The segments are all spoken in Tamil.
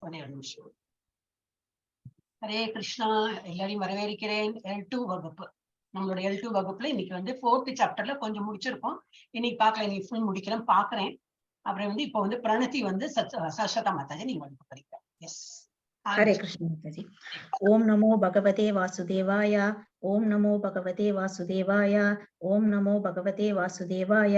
ஒரே ஒரு நிமிஷம். ஹரே கிருஷ்ணா, எல்லாரையும் வரவேற்கிறேன். L2 வகுப்பு, நம்மளோட L2 வகுப்புல இன்னைக்கு வந்து 4th சாப்டர்ல கொஞ்சம் முடிச்சிருக்கோம். இன்னைக்கு பார்க்கல, நீ ஃபுல் முடிக்கலாம் பாக்குறேன். அப்புறம் வந்து இப்போ வந்து பிரணதி வந்து சஸ்வதா மாதாஜி நீங்க வந்து படிக்க. எஸ். हरे कृष्ण माताजी। ओम नमो भगवते वासुदेवाय। ओम नमो भगवते वासुदेवाय। ओम नमो भगवते वासुदेवाय।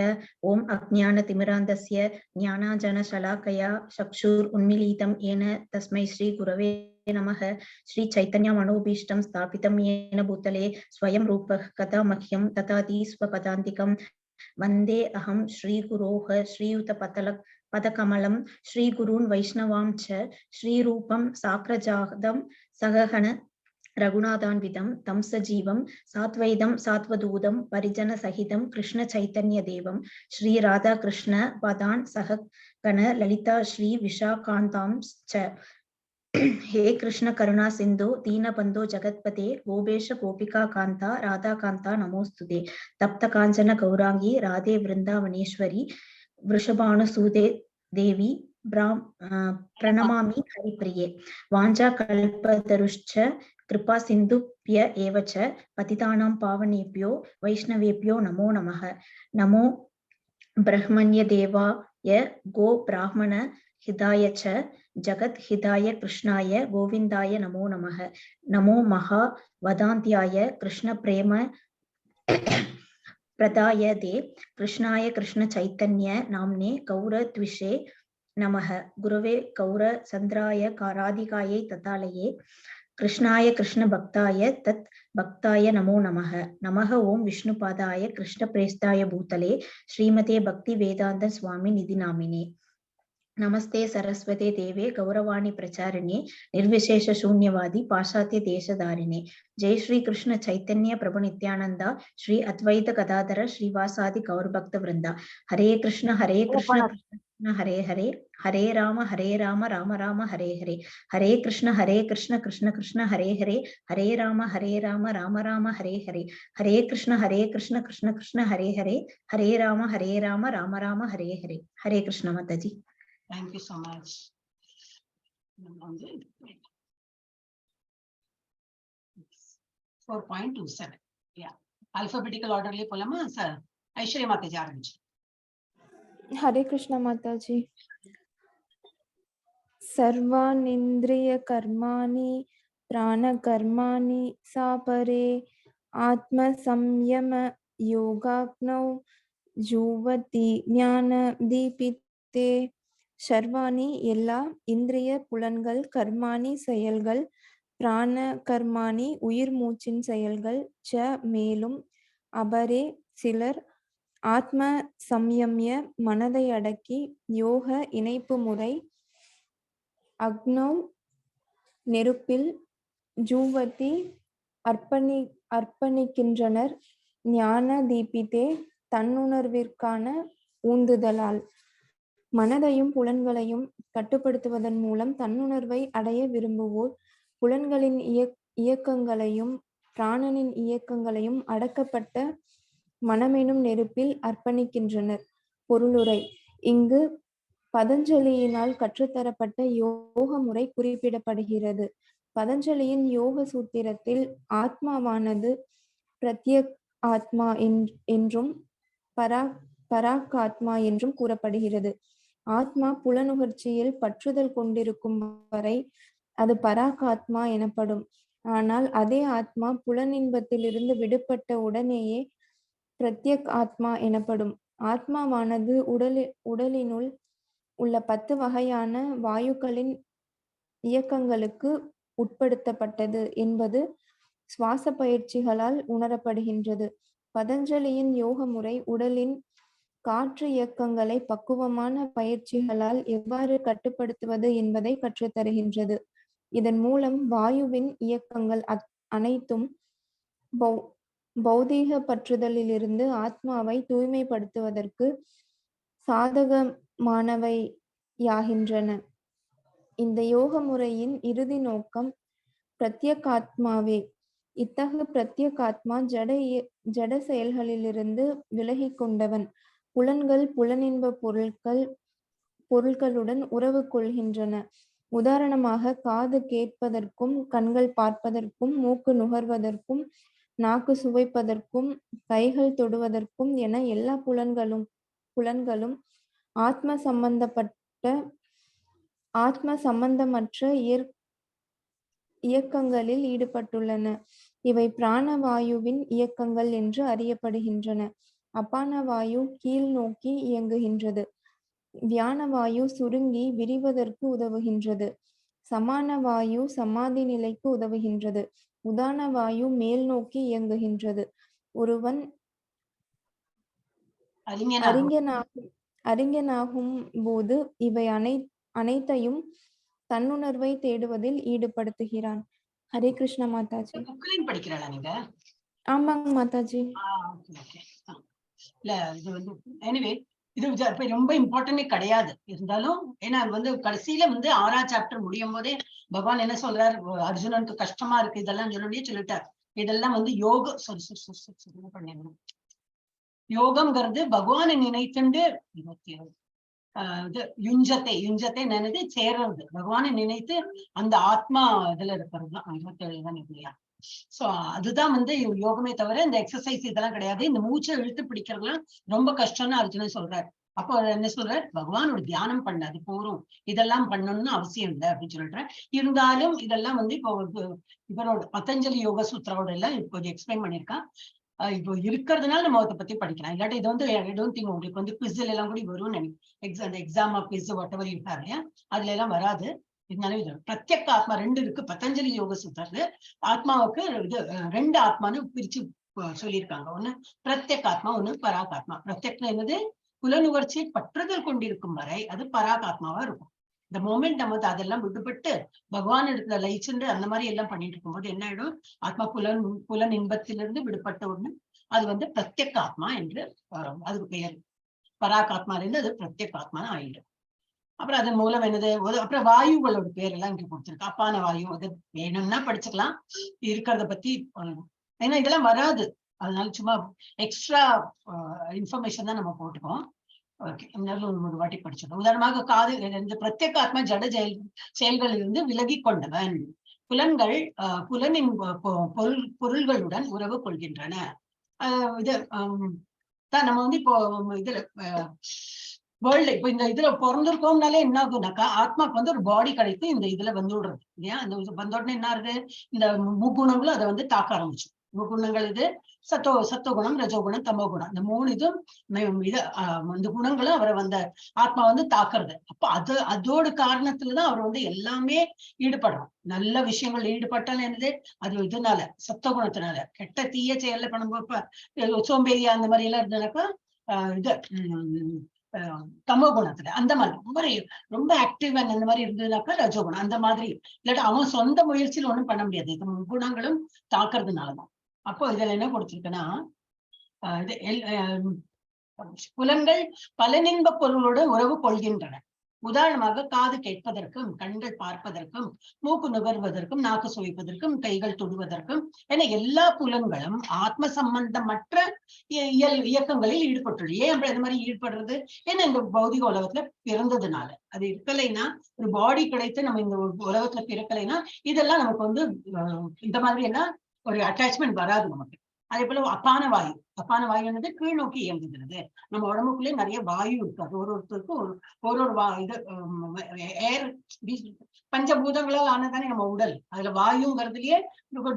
ओम अज्ञानतिमिरान्धस्य ज्ञानाञ्जनशलाकया चक्षुरुन्मीलितं येन तस्मै श्री गुरवे नमः। श्री चैतन्यमनोभीष्टं स्थापितं येन भूतले स्वयं रूपः कदा मह्यं ददाति स्वपदान्तिकं। वन्दे अहं श्रीगुरोः श्रीयुतपदकमलं श्रीगुरून् वैष्णवां च श्रीरूपं साग्रजातं सहगण रघुनाथान्वितं तं सजीवं सात्वैतं सात्वदूतं परिजनसहितं कृष्णचैतन्यदेवं श्रीराधाकृष्ण पदान् सहगण ललिता श्रीविशाखान्तां च। हे कृष्ण करुणा सिंधु दीनबंधो जगत्पते गोपेश गोपिका कांता राधा कांता नमोस्तुते। तप्त कांचन गौरांगी राधे वृंदावनेश्वरी वृषभानुसूते देवी प्रणमामि हरिप्रिये। वाञ्छा कल्पतरुश्च कृपा सिन्धुभ्य एव च पतितानां पावनेभ्यो वैष्णवेभ्यो नमो नमः। नमो ब्रह्मण्य देवाय गो ब्राह्मण हिताय च जगत हिताय कृष्णाय गोविंदाय नमो नमः। नमो महावदान्त्याय कृष्ण प्रेम प्रदाय दे कृष्णाय कृष्ण चैतन्य नाम्ने गौरद्विषे नमः। गुरवे गौर चंद्राय काराधिकायै तथालये कृष्णाय कृष्ण भक्ताय तत् भक्ताय नमो नमः। नमः ओम विष्णुपादाय कृष्ण प्रेष्ठाय भूतले श्रीमते भक्ति वेदांत स्वामी निधि नामिने। नमस्ते सरस्वते देवे गौरवाणी प्रचारिणे निर्विशेष शून्यवादी पाश्चात्य देशधारिणे। जय श्री कृष्ण चैतन्य प्रभु नित्यानंद श्री अद्वैत गदाधर श्रीवासादि गौर भक्त वृंदा। हरे कृष्ण कृष्ण हरे हरे हरे राम राम राम हरे हरे। हरे कृष्ण कृष्ण कृष्ण हरे हरे हरे राम राम राम हरे हरे। हरे कृष्ण कृष्ण कृष्ण हरे हरे हरे राम राम राम हरे हरे। हरे कृष्ण माताजी। Thank you so much. 4.27. Yeah. Alphabetical order ले पोलामा सर। ऐश्वर्या माताजी आरंभ। हरे कृष्ण माताजी। सर्वानिन्द्रिय कर्माणि प्राण कर्माणि सापरे आत्म संयम योगाग्नौ जुवति ज्ञान दीपिते। சர்வாணி எல்லா, இந்திரிய புலன்கள், கர்மாணி செயல்கள், பிராண கர்மாணி உயிர் மூச்சின் செயல்கள், ச மேலும், அபரே சிலர், ஆத்ம சம்யம்ய மனதை அடக்கி, யோக இணைப்பு முறை, அக்னௌ நெருப்பில், ஜூவதி அர்ப்பணிக்கின்றனர், ஞான தீபிதே தன்னுணர்விற்கான ஊந்துதலால். மனதையும் புலன்களையும் கட்டுப்படுத்துவதன் மூலம் தன்னுணர்வை அடைய விரும்புவோர் புலன்களின் இயக்கங்களையும் பிராணனின் இயக்கங்களையும் அடக்கப்பட்ட மனமெனும் நெருப்பில் அர்ப்பணிக்கின்றனர். பொருளுரை. இங்கு பதஞ்சலியினால் கற்றுத்தரப்பட்ட யோக முறை குறிப்பிடப்படுகிறது. பதஞ்சலியின் யோக சூத்திரத்தில் ஆத்மாவானது பிரத்யக் ஆத்மா என்றும் பராக் ஆத்மா என்றும் கூறப்படுகிறது. ஆத்மா புலனுகர்ச்சியில் பற்றுதல் கொண்டிருக்கும் வரை அது பராக் ஆத்மா எனப்படும். ஆனால் அதே ஆத்மா புலனின்பத்திலிருந்து விடுபட்ட உடனேயே பிரத்யக் ஆத்மா எனப்படும். ஆத்மாவானது உடலினுள் உள்ள 10 வகையான வாயுக்களின் இயக்கங்களுக்கு உட்படுத்தப்பட்டது என்பது சுவாச பயிற்சிகளால் உணரப்படுகின்றது. பதஞ்சலியின் யோக முறை உடலின் காற்று இயக்கங்களை பக்குவமான பயிற்சிகளால் எவ்வாறு கட்டுப்படுத்துவது என்பதை கற்றுத்தருகின்றது. இதன் மூலம் வாயுவின் இயக்கங்கள் அனைத்தும் பௌதீக பற்றுதலிலிருந்து ஆத்மாவை தூய்மைப்படுத்துவதற்கு சாதகமானவையாகின்றன. இந்த யோக முறையின் இறுதி நோக்கம் பிரத்யேகாத்மாவே. இத்தகு பிரத்யேகாத்மா ஜட செயல்களிலிருந்து விலகி கொண்டவன். புலன்கள் புலனின்ப பொருட்களுடன் உறவு கொள்கின்றன. உதாரணமாக காது கேட்பதற்கும், கண்கள் பார்ப்பதற்கும், மூக்கு நுகர்வதற்கும், நாக்கு சுவைப்பதற்கும், கைகள் தொடுவதற்கும் என எல்லா புலன்களும் ஆத்ம சம்பந்தமற்ற இயக்கங்களில் ஈடுபட்டுள்ளன. இவை பிராணவாயுவின் இயக்கங்கள் என்று அறியப்படுகின்றன. அபானவாயு கீழ் நோக்கி இயங்குகின்றது. வியானவாயு சுருங்கி விரிவதற்கு உதவுகின்றது. சமானவாயு சமாதி நிலைக்கு உதவுகின்றது. உதானவாயு மேல் நோக்கி இயங்குகின்றது. ஒருவன் அறிஞனாகும் போது இவை அனைத்தையும் தன்னுணர்வை தேடுவதில் ஈடுபடுத்துகிறான். ஹரே கிருஷ்ண மாதாஜி. படிக்கிறாளா நீங்க? ஆமாங்க மாதாஜி. இல்ல இது வந்து எனிவே இது ரொம்ப இம்பார்ட்டன்டே கிடையாது. இருந்தாலும் ஏன்னா வந்து கடைசியில வந்து 6ஆம் சாப்டர் முடியும் போதே பகவான் என்ன சொல்றாரு, அர்ஜுனனுக்கு கஷ்டமா இருக்கு இதெல்லாம் சொல்லிட்டார். இதெல்லாம் வந்து யோகம்ங்கிறது பகவானை நினைத்துண்டு யுஞ்சத்தை நினைத்து சேர்றது, பகவானை நினைத்து அந்த ஆத்மா இதுல இருக்கிறதுதான் 27 தான் இல்லையா? சோ அதுதான் வந்து யோகமே தவிர இந்த எக்ஸசைஸ் இதெல்லாம் கிடையாது. இந்த மூச்சை இழுத்து பிடிக்கிறதுலாம் ரொம்ப கஷ்டம்னு அர்ஜுனன் சொல்றாரு. அப்போ என்ன சொல்றாரு, பகவானோட தியானம் பண்ண அது போரும், இதெல்லாம் பண்ணணும்னு அவசியம் இல்லை அப்படின்னு சொல்றேன். இருந்தாலும் இதெல்லாம் வந்து இப்போ இவரோட பதஞ்சலி யோக சூத்திரோட எல்லாம் கொஞ்சம் எக்ஸ்பிளைன் பண்ணியிருக்கான். இப்போ இருக்கிறதுனால நம்ம அதை பத்தி படிக்கலாம். இல்லாட்டி இது வந்து ஐ டோன்ட் திங்க் உங்களுக்கு வந்து குவிஸ்ல எல்லாம் கூட வரும்னு நினைக்கிறேன். அந்த exam quiz what ever you have இல்லையா, அதுல எல்லாம் வராது. இதனால இது பிரத்யேக ஆத்மா 2 இருக்கு பதஞ்சலி யோக சூத்திரத்துல. ஆத்மாவுக்கு இது 2 ஆத்மான்னு பிரிச்சு சொல்லியிருக்காங்க. ஒண்ணு பிரத்யேக ஆத்மா, ஒண்ணு பராகாத்மா. பிரத்யேகம் என்னது, புலனுணர்ச்சி பற்றுதல் கொண்டிருக்கும் வரை அது பராகாத்மாவா இருக்கும். இந்த மோமெண்ட் நம்ம அதெல்லாம் விடுபட்டு பகவான் இடத்துல லயிச்சுண்டு அந்த மாதிரி எல்லாம் பண்ணிட்டு இருக்கும்போது என்ன ஆயிடும், ஆத்மா புலன் இன்பத்திலிருந்து விடுபட்ட ஒண்ணு அது வந்து பிரத்யேக ஆத்மா என்று அதுக்கு பெயர். பராகாத்மால இருந்து அது பிரத்யேக ஆத்மா ஆயிடும். அப்புறம் அதன் மூலம் என்னது, அப்புறம் வாயுகளோட பேர் எல்லாம் இங்க கொடுத்துருக்கு. அப்பான வாயு, அது வேணும்னா படிச்சுக்கலாம். இருக்கிறத பத்தி ஏன்னா இதெல்லாம் வராது, அதனால சும்மா எக்ஸ்ட்ரா இன்ஃபர்மேஷன் தான் நம்ம போட்டுக்கோம். ஒரு வாட்டி படிச்சிடும். உதாரணமாக காது, இந்த பிரத்யேக ஆத்மா ஜட செயல்களில் இருந்து விலகி கொண்டவன். புலன்கள் புலனின் பொருள்களுடன் உறவு கொள்கின்றன. இது தான் நம்ம வந்து இப்போ இதுல வேர்ல்டு இப்போ இந்த இதுல பிறந்திருக்கோம்னாலே என்ன ஆகுனாக்கா, ஆத்மாக்கு வந்து ஒரு பாடி கிடைத்து இந்த இதுல வந்து விடுறது இல்லையா. அந்த வந்த உடனே என்ன ஆகுது, இந்த முக்குணங்களும் அதை வந்து தாக்க ஆரம்பிச்சு. முக்குணங்கள் இது சத்துவகுணம், ரஜோகுணம், தமோகுணம், இந்த 3 இதும் இந்த குணங்களும் அவரை வந்த ஆத்மா வந்து தாக்குறது. அப்ப அதோட காரணத்துலதான் அவர் வந்து எல்லாமே ஈடுபடுறோம். நல்ல விஷயங்கள் ஈடுபட்டாலும் என்னது, அது இதனால சத்துவகுணத்தினால. கெட்ட தீய செயல்ல பண்ணும்போது சோம்பேறியா அந்த மாதிரி எல்லாம் இருந்ததுனாக்கா இது தமோ குணத்துல அந்த மாதிரி ரொம்ப ஆக்டிவ் அந்த மாதிரி இருந்ததுனாக்கா ரஜோகுணம் அந்த மாதிரி. இல்லாட்டா அவன் சொந்த முயற்சியில் ஒண்ணும் பண்ண முடியாது, இது குணங்களும் தாக்குறதுனாலதான். அப்போ இதுல என்ன கொடுத்திருக்குன்னா, புலன்கள் பலனின்ப பொருளோட உறவு கொள்கின்றன. உதாரணமாக காது கேட்பதற்கும், கண்கள் பார்ப்பதற்கும், மூக்கு நுகர்வதற்கும், நாக்கு சுவைப்பதற்கும், கைகள் தொடுவதற்கும் என எல்லா புலன்களும் ஆத்ம சம்பந்தமற்ற இயக்கங்களில் ஈடுபட்டுள்ளது. ஏன் அப்படி அந்த மாதிரி ஈடுபடுறது, ஏன்னா இந்த பௌதிக உலகத்துல பிறந்ததுனால. அது இருக்கலைன்னா, ஒரு பாடி கிடைத்து நம்ம இந்த உலகத்துல பிறக்கலைன்னா இதெல்லாம் நமக்கு வந்து இந்த மாதிரி எல்லாம் ஒரு அட்டாச்மெண்ட் வராது நமக்கு. அதே போல அப்பான வாயு என்னது கீழ் நோக்கி இயங்குகிறது. நம்ம உடம்புக்குள்ளே நிறைய வாயு இருக்கு. அது ஒருத்தருக்கும் ஒரு இது ஏர் பஞ்சபூதங்களால் ஆனதானே நம்ம உடல். அதுல வாயுங்கிறதுலயே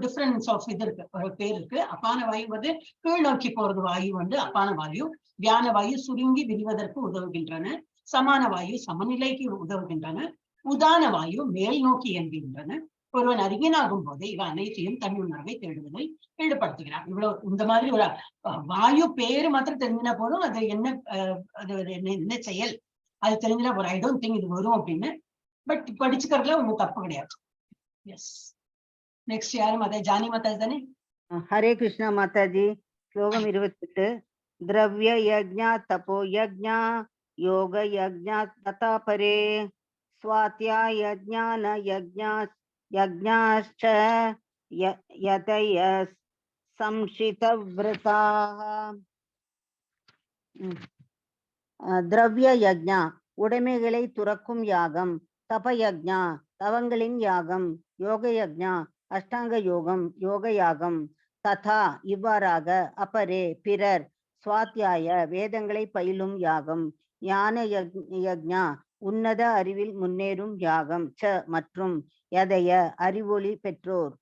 டிஃபரன்ஸ் ஆஃப் இது இருக்கு, ஒரு பேர் இருக்கு. அப்பான வாயுங்கிறது கீழ் நோக்கி போறது வாயு வந்து அப்பான வாயு. வியான வாயு சுருங்கி விரிவதற்கு உதவுகின்றன. சமான வாயு சமநிலைக்கு உதவுகின்றன. உதான வாயு மேல் நோக்கி இயங்குகின்றன. ஒருவன் அறிஞனாகும் போதே இவ அனைத்தையும் தன்னுணர்வை தேடுவதை ஈடுபடுத்துகிறான். இவ்வளவு இந்த மாதிரி ஒரு வாயு பேரு மாத்திரம் தெரிஞ்சினா போதும், அது என்ன என்ன செயல் அது தெரிஞ்சினா போதும். ஐ டோன்ட் திங்க் இது வரும் அப்படின்னு, பட் படிச்சுக்கிறதுல ஒன்றும் தப்பு கிடையாது. எஸ், நெக்ஸ்ட் யாரும் மாதா ஜானி மாதாஜி தானே? ஹரே கிருஷ்ணா மாதாஜி. ஸ்லோகம் 28. திரவிய யஜ்ஞா தபோ யஜ்ஞா யோக யஜ்ஞா ததா பரே ஸ்வாத்யாய ஞான யஜ்ஞாச்ச யதய சம்ஷிதவ்ரதாः. திரவிய யஜ்ஞா உடைமைகளை துறக்கும் யாகம். தபயக்ஞா தவங்களின் யாகம், யோக யக்ஞா அஷ்டாங்க யோகம், யோக யாகம், ததா இவ்வாறாக, அபரே பிறர், சுவாத்தியாய வேதங்களை பயிலும் யாகம், ஞான யக்ஞா உன்னத அறிவில் முன்னேறும் யாகம், ச மற்றும், யதய அறிவொளி பெற்றோர்,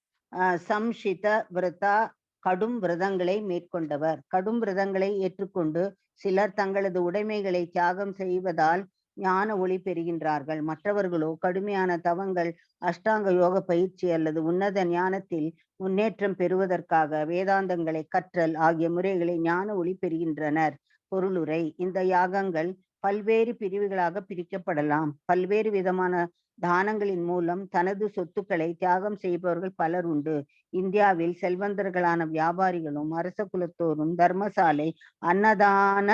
சம்ஷித விரதா கடும் விரதங்களை மேற்கொண்டவர். கடும் விரதங்களை ஏற்றுக்கொண்டு சிலர் தங்களது உடைமைகளை தியாகம் செய்வதால் ஞான ஒளி பெறுகின்றார்கள். மற்றவர்களோ கடுமையான தவங்கள், அஷ்டாங்க யோக பயிற்சி அல்லது உன்னத ஞானத்தில் முன்னேற்றம் பெறுவதற்காக வேதாந்தங்களை கற்றல் ஆகிய முறைகளை ஞான ஒளி பெறுகின்றனர். பொருளுரை: இந்த யாகங்கள் பல்வேறு பிரிவுகளாக பிரிக்கப்படலாம். பல்வேறு விதமான தானங்களின் மூலம் தனது சொத்துக்களை தியாகம் செய்பவர்கள் பலர் உண்டு. இந்தியாவில் செல்வந்தர்களான வியாபாரிகளும் அரச குலத்தோரும் தர்மசாலை, அன்னதான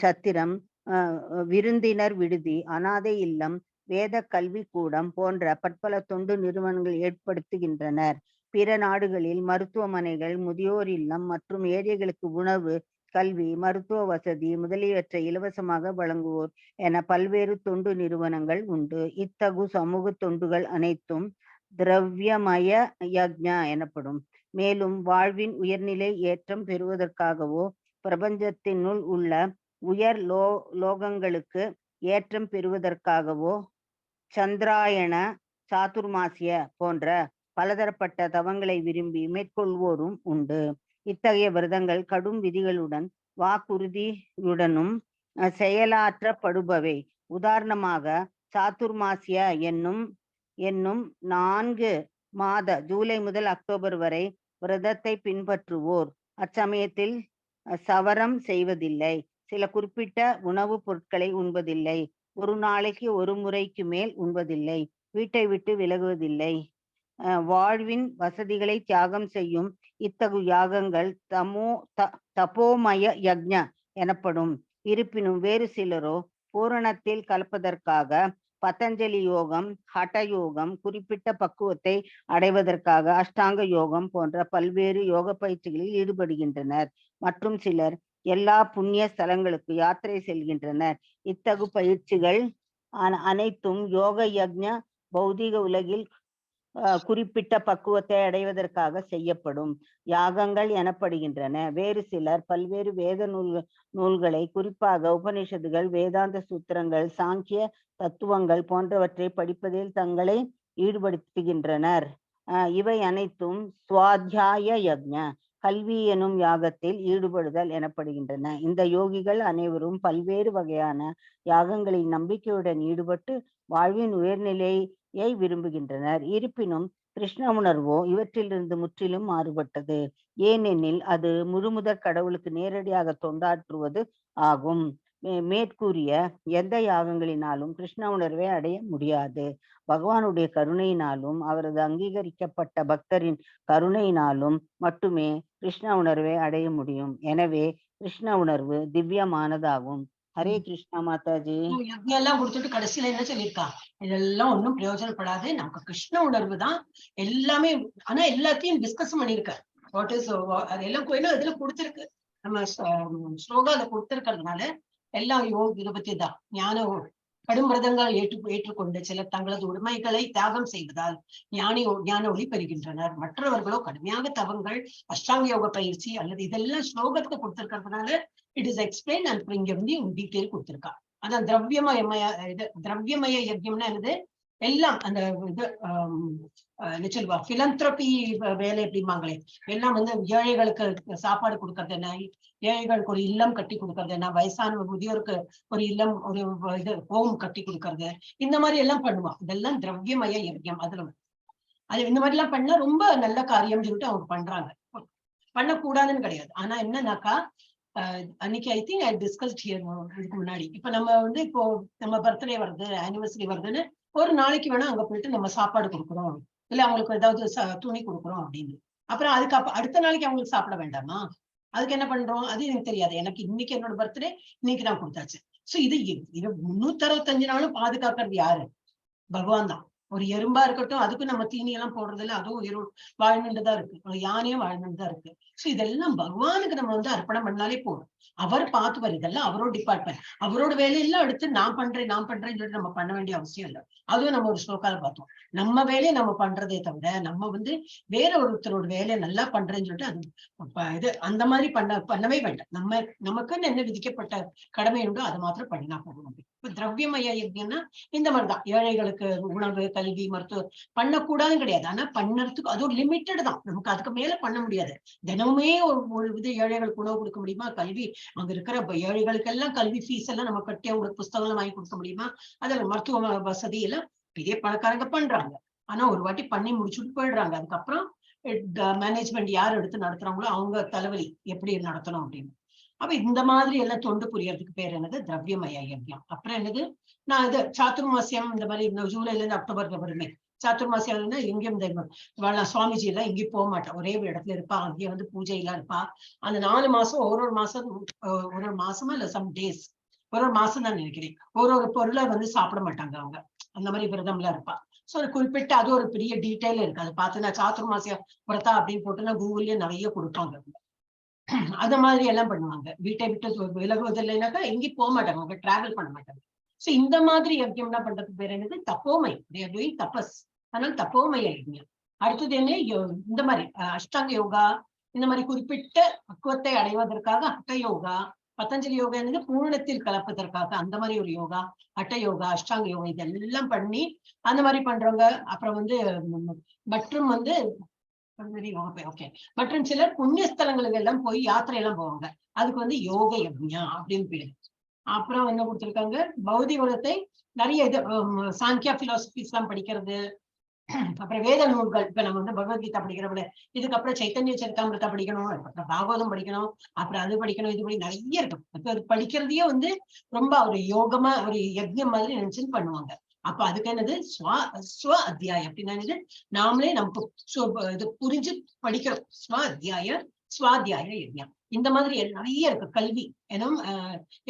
சத்திரம், விருந்தினர் விடுதி, அனாதை இல்லம், வேத கல்வி கூடம் போன்ற பற்பல தொண்டு நிறுவனங்கள் ஏற்படுத்துகின்றனர். பிற நாடுகளில் மருத்துவமனைகள், முதியோர் இல்லம் மற்றும் ஏழைகளுக்கு உணவு, கல்வி, மருத்துவ வசதி முதலியவற்றை இலவசமாக வழங்குவோர் என பல்வேறு தொண்டு நிறுவனங்கள் உண்டு. இத்தகு சமூக தொண்டுகள் அனைத்தும் திரவியமய யக்ஞா எனப்படும். மேலும் வாழ்வின் உயர்நிலை ஏற்றம் பெறுவதற்காகவோ பிரபஞ்சத்தினுள் உள்ள உயர் லோகங்களுக்கு ஏற்றம் பெறுவதற்காகவோ சந்திராயண, சாதுர்மாசிய போன்ற பலதரப்பட்ட தவங்களை விரும்பி மேற்கொள்வோரும் உண்டு. இத்தகைய விரதங்கள் கடும் விதிகளுடன் வாக்குறுதியுடனும் செயலாற்றப்படுபவை. உதாரணமாக, சாதுர்மாசிய என்னும் 4 மாத ஜூலை முதல் அக்டோபர் வரை விரதத்தை பின்பற்றுவோர் அச்சமயத்தில் சவரம் செய்வதில்லை. சில குறிப்பிட்ட உணவுப் பொருட்களை உண்பதில்லை. ஒரு நாளைக்கு ஒரு முறைக்கு மேல் உண்பதில்லை. வீட்டை விட்டு விலகுவதில்லை. வாழ்வின் வசதிகளை தியாகம் செய்யும் இத்தகு யாகங்கள் தபோமய யக்ஞ எனப்படும். இருப்பினும் வேறு சிலரோ பூரணத்தில் கலப்பதற்காக பதஞ்சலி யோகம், ஹட யோகம், குறிப்பிட்ட பக்குவத்தை அடைவதற்காக அஷ்டாங்க யோகம் போன்ற பல்வேறு யோக பயிற்சிகளில் ஈடுபடுகின்றனர். மற்றும் சிலர் எல்லா புண்ணிய ஸ்தலங்களுக்கு யாத்திரை செல்கின்றனர். இத்தகு பயிற்சிகள் அனைத்தும் யோக யக்ஞ பௌதிக உலகில் குறிப்பிட்ட பக்குவத்தை அடைவதற்காக செய்யப்படும் யாகங்கள் எனப்படுகின்றன. வேறு சிலர் பல்வேறு வேத நூல்களை, குறிப்பாக உபனிஷத்துகள், வேதாந்த சூத்திரங்கள், சாங்கிய தத்துவங்கள் போன்றவற்றை படிப்பதில் தங்களை ஈடுபடுத்துகின்றனர். இவை அனைத்தும் சுவாத்தியாய யக்ஞ, கல்வி எனும் யாகத்தில் ஈடுபடுதல் எனப்படுகின்றன. இந்த யோகிகள் அனைவரும் பல்வேறு வகையான யாகங்களின் நம்பிக்கையுடன் ஈடுபட்டு வாழ்வின் உயர்நிலையை விரும்புகின்றனர். இருப்பினும் கிருஷ்ண உணர்வோ இவற்றிலிருந்து முற்றிலும் மாறுபட்டது. ஏனெனில் அது முழுமுதற் கடவுளுக்கு நேரடியாக தொண்டாற்றுவது ஆகும். மேற்கூறிய எந்த யாகங்களினாலும் கிருஷ்ண உணர்வை அடைய முடியாது. பகவானுடைய கருணையினாலும் அவரது அங்கீகரிக்கப்பட்ட பக்தரின் கருணையினாலும் மட்டுமே கிருஷ்ண உணர்வை அடைய முடியும். எனவே கிருஷ்ண உணர்வு திவ்யமானதாகும். ஹரே கிருஷ்ணா மாதாஜி. எல்லாம் கொடுத்துட்டு கடைசியில என்ன சொல்லியிருக்கா? இதெல்லாம் ஒண்ணும் பிரயோஜனப்படாது, நமக்கு கிருஷ்ண உணர்வு தான் எல்லாமே. ஆனா எல்லாத்தையும் டிஸ்கஸ் பண்ணிருக்க. வாட் இஸ் அதெல்லாம் கோயிலும் இதுல கொடுத்திருக்கு. நம்ம ஸ்லோகால கொடுத்திருக்கிறதுனால எல்லாம் இதை பத்தி தான். ஞான கடும் விரதங்கள் ஏற்றுக்கொண்டு சிலர் தங்களது உடைமைகளை தியாகம் செய்வதால் ஞான ஒளி பெறுகின்றனர். மற்றவர்களோ கடுமையாக தவங்கள், அஷ்டாங்க யோக பயிற்சி அல்லது இதெல்லாம் ஸ்லோகத்துக்கு கொடுத்திருக்கிறதுனால இட் இஸ் எக்ஸ்பிளைன். அண்ட் இங்க வந்து டீட்டெயில் கொடுத்திருக்கா. அதான் திரவியமய யஜ்யம்னா என்னது? எல்லாம் அந்த இது என்ன சொல்லுவா, பிலந்திரபி வேலை எப்படிமாங்களே, எல்லாம் வந்து ஏழைகளுக்கு சாப்பாடு கொடுக்கறது என்ன, ஏழைகளுக்கு ஒரு இல்லம் கட்டி கொடுக்கறது என்ன, வயசான முதியோருக்கு ஒரு இல்லம், ஒரு இது ஹோம் கட்டி கொடுக்கறது, இந்த மாதிரி எல்லாம் பண்ணுவா. இதெல்லாம் திரவியமய யஜ்யம். அதுல அது இந்த மாதிரி எல்லாம் பண்ணா ரொம்ப நல்ல காரியம் சொல்லிட்டு அவங்க பண்றாங்க. பண்ணக்கூடாதுன்னு கிடையாது. ஆனா என்னன்னாக்கா, அன்னைக்கு I think I discussed here இதுக்கு முன்னாடி, இப்ப நம்ம வந்து இப்போ நம்ம பர்த்டே வருது, ஆனிவர்சரி வருதுன்னு ஒரு நாளைக்கு வேணா அங்க போயிட்டு நம்ம சாப்பாடு கொடுக்குறோம், இல்ல அவங்களுக்கு ஏதாவது துணி கொடுக்குறோம் அப்படின்னு. அப்புறம் அடுத்த நாளைக்கு அவங்களுக்கு சாப்பிட வேண்டாமா? அதுக்கு என்ன பண்றோம்? அது எனக்கு தெரியாது. எனக்கு இன்னைக்கு என்னோட பர்த்டே, இன்னைக்கு நான் கொடுத்தாச்சு. சோ இது 365 நாளும் பாதுகாக்கிறது யாரு? பகவான் தான். ஒரு எறும்பா இருக்கட்டும், அதுக்கும் நம்ம தீனி எல்லாம் போடுறது இல்ல, அதுவும் வாழ்ந்துட்டுதான் இருக்கு, ஒரு யானையும் வாழ்ந்துட்டுதான் இருக்கு. சோ இதெல்லாம் பகவானுக்கு நம்ம வந்து அர்ப்பணம் பண்ணாலே போதும். அவர் பார்த்துவார், இதெல்லாம் அவரோட டிபார்ட்மெண்ட், அவரோட வேலையெல்லாம் எடுத்து நான் பண்றேன்னு சொல்லிட்டு நம்ம பண்ண வேண்டிய அவசியம் இல்லை. அதுவும் நம்ம ஒரு ஸ்லோகால பார்த்தோம். நம்ம வேலையை நம்ம பண்றதே தவிர நம்ம வந்து வேற ஒருத்தரோட வேலையை நல்லா பண்றேன்னு சொல்லிட்டு அது இது அந்த மாதிரி பண்ணவே வேண்டாம். நமக்குன்னு என்ன விதிக்கப்பட்ட கடமை உண்டோ அதை மாத்திரம் பண்ணினா போகணும். இப்ப திரவியமய யஜ்ஞம்னா இந்த மாதிரிதான், ஏழைகளுக்கு உணவு, கல்வி, மருத்துவம் பண்ணக்கூடாதுன்னு கிடையாது. ஆனா பண்ணறதுக்கு அது ஒரு லிமிட்டட் தான், நமக்கு அதுக்கு மேல பண்ண முடியாது. தினமுமே ஒரு இது ஏழைகளுக்கு உணவு கொடுக்க முடியுமா? கல்வி அங்க இருக்கிற ஏழைகளுக்கு எல்லாம் கல்வி ஃபீஸ் எல்லாம் நம்ம கட்டி அவங்களுக்கு புஸ்தகம் வாங்கி கொடுக்க முடியுமா? அதில் மருத்துவ வசதி எல்லாம் பெரிய பணக்காரங்க பண்றாங்க. ஆனா ஒரு வாட்டி பண்ணி முடிச்சுட்டு போயிடுறாங்க. அதுக்கப்புறம் மேனேஜ்மெண்ட் யார் எடுத்து நடத்துறாங்களோ அவங்க தலைவலி எப்படி நடத்தணும் அப்படின்னு. அப்ப இந்த மாதிரி எல்லாம் தொண்டு புரியறதுக்கு பேர் என்னது? திரவியமய யஜ்ஞம். அப்புறம் என்னது, நான் இது சாத்துர்மாசியம் இந்த மாதிரி ஜூலைல இருந்து அக்டோபர்ல வருமே சாத்துர்மாசியம், எங்கேயும் இந்த சுவாமிஜி எல்லாம் எங்கேயும் போக மாட்டேன், ஒரே ஒரு இடத்துல இருப்பா. அங்கேயே வந்து பூஜை எல்லாம் இருப்பா. அந்த 4 மாசம் ஒரு மாசமா இல்ல சம் டேஸ், ஒரு மாசம் தான் நினைக்கிறேன், ஒரு பொருளை வந்து சாப்பிட மாட்டாங்க அவங்க. அந்த மாதிரி விரதம்லாம் இருப்பா. சோ ஒரு குறிப்பிட்ட அது ஒரு பெரிய டீட்டெயில் இருக்கு. அது பார்த்தீங்கன்னா சாத்துர்மாசிய விரதா அப்படின்னு போட்டுன்னா கூகுள்லயே நிறைய கொடுப்பாங்க. அந்த மாதிரி எல்லாம் பண்ணுவாங்க. வீட்டை விட்டு விலகுவது இல்லைனாக்கா எங்கேயும் போக மாட்டாங்க, அவங்க டிராவல் பண்ண மாட்டாங்க. சோ இந்த மாதிரி யஜ்யம்னா பண்றதுக்கு பேர் என்னது? தப்போமை. தபஸ். அதனால தப்போமய யஜ்யம். அடுத்தது என்ன? இந்த மாதிரி அஷ்டாங்க யோகா, இந்த மாதிரி குறிப்பிட்ட பக்குவத்தை அடைவதற்காக ஹட்ட யோகா. பதஞ்சலி யோகா என்னது? பூர்ணத்தில் கலப்பதற்காக அந்த மாதிரி ஒரு யோகா. ஹட்ட யோகா, அஷ்டாங்க யோகா இதெல்லாம் பண்ணி அந்த மாதிரி பண்றவங்க. அப்புறம் வந்து மற்றும் வந்து ஓகே, மற்றும் சிலர் புண்ணியஸ்தலங்களுக்கு எல்லாம் போய் யாத்திரை எல்லாம் போவாங்க. அதுக்கு வந்து யோக யஜ்ஞா அப்படின்னு பேரு. அப்புறம் என்ன கொடுத்திருக்காங்க? பௌதிக உலகத்தை நிறைய இது சாங்கியா பிலாசபிஸ் எல்லாம் படிக்கிறது. அப்புறம் வேத நூல்கள், இப்ப நம்ம வந்து பகவத்கீதா படிக்கிறவங்க, இதுக்கப்புறம் சைத்தன்ய சரிதாமிரதா படிக்கணும், அப்புறம் பாகவதம் படிக்கணும், அப்புறம் அது படிக்கணும், இது படி நிறைய இருக்கும். அப்ப அது படிக்கிறதையே வந்து ரொம்ப ஒரு யோகமா ஒரு யஜ்ஞம் மாதிரி நினைச்சுன்னு பண்ணுவாங்க. அப்ப அதுக்கு என்னது? ஸ்வ அத்தியாயம் அப்படின்னா என்னது? நாமளே நமக்கு இது புரிஞ்சு படிக்கிறோம். ஸ்வாத்தியாய யஜ்ஞம். இந்த மாதிரி நிறைய இருக்கு. கல்வி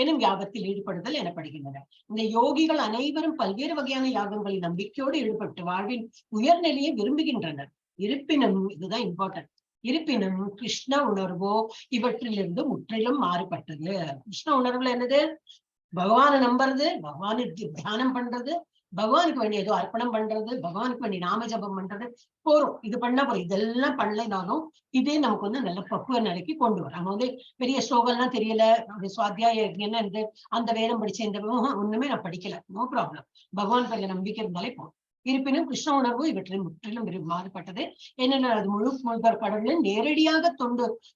எனும் யாகத்தில் ஈடுபடுதல் எனப்படுகின்றன. இந்த யோகிகள் அனைவரும் பல்வேறு வகையான யாகங்களில் நம்பிக்கையோடு ஈடுபட்டு வாழ்வின் உயர்நிலையை விரும்புகின்றனர். இருப்பினும், இதுதான் இம்பார்ட்டன்ட், இருப்பினும் கிருஷ்ண உணர்வோ இவற்றிலிருந்து முற்றிலும் மாறுபட்டது. கிருஷ்ண உணர்வுல என்னது? பகவானை நம்புறது, பகவானை தியானம் பண்றது, பகவானுக்கு வேண்டிய ஏதோ அர்ப்பணம் பண்றது, பகவானுக்கு வேண்டிய நாம ஜபம் பண்றது போறோம். இது பண்ணா போறோம். இதெல்லாம் பண்ணலைனாலும் இதே நமக்கு வந்து நல்ல பக்குவ நிலைக்கு கொண்டு வரும். நம்ம வந்து பெரிய ஸ்லோகம்லாம் தெரியல, சுவாத்தியாய என்ன இருந்து அந்த வேதம் படிச்ச இந்த ஒண்ணுமே நான் படிக்கல, நோ ப்ராப்ளம். பகவான் பல நம்பிக்கை இருந்தாலே போதும். இருப்பினும் கிருஷ்ண உணர்வு இவற்றில் முற்றிலும் மாறுபட்டது. என்னென்ன? அது முழு முதற் கடவுளை நேரடியாக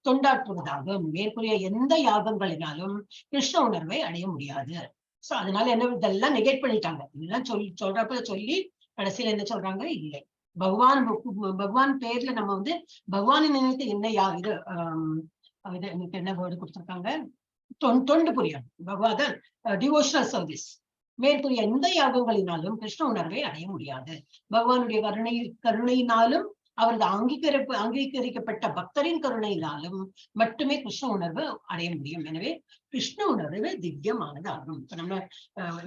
தொண்டாற்றுவதாகும். மேற்கூறிய எந்த யாகங்களினாலும் கிருஷ்ண உணர்வை அடைய முடியாது. சோ அதனால என்ன, இதெல்லாம் நெகேட் பண்ணிட்டாங்க. இதெல்லாம் சொல்றப்ப சொல்லி கடைசியில என்ன சொல்றாங்க? இல்லை, பகவான் பேர்ல நம்ம வந்து பகவானை நினைத்து என்ன இது எனக்கு என்ன வேர்டு கொடுத்திருக்காங்க? தொண்டு புரியும். பகவான் டிவோஷனல் சர்வீஸ். மேற்கூறிய எந்த யாகங்களினாலும் கிருஷ்ண உணர்வை அடைய முடியாது. பகவானுடைய கருணையினாலும் அவரது அங்கீகரிக்கப்பட்ட பக்தரின் கருணையினாலும் மட்டுமே கிருஷ்ண உணர்வு அடைய முடியும். எனவே கிருஷ்ண உணர்வு திவ்யமானது ஆகும். இப்ப நம்ம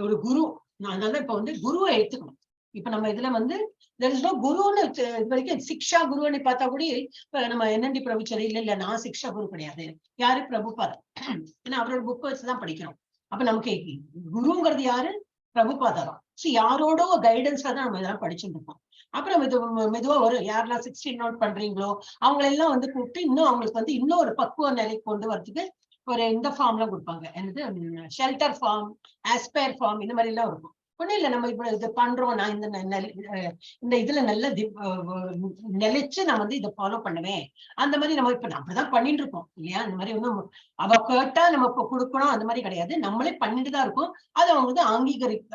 ஒரு குரு, அதனால இப்ப வந்து குருவை எடுத்துக்கணும். இப்ப நம்ம இதுல வந்து குருன்னு இது வரைக்கும் சிக்ஷா குருன்னு பார்த்தா கூட நம்ம என்னண்டி பிரபுச்சரி இல்ல நான் சிக்ஷா குரு கிடையாது. யாரு? பிரபுபாதர். ஏன்னா அவரோட புக் வச்சுதான் படிக்கிறோம். அப்ப நமக்கு குருங்கிறது யாரு? பிரபுபாதரம். யாரோட கைடன்ஸ்ல தான் நம்ம இதெல்லாம் படிச்சுட்டு இருக்கோம். அப்புறம் மெதுவா ஒரு யாரெல்லாம் 16 நோட் பண்றீங்களோ அவங்களெல்லாம் வந்து கூப்பிட்டு இன்னும் அவங்களுக்கு வந்து இன்னும் ஒரு பக்குவ நிலைக்கு கொண்டு வரதுக்கு ஒரு இந்த ஃபார்ம் எல்லாம் கொடுப்பாங்க. என்னது? ஷெல்டர் ஃபார்ம், ஆஸ்பயர் ஃபார்ம், இந்த மாதிரி எல்லாம் இருக்கும். ஒண்ணும் இல்ல, நம்ம இப்ப இது பண்றோம், நான் இந்த இதுல நல்ல நிலைச்சு நான் வந்து இதை ஃபாலோ பண்ணுவேன். அந்த மாதிரி நம்ம இப்ப அப்படிதான் பண்ணிட்டு இருக்கோம் இல்லையா? அந்த மாதிரி ஒன்றும் அவ கேட்டா நம்ம இப்ப கொடுக்கணும் அந்த மாதிரி கிடையாது. நம்மளே பண்ணிட்டு தான் இருக்கோம். அது அவங்க வந்து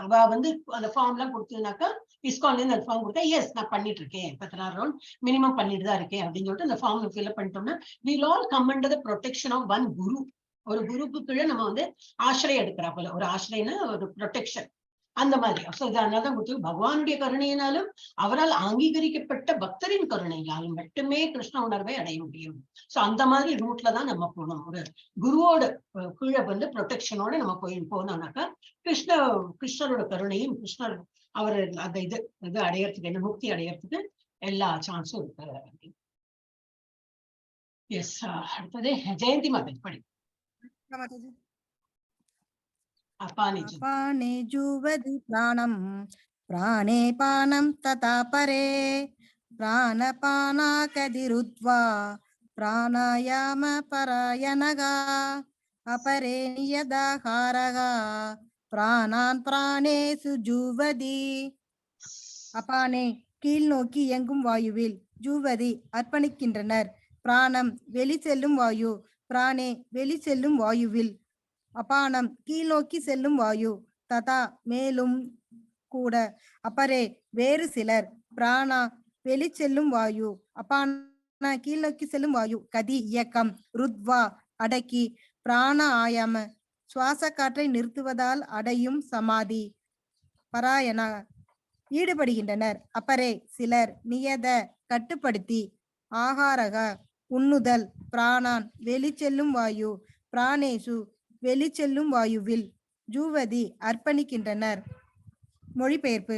அவ வந்து அந்த ஃபார்ம் எல்லாம் கொடுத்ததுனாக்கா இஸ்கான்ல இருந்து அந்த ஃபார்ம் கொடுத்தா எஸ் நான் பண்ணிட்டு இருக்கேன், 16 ரவுண்ட் மினிமம் பண்ணிட்டு தான் இருக்கேன் அப்படின்னு சொல்லிட்டு அந்த ஃபார்ம் ஃபில் அப் பண்ணிட்டோம்னா we'll all come under the protection of one குரு. ஒரு குருக்கு கீழே நம்ம வந்து ஆசிரியம் எடுக்கிறா போல. ஒரு ஆசிரியனா ஒரு ப்ரொடெக்ஷன் அந்த மாதிரி. அதனாலதான் கொடுத்து பகவானுடைய கருணையினாலும் அவரால் அங்கீகரிக்கப்பட்ட பக்தரின் கருணையினாலும் மட்டுமே கிருஷ்ண உணர்வை அடைய முடியும். சோ அந்த மாதிரி ரூட்ல தான் நம்ம போனோம். ஒரு குருவோட கீழே வந்து ப்ரொடெக்ஷனோட நம்ம போனோம்னாக்கா கிருஷ்ணரோட கருணையும் கிருஷ்ணர் அவர் அந்த இது அடையறதுக்கு, என்ன முக்தி அடையறதுக்கு எல்லா சான்ஸும் இருக்கு. எஸ், அடுத்தது ஜெயந்தி மாதேஜ் படி. अपाने जुवति प्राणं प्राणे पानं तथा परे प्राणपानाकदिरुद्ध्वा प्राणायाम परायणः अपरे नियदाहारः प्राणान् प्राणेषु जुवति. அப்பானே கீழ் நோக்கி இயங்கும் வாயுவில், ஜூவதி அர்ப்பணிக்கின்றனர், பிராணம் வெளி செல்லும் வாயு, பிராணே வெளி செல்லும் வாயுவில், அபானம் கீழ் நோக்கி செல்லும் வாயு, ததா மேலும் கூட, அப்பரே வேறு சிலர், பிராணா வெளி செல்லும் வாயு, அபான கீழ் நோக்கி செல்லும் வாயு, கதி இயக்கம், ருத்வா அடக்கி, பிராண ஆயாம சுவாச காற்றை நிறுத்துவதால் அடையும் சமாதி, பராயண ஈடுபடுகின்றனர். அப்பரே சிலர், நியத கட்டுப்படுத்தி, ஆகாரக உண்ணுதல், பிராணான் வெளி செல்லும் வாயு, பிராணேசு வெளி செல்லும் வாயுவில், ஜூவதி அர்ப்பணிக்கின்றனர். மொழிபெயர்ப்பு.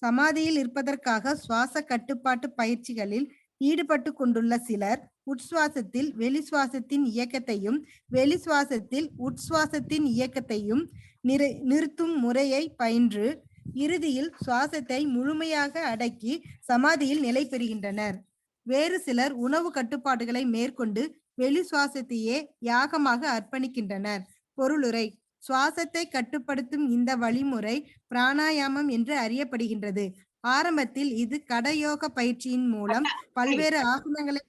சமாதியில் இருப்பதற்காக சுவாச கட்டுப்பாட்டு பயிற்சிகளில் ஈடுபட்டு கொண்டுள்ள சிலர் உட்சுவாசத்தில் வெளிசுவாசத்தின் இயக்கத்தையும் வெளிசுவாசத்தில் உட்சுவாசத்தின் இயக்கத்தையும் நிறுத்தும் முறையை பயின்று இறுதியில் சுவாசத்தை முழுமையாக அடக்கி சமாதியில் நிலை பெறுகின்றனர். வேறு சிலர் உணவு கட்டுப்பாடுகளை மேற்கொண்டு வெளி சுவாசத்தையே யாகமாக அர்ப்பணிக்கின்றனர். பொருளுரை. சுவாசத்தை கட்டுப்படுத்தும் இந்த வழிமுறை பிராணாயாமம் என்று அறியப்படுகின்றது. ஆரம்பத்தில் இது கடயோக பயிற்சியின் மூலம் பல்வேறு ஆசனங்களை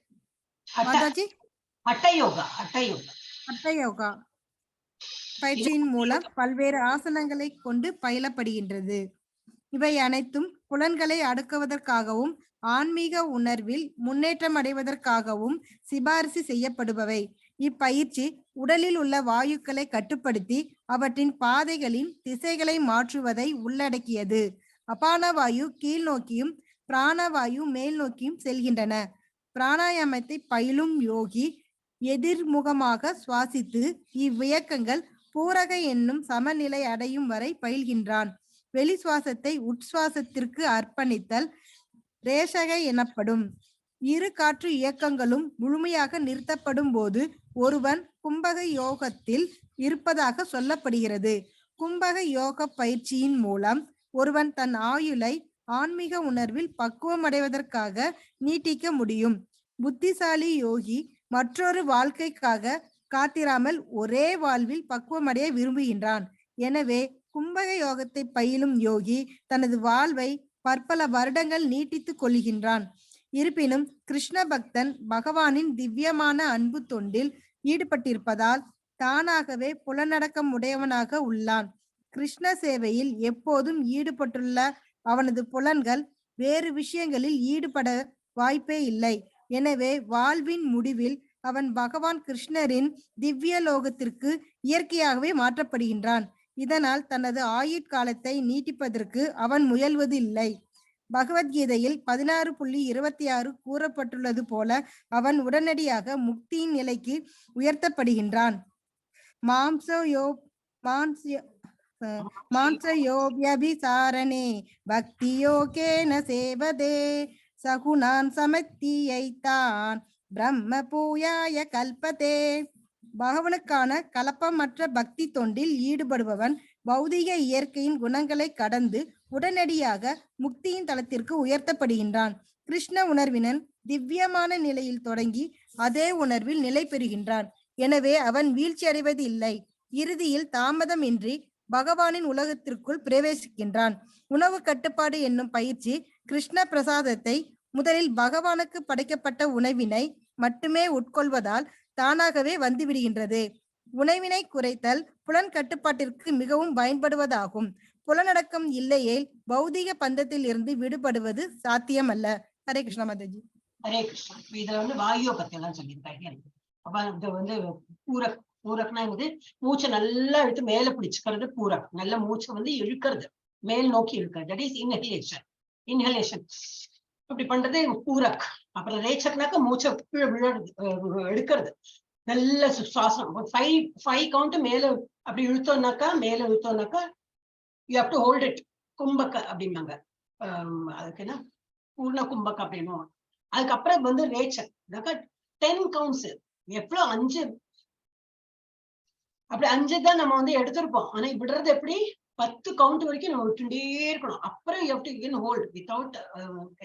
அட்டயோகா பயிற்சியின் மூலம் பல்வேறு ஆசனங்களை கொண்டு பயிலப்படுகின்றது. இவை அனைத்தும் புலன்களை அடக்குவதற்காகவும் ஆன்மீக உணர்வில் முன்னேற்றம் அடைவதற்காகவும் சிபாரிசு செய்யப்படுபவை. இப்பயிற்சி உடலில் உள்ள வாயுக்களை கட்டுப்படுத்தி அவற்றின் பாதைகளின் திசைகளை மாற்றுவதை உள்ளடக்கியது. அபான வாயு கீழ் நோக்கியும் பிராணவாயு மேல் நோக்கியும் செல்கின்றன. பிராணாயாமத்தை பயிலும் யோகி எதிர்முகமாக சுவாசித்து இவ்வியக்கங்கள் பூரக என்னும் சமநிலை அடையும் வரை பயில்கின்றான். வெளி சுவாசத்தை உட்சுவாசத்திற்கு அர்ப்பணித்தல் ரேஷக எனப்படும். இரு காற்று இயக்கங்களும் முழுமையாக நிறுத்தப்படும் போது ஒருவன் கும்பக யோகத்தில் இருப்பதாக சொல்லப்படுகிறது. கும்பக யோக பயிற்சியின் மூலம் ஒருவன் தன் ஆயுளை ஆன்மீக உணர்வில் பக்குவம் அடைவதற்காக நீட்டிக்க முடியும். புத்திசாலி யோகி மற்றொரு வாழ்க்கைக்காக காத்திராமல் ஒரே வாழ்வில் பக்குவமடைய விரும்புகின்றான். எனவே கும்பக யோகத்தை பயிலும் யோகி தனது வாழ்வை பற்பல வருடங்கள் நீட்டித்துக் கொள்கின்றான். இருப்பினும் கிருஷ்ண பக்தன் பகவானின் திவ்யமான அன்பு தொண்டில் ஈடுபட்டிருப்பதால் தானாகவே புலனடக்கம் உடையவனாக உள்ளான். கிருஷ்ண சேவையில் எப்போதும் ஈடுபட்டுள்ள அவனது புலன்கள் வேறு விஷயங்களில் ஈடுபட வாய்ப்பே இல்லை. எனவே வாழ்வின் முடிவில் அவன் பகவான் கிருஷ்ணரின் திவ்ய லோகத்திற்கு இயற்கையாகவே மாற்றப்படுகின்றான். இதனால் தனது ஆயுட்காலத்தை நீட்டிப்பதற்கு அவன் முயல்வது இல்லை. பகவத்கீதையில் 16.26 கூறப்பட்டுள்ளது போல அவன் உடனடியாக முக்தியின் நிலைக்கு உயர்த்தப்படுகின்றான். மாம்சயோபியபிசாரணே பக்தி யோகேன சேவதே சகுணான் சமத்தியைத்தான் பிரம்ம பூயாய கல்பதே. பகவனுக்கான கலப்பமற்ற பக்தி தொண்டில் ஈடுபடுபவன் பௌதிக இயற்கையின் குணங்களை கடந்து உடனடியாக முக்தியின் தளத்திற்கு உயர்த்தப்படுகின்றான். கிருஷ்ண உணர்வினன் திவ்யமான நிலையில் தொடங்கி அதே உணர்வில் நிலை பெறுகின்றான். எனவே அவன் வீழ்ச்சி அடைவது இல்லை. இறுதியில் தாமதமின்றி பகவானின் உலகத்திற்குள் பிரவேசிக்கின்றான். உணவு கட்டுப்பாடு என்னும் பயிற்சி கிருஷ்ண பிரசாதத்தை முதலில் பகவானுக்கு படைக்கப்பட்ட உணவினை மட்டுமே உட்கொள்வதால் தானாகவே வந்துவிடுகின்றது. உணவினை குறைத்தல் புலன் கட்டுப்பாட்டிற்கு மிகவும் பயன்படுவதாகும். புலனடக்கம் இல்லையேல் பௌதிக பந்தத்தில் இருந்து விடுபடுவது சாத்தியமல்ல. ஹரே கிருஷ்ணா மாதாஜி. ஹரே கிருஷ்ணா. இதுல வாயு பத்தி எல்லாம் சொல்லியிருக்காங்க. அப்ப இது பூரக்னா மூச்சை நல்லா இழுத்து மேல பிடிச்சுக்கிறது பூரக். நல்ல மூச்சை இழுக்கிறது, மேல் நோக்கி இழுக்கிறது. That is inhalation. அப்படி பண்றது பூரக். அப்புறம் ரேச்சக்னாக்க மூச்சை எடுக்கிறது. நல்ல சுவாசம் 5 கவுண்ட் மேல அப்படி இழுத்தோம்னாக்கா you have to hold it கும்பக்க அப்படிம்பாங்க. அதுக்கு என்ன பூர்ண கும்பக்க அப்படின்னும். அதுக்கப்புறம் வந்து ரேச்சக் 10 கவுண்ட்ஸ். எவ்வளவு 5 அப்படி 5 தான் நம்ம வந்து எடுத்திருப்போம். ஆனா விடுறது எப்படி 10 கவுண்ட் வரைக்கும் நம்ம விட்டுட்டே இருக்கணும். அப்புறம் you have to again hold without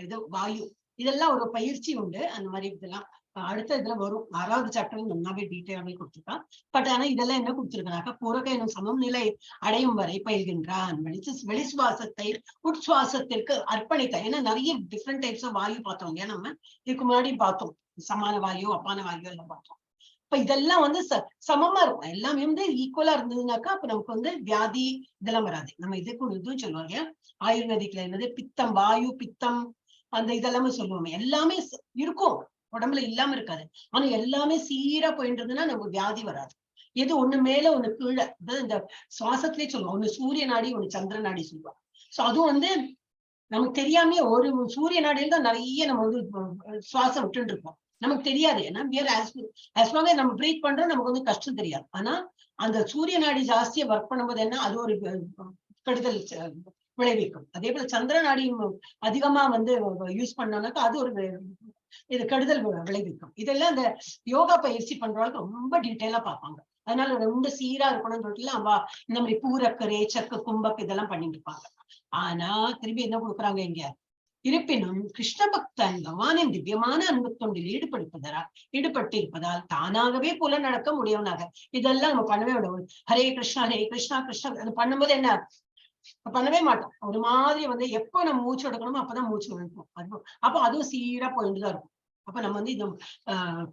இது வாயு. இதெல்லாம் ஒரு பயிற்சி உண்டு. அந்த மாதிரி இதெல்லாம் அடுத்த இதுல வரும். 6வது சாப்டர் நல்லாவே டீட்டெயிலாவே கொடுத்துருக்கான். பட் ஆனா இதெல்லாம் என்ன கொடுத்துருக்காங்க, பூரக எனும் சமம் நிலை அடையும் வரை பயில்கின்றான். வெளிசுவாசத்தை உட்சுவாசத்திற்கு அர்ப்பணிக்க. ஏன்னா நிறைய டிஃப்ரெண்ட் டைப்ஸ் ஆஃப் வாயு பார்த்தோம் இல்லையா, நம்ம இதுக்கு முன்னாடி பார்த்தோம். சமான வாயு, அப்பான வாயு எல்லாம் பார்த்தோம். இப்ப இதெல்லாம் வந்து சமமா இருக்கும். எல்லாமே வந்து ஈக்குவலா இருந்ததுனாக்கா அப்ப நமக்கு வந்து வியாதி இதெல்லாம் வராது. நம்ம இதுக்கு இதுவும் சொல்லுவாங்க ஆயுர்வேதிக்ல என்னது பித்தம், வாயு பித்தம், அந்த இதெல்லாமே சொல்லுவோமே, எல்லாமே இருக்கும் உடம்புல, இல்லாம இருக்காது. ஆனா எல்லாமே சீரா போயின்றதுன்னா நமக்கு வியாதி வராது. எது ஒண்ணு மேல ஒண்ணு கீழே, அதாவது இந்த சுவாசத்திலே சொல்லுவோம், ஒண்ணு சூரிய நாடி ஒண்ணு சந்திர நாடி சொல்லுவோம். சோ அதுவும் வந்து நமக்கு தெரியாம ஒரு சூரிய நாடியில தான் நிறைய நம்ம வந்து சுவாசம் விட்டு இருக்கோம். நமக்கு தெரியாது. ஏன்னா நம்ம பிரீத் பண்றோம், நமக்கு வந்து கஷ்டம் தெரியாது. ஆனா அந்த சூரிய நாடி ஜாஸ்தியா ஒர்க் பண்ணும்போது என்ன, அது ஒரு கெடுதல் விளைவிக்கும். அதே போல சந்திர நாடி அதிகமா வந்து யூஸ் பண்ணோம்னாக்கா அது ஒரு இது கெடுதல் விளைவிக்கும். இதெல்லாம் அந்த யோகா பயிற்சி பண்றவங்களுக்கு ரொம்ப டீட்டெயிலா பார்ப்பாங்க. அதனால ரொம்ப சீரா இருக்கணும்னு சொல்லிட்டு இந்த மாதிரி பூரக்கு, ரேச்சக்கு, கும்பக்கு இதெல்லாம் பண்ணிட்டு இருப்பாங்க. ஆனா திரும்பி என்ன கொடுக்குறாங்க இங்க, இருப்பினும் கிருஷ்ண பக்தன் பகவானின் திவ்யமான அன்பு தொண்டில் ஈடுபட்டிருப்பதால் தானாகவே புலநடக்க முடியவனாக. இதெல்லாம் நம்ம பண்ணவே விடுவோம். ஹரே கிருஷ்ணா கிருஷ்ணா அது பண்ணும்போது என்ன பண்ணவே மாட்டோம். ஒரு மாதிரி வந்து எப்போ நம்ம மூச்சு எடுக்கணுமோ அப்பதான் மூச்சு எடுப்போம். அப்போ அதுவும் சீரா போயிட்டுதான் இருக்கும். அப்ப நம்ம வந்து இது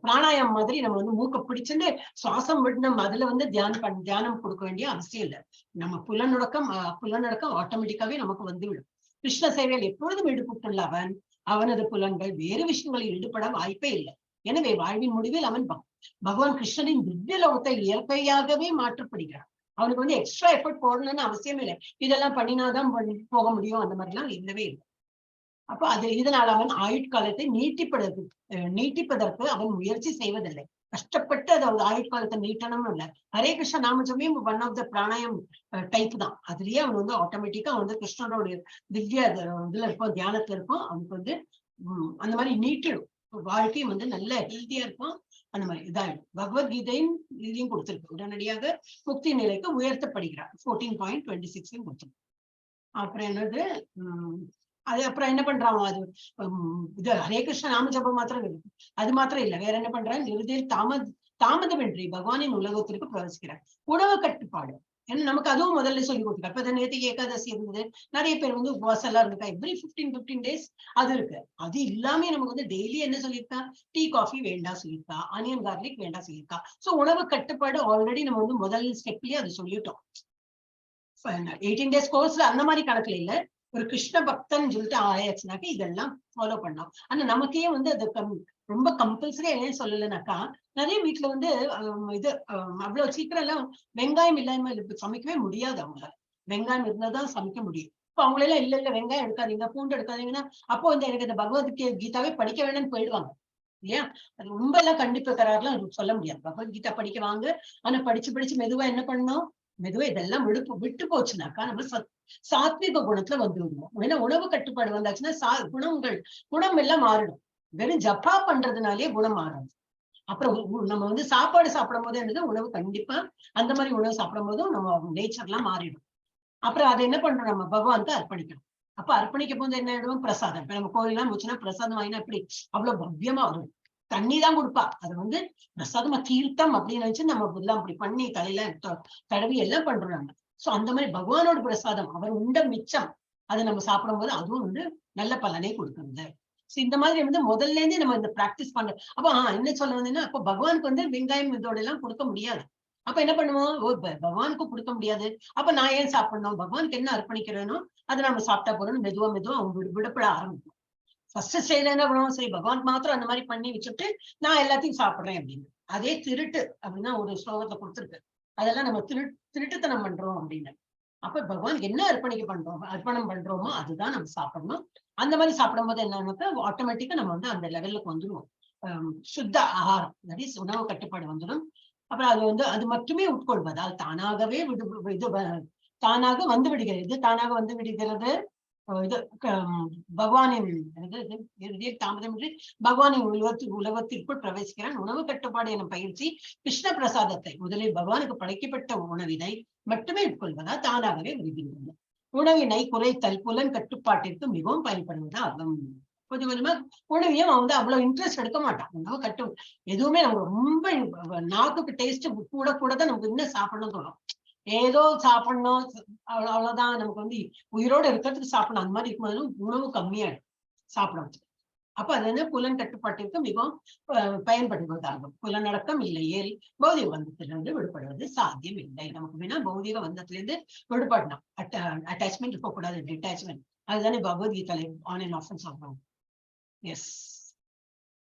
பிராணாயம் மாதிரி நம்ம வந்து மூக்க பிடிச்சுட்டு சுவாசம் விட்டு நம்ம அதுல வந்து தியானம் கொடுக்க வேண்டிய அவசியம் இல்லை. நம்ம புலநடக்கம் ஆட்டோமேட்டிக்காவே நமக்கு வந்து விடும். கிருஷ்ண சேவையில் எப்பொழுதும் ஈடுபட்டுள்ள அவனது புலன்கள் வேறு விஷயங்களில் ஈடுபட வாய்ப்பே இல்லை. எனவே வாழ்வின் முடிவில் அவன் பகவான் கிருஷ்ணனின் திவ்ய லோகத்தை இயற்கையாகவே மாற்றப்படுகிறான். அவனுக்கு வந்து எக்ஸ்ட்ரா எஃபர்ட் போடணும்னு அவசியம் இல்லை. இதெல்லாம் பண்ணினாதான் போக முடியும், அந்த மாதிரி எல்லாம் இல்லவே இல்லை. அப்போ இதனால் அவன் ஆயுட்காலத்தை நீட்டிப்பதற்கு அவன் முயற்சி செய்வதில்லை. கஷ்டப்பட்டு அதாவது ஆயுட்காலத்தை நீட்டணும்னு இல்லை. ஹரே கிருஷ்ண நாம ஜபம் one of the pranayam type தான். அதுலயே அவன் வந்து ஆட்டோமேட்டிக்கா வந்து கிருஷ்ணனோட திவ்ய இதுல இருக்கும், தியானத்துல இருக்கும். அவனுக்கு வந்து அந்த மாதிரி நீட்டிடும். வாழ்க்கையும் வந்து நல்ல ஹெல்த்தியா இருக்கும். அந்த மாதிரி இதாயிடும். பகவத்கீதையும் இதையும் கொடுத்திருக்கு. உடனடியாக முக்தி நிலைக்கு உயர்த்தப்படுகிறார். 14.26 கொடுத்திருக்கு. அப்புறம் என்னது அப்புறம் என்ன பண்றான், அது இது ஹரே கிருஷ்ண நாம ஜபம் மாத்திரம் இருக்கு. அது மாத்திரம் இல்ல, வேற என்ன பண்றான், இறுதியில் தாமதமின்றி பகவானின் உலகத்திற்கு பிரவேசிக்கிறார். உணவு கட்டுப்பாடு, ஏன்னா நமக்கு அதுவும் முதல்ல சொல்லி கொடுத்துருக்காரு. இப்ப நேற்றுக்கு ஏகாதசி இருந்தது, நிறைய பேர் வந்து உபவாசம் எல்லாம் இருக்கா, எவ்ரி 15 days அது இருக்கு. அது இல்லாம நமக்கு வந்து டெய்லி என்ன சொல்லியிருக்கா, டீ காஃபி வேண்டாம் சொல்லியிருக்கா, ஆனியன் கார்லிக் வேண்டாம் சொல்லியிருக்கா. சோ உணவு கட்டுப்பாடு ஆல்ரெடி நம்ம வந்து முதல் ஸ்டெப்லயே அது சொல்லிட்டோம். 18 days கோர்ஸ்ல அந்த மாதிரி கணக்குல இல்ல, ஒரு கிருஷ்ண பக்தன் சொல்லிட்டு ஆயாச்சுனாக்கா இதெல்லாம் ஃபாலோ பண்ணோம். ஆனா நமக்கே வந்து அது ரொம்ப கம்பல்சரியா ஏன் சொல்லலைனாக்கா, நிறைய வீட்டுல வந்து இது அவ்வளவு சீக்கிரம் எல்லாம் வெங்காயம் இல்லாம சமைக்கவே முடியாது. அவங்களால வெங்காயம் இருந்தாதான் சமைக்க முடியும். இப்ப அவங்களெல்லாம் இல்ல வெங்காயம் எடுக்காதீங்க, பூண்டு எடுக்காதீங்கன்னா அப்போ வந்து எனக்கு இந்த பகவத்கீதாவே படிக்க வேணும்னு போயிடுவாங்க இல்லையா. அது ரொம்ப எல்லாம் கண்டிப்பு தராருலாம் சொல்ல முடியாது. பகவத்கீதா படிக்க வாங்க, ஆனா படிச்சு மெதுவா என்ன பண்ணணும், மெதுவா இதெல்லாம் விட்டு போச்சுனாக்கா நம்ம சாத்விக குணத்துல வந்து விடுவோம். ஏன்னா உணவு கட்டுப்பாடு வந்தாச்சுன்னா குணம் எல்லாம் மாறிடும். வெறும் ஜப்பா பண்றதுனாலே குணம் மாறாது. அப்புறம் நம்ம வந்து சாப்பாடு சாப்பிடும் போது என்னது, உணவு கண்டிப்பா அந்த மாதிரி உணவு சாப்பிடும் போதும் நம்ம நேச்சர் எல்லாம் மாறிடும். அப்புறம் அதை என்ன பண்றோம், நம்ம பகவானுக்கு அர்ப்பணிக்கணும். அப்ப அர்ப்பணிக்கும் போது என்ன ஆயிடும், பிரசாதம். இப்ப நம்ம கோயிலாம் போச்சுன்னா பிரசாதம் வாங்கினா எப்படி அவ்வளவு பவ்யமா வரும். தண்ணி தான் கொடுப்பா, அது வந்து பிரசாதமா தீர்த்தம் அப்படின்னு நினைச்சு நம்ம எல்லாம் அப்படி பண்ணி தலையில தடவி எல்லாம் பண்றோம் நம்ம. சோ அந்த மாதிரி பகவானோட பிரசாதம், அவர் உண்ட மிச்சம், அதை நம்ம சாப்பிடும் போது அதுவும் வந்து நல்ல பலனை கொடுக்குறது. சோ இந்த மாதிரி வந்து முதல்ல இருந்தே நம்ம இந்த பிராக்டிஸ் பண்றோம். அப்ப என்ன சொல்ல வந்தீங்கன்னா, அப்ப பகவானுக்கு வந்து வெங்காயம் இதோட எல்லாம் கொடுக்க முடியாது. அப்ப என்ன பண்ணுவோம், பகவானுக்கும் கொடுக்க முடியாது, அப்ப நான் ஏன் சாப்பிடணும், பகவானுக்கு என்ன அர்ப்பணிக்கிறேனோ அதை நம்ம சாப்பிட்டா போறோம்னு மெதுவா அவங்க விடப்பட ஆரம்பிக்கும். ஃபர்ஸ்ட் ஸ்டேஜ்ல என்ன பண்ணுவோம், சரி பகவான் மாத்திரம் அந்த மாதிரி பண்ணி வச்சுட்டு நான் எல்லாத்தையும் சாப்பிடுறேன் அப்படின்னு. அதே திருட்டு அப்படின்னா ஒரு ஸ்லோகத்தை கொடுத்துருக்கு. அதெல்லாம் நம்ம திருட்டுத்தனம் பண்றோம் அப்படின்னு. அப்ப பகவான் என்ன அர்ப்பணம் பண்றோமோ அதுதான் நம்ம சாப்பிடணும். அந்த மாதிரி சாப்பிடும் போது என்னன்னாக்கா ஆட்டோமேட்டிக்கா நம்ம வந்து அந்த லெவலுக்கு வந்துடுவோம். சுத்த ஆகாரம், உணவு கட்டுப்பாடு வந்துடும். அப்புறம் அது மட்டுமே உட்கொள்வதால் தானாகவே தானாக வந்து விடுகிறது. இது தானாக வந்து விடுகிறது. இது பகவானின் தாமதமின்றி பகவானின் உலகத்திற்குள் பிரவேசிக்கிறான். உணவு கட்டுப்பாடு எனும் பயிற்சி கிருஷ்ண பிரசாதத்தை முதலில் பகவானுக்கு படைக்கப்பட்ட உணவினை மட்டுமே உட்கொள்வதா தானாகவே விடுகின்றன. உணவினை குறைத்தல் புலன் கட்டுப்பாட்டிற்கு மிகவும் பயன்படுவதாகும். கொஞ்சம் கொஞ்சமா உணவையும் அவன் வந்து அவ்வளவு இன்ட்ரெஸ்ட் எடுக்க மாட்டான். உணவு கட்டு எதுவுமே நம்ம ரொம்ப நாக்குக்கு டேஸ்ட் கூட கூட தான் நமக்கு இன்னும் சாப்பிடணும்னு தோணும். ஏதோ சாப்பிடணும் அவ்வளவுதான், நமக்கு வந்து உயிரோடு இருக்கிறதுக்கு சாப்பிடணும் அந்த மாதிரி இருக்கும்போது உணவு கம்மியாயிடும் சாப்பிடும். அப்ப அது வந்து புலன் கட்டுப்பாட்டிற்கு மிகவும் பயன்படுவதாகும். புலனடக்கம் இல்லையே பௌதிக பந்தத்திலிருந்து விடுபடுவது சாத்தியம் இல்லை. நமக்கு வேணா பௌதிக பந்தத்திலிருந்து விடுபடணும். அட்டாச்மெண்ட் இருக்கக்கூடாது, டிட்டாச்மெண்ட். அதுதானே பகவத்கீதை ஆன் அண்ட் ஆஃப் சொல்றோம். எஸ்.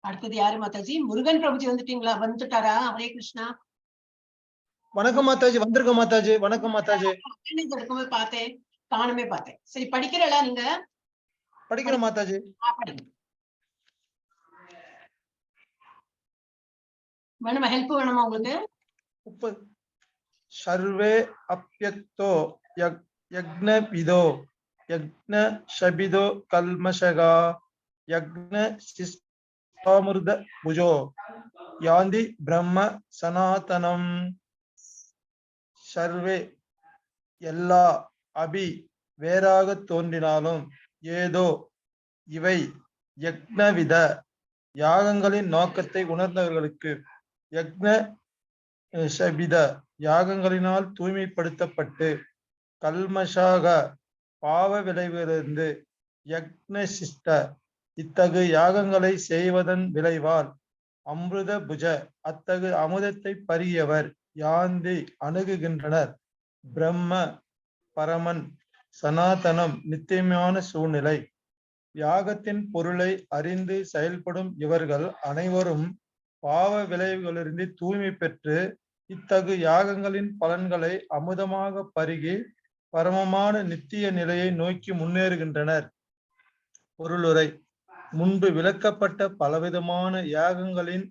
அடுத்தது யாரு மாதாஜி? முருகன் பிரபுஜி வந்துட்டீங்களா? வந்துட்டாரா? ஹரே கிருஷ்ணா. வணக்கம் மாதாஜி. வந்திருக்க மாதாஜி. வணக்கம் மாதாஜி. எடுக்கும்போது பார்த்தேன், காணுமே பார்த்தேன். சரி, படிக்கிறீங்களா நீங்க? படிக்கிற மாதாஜி. படிங்க. வேணுமா? ஹெல்ப் வேணுமா உங்களுக்கு? சர்வே அப்யக்தோ யக்ன விதோ யக்ன ஷபிதோ கல்மஷகா யக்ன சிஸ்தாமிருத புஜோ யாந்தி பிரம்ம சனாதனம். சர்வே எல்லா, அபி வேறாக தோன்றினாலும், ஏதோ இவை, யக்னவித யாகங்களின் நோக்கத்தை உணர்ந்தவர்களுக்கு, யக்ன ஷபித யாகங்களினால் தூய்மைப்படுத்தப்பட்டு, கல்மஷாக பாவ விளைவிலிருந்து, யக்னசிஷ்ட இத்தகு யாகங்களை செய்வதன் விளைவால், அமிர்த புஜ அத்தகு அமுதத்தை பருகியவர், யாந்தி அணுகுகின்றனர், பிரம்ம பரமன் சனாதனம் நித்தியமான சூழ்நிலை. யாகத்தின் பொருளை அறிந்து செயல்படும் இவர்கள் அனைவரும் பாவ விளைவுகளிலிருந்து தூய்மை பெற்று இத்தகு யாகங்களின் பலன்களை அமுதமாக பருகி பரமமான நித்திய நிலையை நோக்கி முன்னேறுகின்றனர். பொருளுரை. முன்பு விளக்கப்பட்ட பலவிதமான யாகங்களின்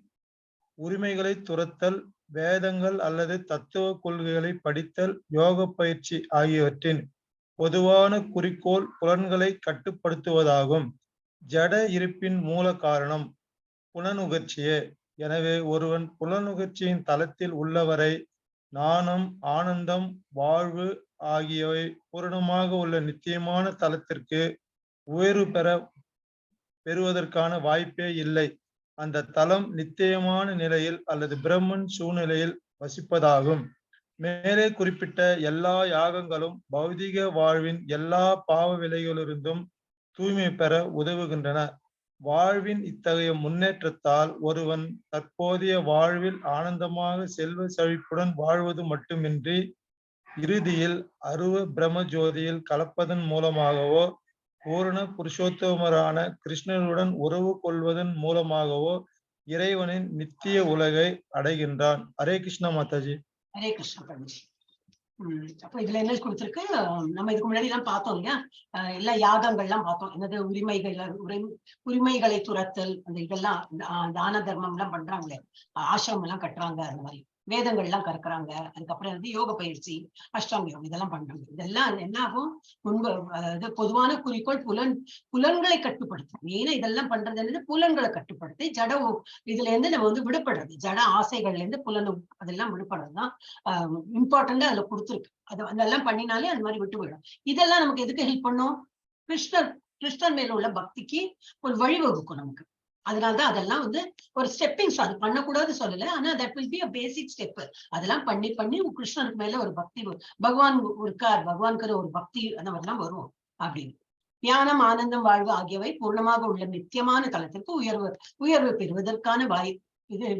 உரிமைகளை துறத்தல், வேதங்கள் அல்லது தத்துவ கொள்கைகளை படித்தல், யோக பயிற்சி ஆகியவற்றின் பொதுவான குறிக்கோள் புலன்களை கட்டுப்படுத்துவதாகும். ஜட இருப்பின் மூல காரணம் புலனுகர்ச்சியே. எனவே ஒருவன் புலனுகர்ச்சியின் தளத்தில் உள்ளவரை நாணம், ஆனந்தம், வாழ்வு ஆகியவை பூரணமாக உள்ள நித்தியமான தளத்திற்கு உயர்வு பெறுவதற்கான வாய்ப்பே இல்லை. அந்த தலம் நித்தியமான நிலையில் அல்லது பிரம்மன் சூழ்நிலையில் வசிப்பதாகும். மேலே குறிப்பிட்ட எல்லா யாகங்களும் பௌதிக வாழ்வின் எல்லா பாவ விலைகளிலிருந்தும் தூய்மை பெற உதவுகின்றன. வாழ்வின் இத்தகைய முன்னேற்றத்தால் ஒருவன் தற்போதைய வாழ்வில் ஆனந்தமாக செல்வ செழிப்புடன் வாழ்வது மட்டுமின்றி இறுதியில் அருவ பிரம்ம ஜோதியில் கலப்பதன் மூலமாகவோ பூரண புருஷோத்தமரான கிருஷ்ணனுடன் உறவு கொள்வதன் மூலமாகவோ இறைவனின் நித்திய உலகை அடைகின்றான். ஹரே கிருஷ்ணா மாதாஜி. ஹரே கிருஷ்ணா பிரபுஜி. அப்ப இதுல என்ன கொடுத்திருக்கு? நம்ம இதுக்கு முன்னாடி எல்லாம் பார்த்தோம் இல்லையா? எல்லா யாகங்கள்லாம் பார்த்தோம். என்னது உரிமைகளை துரத்தல், அந்த இதெல்லாம் தான தர்மம் எல்லாம் பண்றாங்களே, ஆசிரமம் எல்லாம் கட்டுறாங்க, அந்த மாதிரி வேதங்கள் எல்லாம் கற்கிறாங்க. அதுக்கப்புறம் வந்து யோக பயிற்சி, அஷ்டாங்க யோகம் இதெல்லாம் பண்றாங்க. இதெல்லாம் என்ன ஆகும்? முன்பு பொதுவான குறிக்கோள் புலன்களை கட்டுப்படுத்தும். மெயினா இதெல்லாம் பண்றது என்னது? புலன்களை கட்டுப்படுத்தி ஜட இதுல இருந்து நம்ம வந்து விடுபடுறது, ஜட ஆசைகள்ல இருந்து புலன் அதெல்லாம் விடுபடுறதுதான் இம்பார்ட்டண்டா அதுல கொடுத்துருக்கு. அதெல்லாம் பண்ணினாலே அந்த மாதிரி விட்டு போயிடும். இதெல்லாம் நமக்கு எதுக்கு ஹெல்ப் பண்ணும்? கிருஷ்ணர் மேல உள்ள பக்திக்கு ஒரு வழிவகுக்கும் நமக்கு. அதனாலதான் அதெல்லாம் வந்து ஒரு ஸ்டெப்பிங்ஸ். அது பண்ணக்கூடாது சொல்லல, ஆனா that will be a basic step. அதெல்லாம் பண்ணி கிருஷ்ணனுக்கு மேல ஒரு பக்தி, பகவான் இருக்கார், பகவானுக்கு ஒரு பக்தி அந்த மாதிரிலாம் வரும் அப்படின்னு. ஞானம், ஆனந்தம், வாழ்வு ஆகியவை பூர்ணமாக உள்ள நித்தியமான தளத்திற்கு உயர்வு பெறுவதற்கான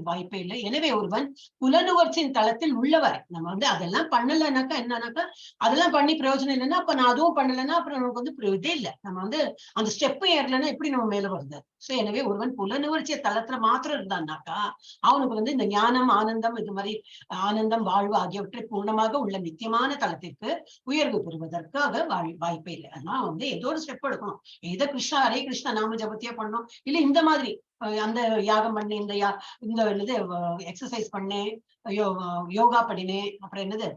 வாய்ப்பே இல்லை. எனவே ஒருவன் புலனுணர்ச்சியின் தளத்தில் உள்ளவரை நம்ம வந்து அதெல்லாம் பண்ணலனாக்கா என்னன்னாக்கா, அதெல்லாம் பண்ணி பிரயோஜனம் இல்லைன்னா அப்ப நான் அதுவும் பண்ணலைன்னா அப்புறம் நமக்கு வந்து இதே இல்லை. நம்ம வந்து அந்த ஸ்டெப் ஏறலைன்னா எப்படி நம்ம மேல வருது? சோ எனவே ஒருவன் புலனுணர்ச்சிய தளத்துல மாத்திரம் இருந்தான்னாக்கா அவனுக்கு வந்து இந்த ஞானம், ஆனந்தம், இது மாதிரி ஆனந்தம், வாழ்வு ஆகியவற்றை பூர்ணமாக உள்ள நித்தியமான தளத்திற்கு உயர்வு பெறுவதற்காக வாய்ப்பே இல்லை. அதனால வந்து ஏதோ ஒரு ஸ்டெப் எடுக்கணும். ஏதோ கிருஷ்ணா ஹரே கிருஷ்ணா நாம ஜபத்தியா பண்ணணும், இல்ல இந்த மாதிரி அந்த யாகம் பண்ணு, இந்த என்னது எக்ஸசைஸ் பண்ணு, யோகா பண்ணினேன், அப்புறம் என்னது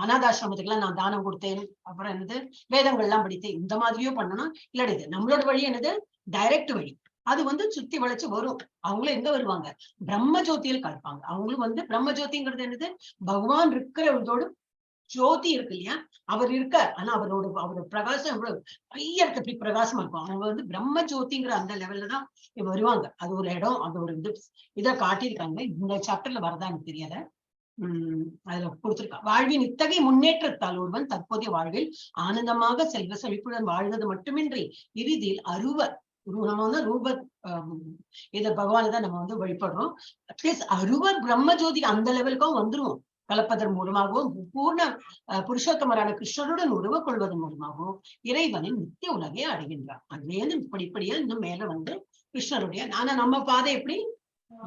அனாதாசிரமத்துக்கு எல்லாம் நான் தானம் கொடுத்தேன், அப்புறம் என்னது வேதங்கள் எல்லாம் படித்தேன், இந்த மாதிரியும் பண்ணணும். இல்லாடி நம்மளோட வழி என்னது டைரக்ட் வழி. அது வந்து சுத்தி வளைச்சு வரும். அவங்களும் எங்க வருவாங்க, பிரம்ம ஜோதியில் கலப்பாங்க. அவங்களும் வந்து பிரம்ம ஜோதிங்கிறது என்னது, பகவான் இருக்கிறதோட ஜோதி இருக்கு இல்லையா, அவர் இருக்க. ஆனா அவரோட பிரகாசம் எவ்வளவு நிறைய இருக்கு, இப்படி பிரகாசமா இருக்கும். அவங்க வந்து பிரம்ம ஜோதிங்கிற அந்த லெவல்ல தான் வருவாங்க. அது ஒரு இடம், அது ஒரு இதை காட்டியிருக்காங்க. இந்த சாப்டர்ல வரதா எனக்கு தெரியாத. அதுல கொடுத்திருக்கா. வாழ்வின் இத்தகைய முன்னேற்றத்தால் ஒருவன் தற்போதைய வாழ்வில் ஆனந்தமாக செல்வ செழிப்புடன் வாழ்வது மட்டுமின்றி இறுதியில் நம்ம வந்து ரூப இத பகவானை தான் நம்ம வந்து வழிபடுறோம். அட்லீஸ்ட் அருவ பிரம்ம ஜோதி அந்த லெவலுக்கும் வந்துருவோம். கலப்பதன் மூலமாகவும் பூர்ண புருஷோத்தமரான கிருஷ்ணருடன் உறவு கொள்வதன் மூலமாகவும் இறைவனின் நித்திய உலகை அடைகின்றார். அதுலேருந்து இப்படிப்படியா இன்னும் மேல வந்து கிருஷ்ணருடைய, ஆனா நம்ம பாதை எப்படி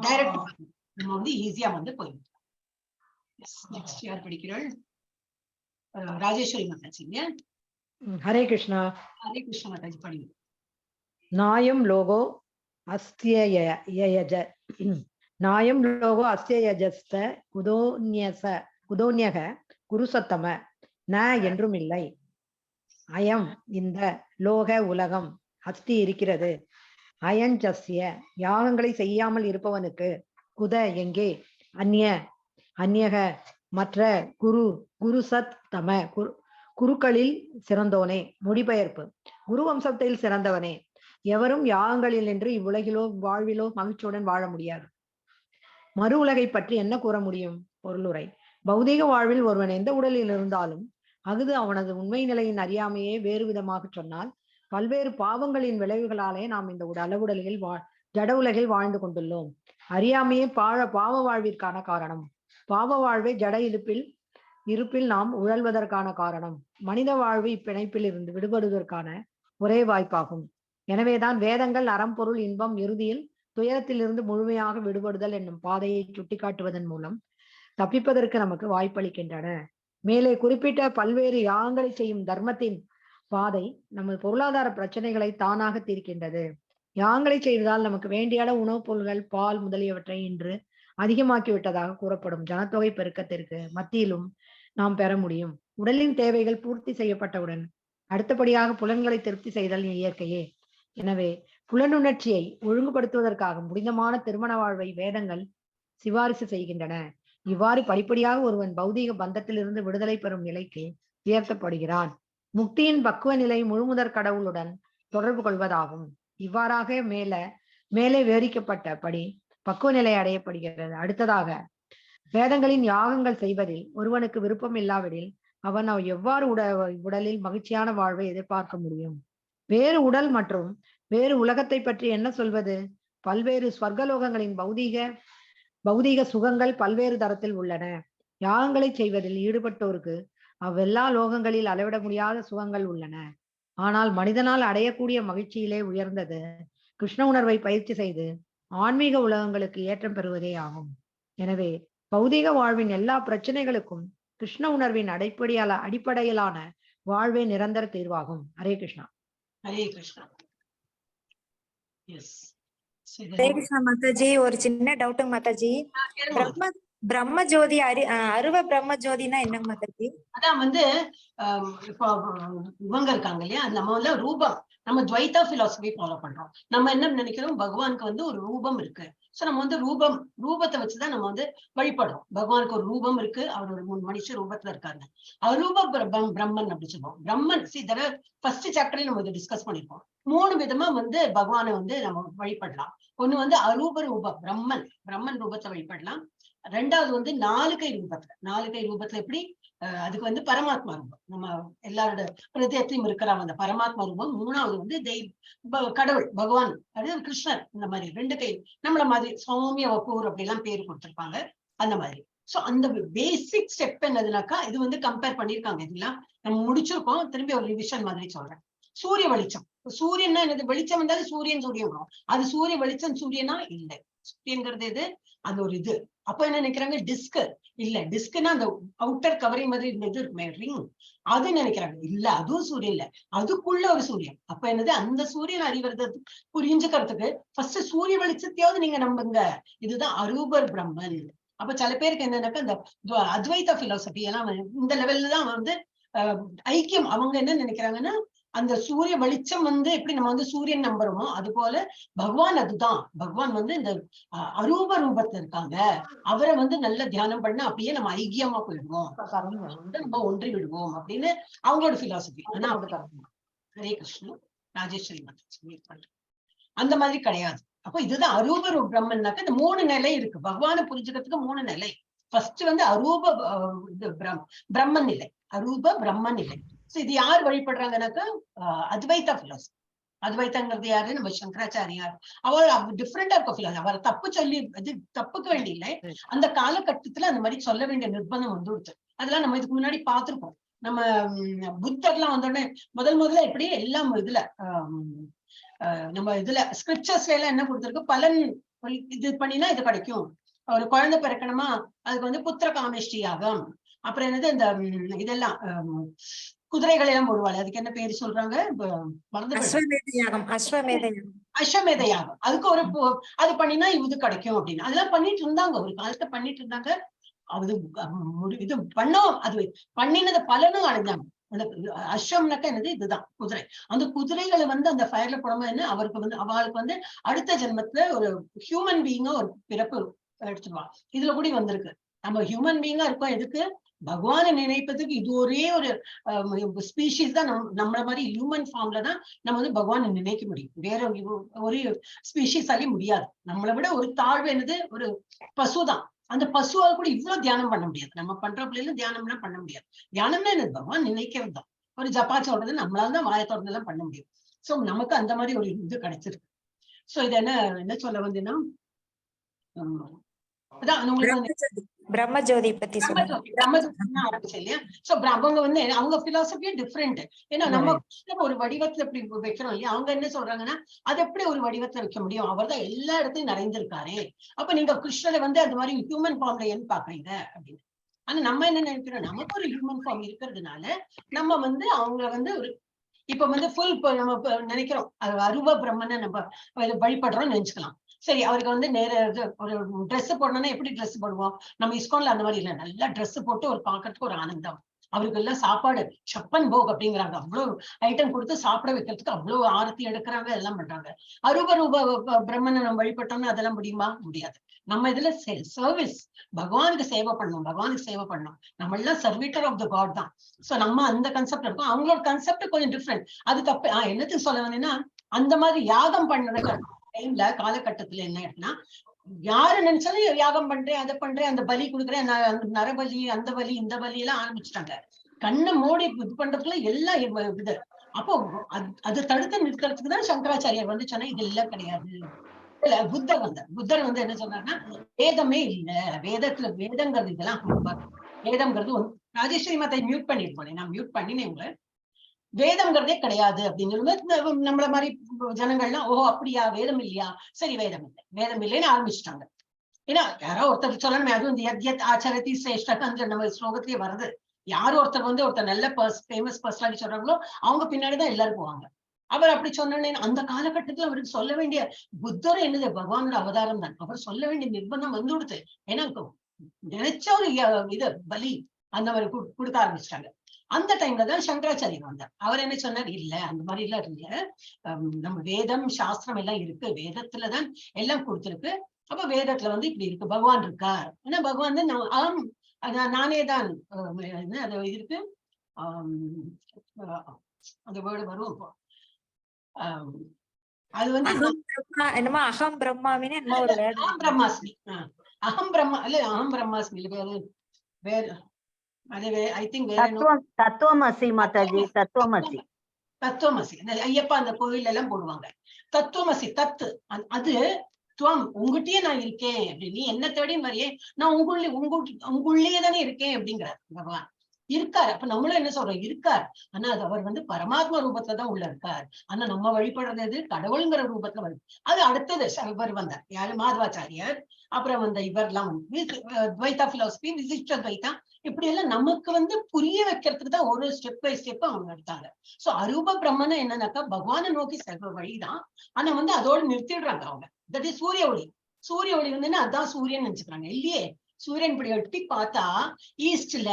டைரக்ட் நம்ம வந்து ஈஸியா வந்து போயிடும். நெக்ஸ்ட் யார் படிக்கிறாள்? ராஜேஸ்வரி மாதாஜி. ஹரே கிருஷ்ணா. ஹரே கிருஷ்ண மாதாஜி படிங்க. நாயம் லோகோ அஸ்தியயஜ நாயம் லோகோ அஸ்தியயஜஸ்த குதோன்யக குருசத்தம ந என்றும் இல்லை. அயம் இந்த லோக உலகம் அஸ்தி இருக்கிறது. அயஞ்சஸ்ய யாகங்களை செய்யாமல் இருப்பவனுக்கு குத எங்கே அந்நியக மற்ற குருசத் தம குருக்களில் சிறந்தோனே. மொழிபெயர்ப்பு. குரு வம்சத்தில் சிறந்தவனே. எவரும் யாகங்களில் நின்று இவ்வுலகிலோ வாழ்விலோ மகிழ்ச்சியுடன் வாழ முடியாது. மறு உலகை பற்றி என்ன கூற முடியும்? பொருளுரை. பௌதீக வாழ்வில் ஒருவன் எந்த உடலில் இருந்தாலும் அகுது அவனது உண்மை நிலையின் அறியாமையே வேறு விதமாக சொன்னால், பல்வேறு பாவங்களின் விளைவுகளாலே நாம் இந்த அளவுடலில் ஜட உலகில் வாழ்ந்து கொண்டுள்ளோம். அறியாமையே பாவ வாழ்விற்கான காரணம். பாவ வாழ்வை ஜட இருப்பில் நாம் உழல்வதற்கான காரணம். மனித வாழ்வு இப்பிணைப்பில் இருந்து விடுபடுவதற்கான ஒரே வாய்ப்பாகும். எனவேதான் வேதங்கள் அறம்பொருள் இன்பம் இறுதியில் துயரத்தில் இருந்து முழுமையாக விடுபடுதல் என்னும் பாதையை சுட்டிக்காட்டுவதன் மூலம் தப்பிப்பதற்கு நமக்கு வாய்ப்பளிக்கின்றன. மேலே குறிப்பிட்ட பல்வேறு யாகங்களை செய்யும் தர்மத்தின் பாதை நமது பொருளாதார பிரச்சனைகளை தானாக தீர்க்கின்றது. யாகங்களை செய்வதால் நமக்கு வேண்டிய அளவு உணவுப் பொருள்கள், பால் முதலியவற்றை இன்று அதிகமாக்கிவிட்டதாக கூறப்படும் ஜனத்தொகை பெருக்கத்திற்கு மத்தியிலும் நாம் பெற முடியும். உடலின் தேவைகள் பூர்த்தி செய்யப்பட்டவுடன் அடுத்தபடியாக புலன்களை திருப்தி செய்தல் இயற்கையே. எனவே புலனுணர்ச்சியை ஒழுங்குபடுத்துவதற்காக முடிந்தமான திருமண வாழ்வை வேதங்கள் சிபாரிசு செய்கின்றன. இவ்வாறு படிப்படியாக ஒருவன் பௌதீக பந்தத்திலிருந்து விடுதலை பெறும் நிலைக்கு உயர்த்தப்படுகிறான். முக்தியின் பக்குவ நிலை முழுமுதற் கடவுளுடன் தொடர்பு கொள்வதாகும். இவ்வாறாக மேலே விவரிக்கப்பட்டபடி பக்குவ நிலை அடையப்படுகிறது. அடுத்ததாக வேதங்களின் யாகங்கள் செய்வதில் ஒருவனுக்கு விருப்பம் இல்லாவிடில் அவன் எவ்வாறு உடலில் மகிழ்ச்சியான வாழ்வை எதிர்பார்க்க முடியும்? வேறு உடல் மற்றும் வேறு உலகத்தை பற்றி என்ன சொல்வது? பல்வேறு ஸ்வர்கலோகங்களின் பௌதீக சுகங்கள் பல்வேறு தரத்தில் உள்ளன. யாகங்களை செய்வதில் ஈடுபட்டோருக்கு அவ்வெல்லா லோகங்களில் அளவிட முடியாத சுகங்கள் உள்ளன. ஆனால் மனிதனால் அடையக்கூடிய மகிழ்ச்சியிலே உயர்ந்தது கிருஷ்ண உணர்வை பயிற்சி செய்து ஆன்மீக உலகங்களுக்கு ஏற்றம் பெறுவதே ஆகும். எனவே பௌதீக வாழ்வின் எல்லா பிரச்சனைகளுக்கும் கிருஷ்ண உணர்வின் அடிப்படையிலான வாழ்வே நிரந்தர தீர்வாகும். ஹரே கிருஷ்ணா. ஹரே கிருஷ்ணா. ஹரே கிருஷ்ணா மாதாஜி. ஒரு சின்ன டவுட்டுங்க மாதாஜி. பிரம்ம ஜோதி அருவ பிரம்ம ஜோதினா என்ன மாதாஜி? அதான் வந்து இப்போ இவங்க இருக்காங்க இல்லையா, நம்ம வந்து ரூபம், நம்ம துவைதா பிலாசபி ஃபாலோ பண்றோம். நம்ம என்ன நினைக்கிறோம், பகவானுக்கு வந்து ஒரு ரூபம் இருக்கு. சோ நம்ம வந்து ரூபத்தை வச்சுதான் நம்ம வந்து வழிபடுறோம். பகவானுக்கு ஒரு ரூபம் இருக்கு, அவர் ஒரு மனுஷ ரூபத்துல இருக்காங்க. அரூப பிரம்மன் அப்படி சொல்லுவோம். பிரம்மன் ஃபர்ஸ்ட் சாப்டர்ல நம்ம இதை டிஸ்கஸ் பண்ணிருக்கோம். 3 விதமா வந்து பகவானை வந்து நம்ம வழிபடலாம். ஒண்ணு வந்து அரூப ரூபம், பிரம்மன் ரூபத்தை வழிபடலாம். ரெண்டாவது வந்து 4 கை ரூபத்துல எப்படி, அதுக்கு வந்து பரமாத்மா ரூபம், நம்ம எல்லாரோட ஹிருதயத்தையும் இருக்கிற அந்த பரமாத்மா ரூபம். 3வது வந்து கடவுள் பகவான், அது கிருஷ்ணர். இந்த மாதிரி 2 கை, நம்மள மாதிரி சௌமிய வப்பூர் அப்படி எல்லாம் பேரு கொடுத்திருப்பாங்க அந்த மாதிரி. சோ அந்த பேசிக் ஸ்டெப் என்னதுனாக்கா, இது வந்து கம்பேர் பண்ணிருக்காங்க. இதெல்லாம் நம்ம முடிச்சிருக்கோம், திரும்பி ஒரு ரிவிஷன் மாதிரி சொல்றேன். சூரிய வெளிச்சம். சூரியன்னா என்னது? வெளிச்சம் வந்தாலும் சூரியன் வரும். அது சூரிய வெளிச்சம் சூரியனா இல்லை. சூரியன்கிறது எது? அது ஒரு இது. அப்ப என்ன நினைக்கிறாங்க? டிஸ்க் இல்ல. டிஸ்க்னா அந்த அவுட்டர் கவரிங் மாதிரி இது இருக்குமே, ரிங், அது நினைக்கிறாங்க. இல்ல, அதுவும் சூரியன் இல்ல, அதுக்குள்ள ஒரு சூரியன். அப்ப என்னது? அந்த சூரியன் அறிவுறது புரிஞ்சுக்கிறதுக்கு ஃபர்ஸ்ட் சூரிய வெளிச்சத்தையாவது நீங்க நம்புங்க. இதுதான் அரூபர் பிரம்மன். அப்ப சில பேருக்கு என்னன்னாக்கா இந்த அத்வைத பிலாசபி எல்லாம் இந்த லெவல்ல தான் வந்து ஐக்கியம். அவங்க என்ன நினைக்கிறாங்கன்னா, அந்த சூரிய வெளிச்சம் வந்து எப்படி நம்ம வந்து சூரியன் நம்புறோமோ அது போல பகவான் அதுதான். பகவான் வந்து இந்த அரூப ரூபத்துல இருக்காங்க. அவரை வந்து நல்ல தியானம் பண்ண அப்படியே நம்ம ஐக்கியமா போயிடுவோம், நம்ம ஒன்றி விடுவோம் அப்படின்னு அவங்களோட பிலாசபி. ஆனா ஹரே கிருஷ்ணா, ராஜேஸ்வரி மாதா அந்த மாதிரி கிடையாது. அப்போ இதுதான் அரூப பிரம்மன்னாக்க இந்த 3 நிலை இருக்கு. பகவானை புரிஞ்சுக்கிறதுக்கு 3 நிலை. ஃபர்ஸ்ட் வந்து அரூப இது பிரம்ம நிலை, அரூப பிரம்ம நிலை. இது யார் வழிபடுறாங்கன்னாக்கா அத்வைதா பிலாசபி. அத்வைத்தங்கிறது யாரு? நம்ம சங்கராச்சாரியார். அவர் டிஃப்ரெண்டா இருக்க பிலாசபி. அவர் தப்பு சொல்லி இது தப்புக்க வேண்டிய இல்லை, அந்த காலகட்டத்துல அந்த மாதிரி சொல்ல வேண்டிய நிர்பந்தம் வந்துடுச்சு. அதெல்லாம் நம்ம இதுக்கு முன்னாடி பார்த்திருக்கோம். நம்ம புத்தர்லாம் வந்தோடனே முதல்ல எப்படி எல்லாம் இதுல நம்ம இதுல ஸ்கிரிப்சர்ஸ்ல எல்லாம் என்ன கொடுத்திருக்கு? பலன் இது பண்ணினா இது கிடைக்கும். ஒரு குழந்தை பிறக்கணுமா, அதுக்கு வந்து புத்திர காமேஷ்டி யாகம், அப்புறம் என்னது இந்த இதெல்லாம் குதிரைகள் எல்லாம் போடுவாள், அதுக்கு என்ன பேரு சொல்றாங்க? அஸ்வமேத யாகம். அதுக்கு ஒரு அது பண்ணினா இது கிடைக்கும் அப்படின்னு அதெல்லாம் பண்ணிட்டு இருந்தாங்க. ஒரு காலத்தை பண்ணிட்டு இருந்தாங்க. அது இது பண்ணோம், அது பண்ணினது பலனும் அடைஞ்சாங்க. அஸ்வம்னாக்கா என்னது? இதுதான் குதிரை. அந்த குதிரைகளை வந்து அந்த ஃபயர்ல போடாம என்ன அவருக்கு வந்து அவளுக்கு வந்து அடுத்த ஜென்மத்துல ஒரு ஹியூமன் பீயிங்கா ஒரு பிறப்பு எடுத்துருவா. இதுல கூட வந்திருக்கு. நம்ம ஹியூமன் பீயிங்கா இருக்கோம் எதுக்கு? பகவானை நினைப்பதுக்கு. இது ஒரே ஒரு ஸ்பீஷீஸ் தான் நம்மள மாதிரி ஹியூமன் ஃபார்ம்ல தான் நம்ம வந்து பகவானை நினைக்க முடியும். வேற ஒரு ஸ்பீஷீஸாலே முடியாது. நம்மளை விட ஒரு தாழ்வு என்னது? ஒரு பசுதான். அந்த பசுவால் கூட இவ்வளவு தியானம் பண்ண முடியாது. நம்ம பண்ற பிள்ளைல தியானம் எல்லாம் பண்ண முடியாது. தியானம்னா என்னது? பகவான் நினைக்கிறது தான். ஒரு ஜப்பா சொல்றது நம்மளால தான் வாயை திறந்து எல்லாம் பண்ண முடியும். சோ நமக்கு அந்த மாதிரி ஒரு இது கிடைச்சிருக்கு. சோ இது என்ன சொல்ல வந்தேன்னா, பிரம்மஜோதி பத்தி இல்லையா? சோ அவங்க வந்து அவங்க பிலாசபியே டிஃப்ரெண்ட். ஏன்னா நம்ம ஒரு வடிவத்துல இப்படி வைக்கிறோம் இல்லையா? அவங்க என்ன சொல்றாங்கன்னா, அது எப்படி ஒரு வடிவத்துல வைக்க முடியும்? அவர் தான் எல்லா இடத்துலயும் நிறைந்திருக்காரு. அப்ப நீங்க கிருஷ்ணரை வந்து அது மாதிரி ஹியூமன் ஃபார்ம்ல ஏன்னு பாக்குறீங்க அப்படின்னு. ஆனா நம்ம என்ன நினைக்கிறோம்? நமக்கு ஒரு ஹியூமன் ஃபார்ம் இருக்கிறதுனால நம்ம வந்து அவங்கள வந்து ஒரு இப்ப வந்து ஃபுல் நம்ம நினைக்கிறோம் அரூப பிரம்மனை நம்ம வழிபடுறோம்னு நினைச்சுக்கலாம். சரி, அவருக்கு வந்து நேர ஒரு ட்ரெஸ் போடணும்னா எப்படி ட்ரெஸ் போடுவோம்? நம்ம இஸ்கான்ல அந்த மாதிரி இல்லை. நல்லா ட்ரெஸ் போட்டு ஒரு பாக்கிறதுக்கு ஒரு ஆனந்தம். அவருக்கு எல்லாம் சாப்பாடு சப்பன் போக் அப்படிங்கிறாங்க. அவ்வளவு ஐட்டம் கொடுத்து சாப்பிட வைக்கிறதுக்கு அவ்வளவு ஆரத்தி எடுக்கிறாங்க, எல்லாம் பண்றாங்க. அரூப பிரம்மனை நம்ம வழிபட்டோம்னா அதெல்லாம் முடியுமா? முடியாது. நம்ம இதுல சர்வீஸ், பகவானுக்கு சேவை பண்ணணும், பகவானுக்கு சேவை பண்ணணும். நம்ம எல்லாம் சர்வீட்டர் ஆஃப் த காட் தான். சோ நம்ம அந்த கான்செப்ட் இருக்கும். அவங்களோட கான்செப்ட் கொஞ்சம் டிஃப்ரெண்ட். அது தப்பு. என்னத்துக்கு சொல்ல வந்தேன்னா, அந்த மாதிரி யாகம் பண்ணதுக்கு டைம்ல காலகட்டத்துல என்ன ஆயிடுச்சுன்னா, யாரு நினைச்சாலும் யாகம் பண்றேன், அதை பண்றேன், அந்த பலி கொடுக்குறேன், நரபலி, அந்த பலி, இந்த பலி எல்லாம் ஆரம்பிச்சுட்டாங்க. கண்ணை மூடி இது பண்றதுக்குள்ள எல்லாம் இது. அப்போ அது தடுத்து நிறுத்துறதுக்கு தான் சங்கராச்சாரியார் வந்து சொன்னா இது எல்லாம் கிடையாது. இல்ல, புத்தர் வந்து என்ன சொன்னார்னா, வேதமே இல்ல, வேதங்கிறது இதெல்லாம் வேதம்ங்கிறது ராஜேஸ்வரி மாத்தை மியூட் பண்ணிட்டு போனேன். நான் மியூட் பண்ணினேன் உங்களை. வேதம்ங்கிறதே கிடையாது அப்படின்னு நம்மள மாதிரி ஜனங்கள்லாம், ஓ அப்படியா, வேதம் இல்லையா, சரி வேதம் இல்லைன்னு ஆரம்பிச்சுட்டாங்க. ஏன்னா யாரோ ஒருத்தர் சொல்லணுமே, அதுவும் யத்யத் ஆச்சரதி சிரேஷ்டக நம்ம ஸ்லோகத்திலேயே வருது. யார் ஒருத்தர் நல்ல ஃபேமஸ் பர்சனாலிட்டி சொல்றாங்களோ அவங்க பின்னாடிதான் எல்லாரும் போவாங்க. அவர் அப்படி சொன்னே அந்த காலகட்டத்துல அவருக்கு சொல்ல வேண்டிய, புத்தர் என்னது? பகவானோட அவதாரம் தான். அவர் சொல்ல வேண்டிய நிர்பந்தம் வந்து கொடுத்து, ஏன்னா நினைச்ச ஒரு இது பலி அந்த மாதிரி கொடுக்க ஆரம்பிச்சிட்டாங்க. அந்த டைம்ல தான் சங்கராச்சாரியர் வந்தார். அவர் என்ன சொன்னார்? இல்ல, அந்த மாதிரி எல்லாம் இல்ல, நம்ம வேதம் சாஸ்திரம் எல்லாம் இருக்கு, வேதத்துலதான் எல்லாம் கொடுத்திருக்கு. அப்ப வேதத்துல வந்து இப்படி இருக்கு, பகவான் இருக்கார். ஏன்னா பகவான் வந்து நானே தான் அது இருக்கு. அந்த வேர்டு வரும். அது வந்து என்னமா அகம் பிரம்மாவின்னு என்ன ஒரு அகம் பிரம்மாஸ்மி. அகம் பிரம்மா இல்ல, அகம் பிரம்மாஸ்மி வேற ஐ திங்க் தத்துவமசி மாதாஜி, தத்துவமசி. ஐயப்பா அந்த கோவில் எல்லாம் போடுவாங்க. தத்துவமசி, அது துவம், உங்ககிட்டயே நான் இருக்கேன் அப்படின்னு. நீ என்ன தேடி மாதிரியே நான் உங்களுள்ளே தானே இருக்கேன் அப்படிங்கிறார் பகவான். இருக்காரு. அப்ப நம்மளும் என்ன சொல்றோம், இருக்கார். ஆனா அது அவர் வந்து பரமாத்மா ரூபத்துலதான் உள்ள இருக்கார். ஆனா நம்ம வழிபடுறது எது, கடவுளுங்கிற ரூபத்துல வருது. அது அடுத்தது இவர் வந்தார், யாரு, மாதவாச்சாரியார். அப்புறம் வந்து இவர்லாம் வந்து துவைதா பிலாசபி, விசிஷ்ட துவைதா, இப்படி எல்லாம் நமக்கு வந்து புரிய வைக்கிறதுக்கு தான் ஒரு ஸ்டெப் பை ஸ்டெப் அவங்க எடுத்தாங்க. சோ அரூப பிரம்மன்னு என்னன்னாக்கா பகவானை நோக்கி செல்ற வழிதான். ஆனா வந்து அதோட நிறுத்திடுறாங்க அவங்க. தட் இஸ் சூரிய ஒளி. சூரிய ஒளி வந்து அதான் சூரியன் நினைச்சுக்கிறாங்க. இல்லையே, சூரியன் இப்படி எட்டி பார்த்தா ஈஸ்ட்ல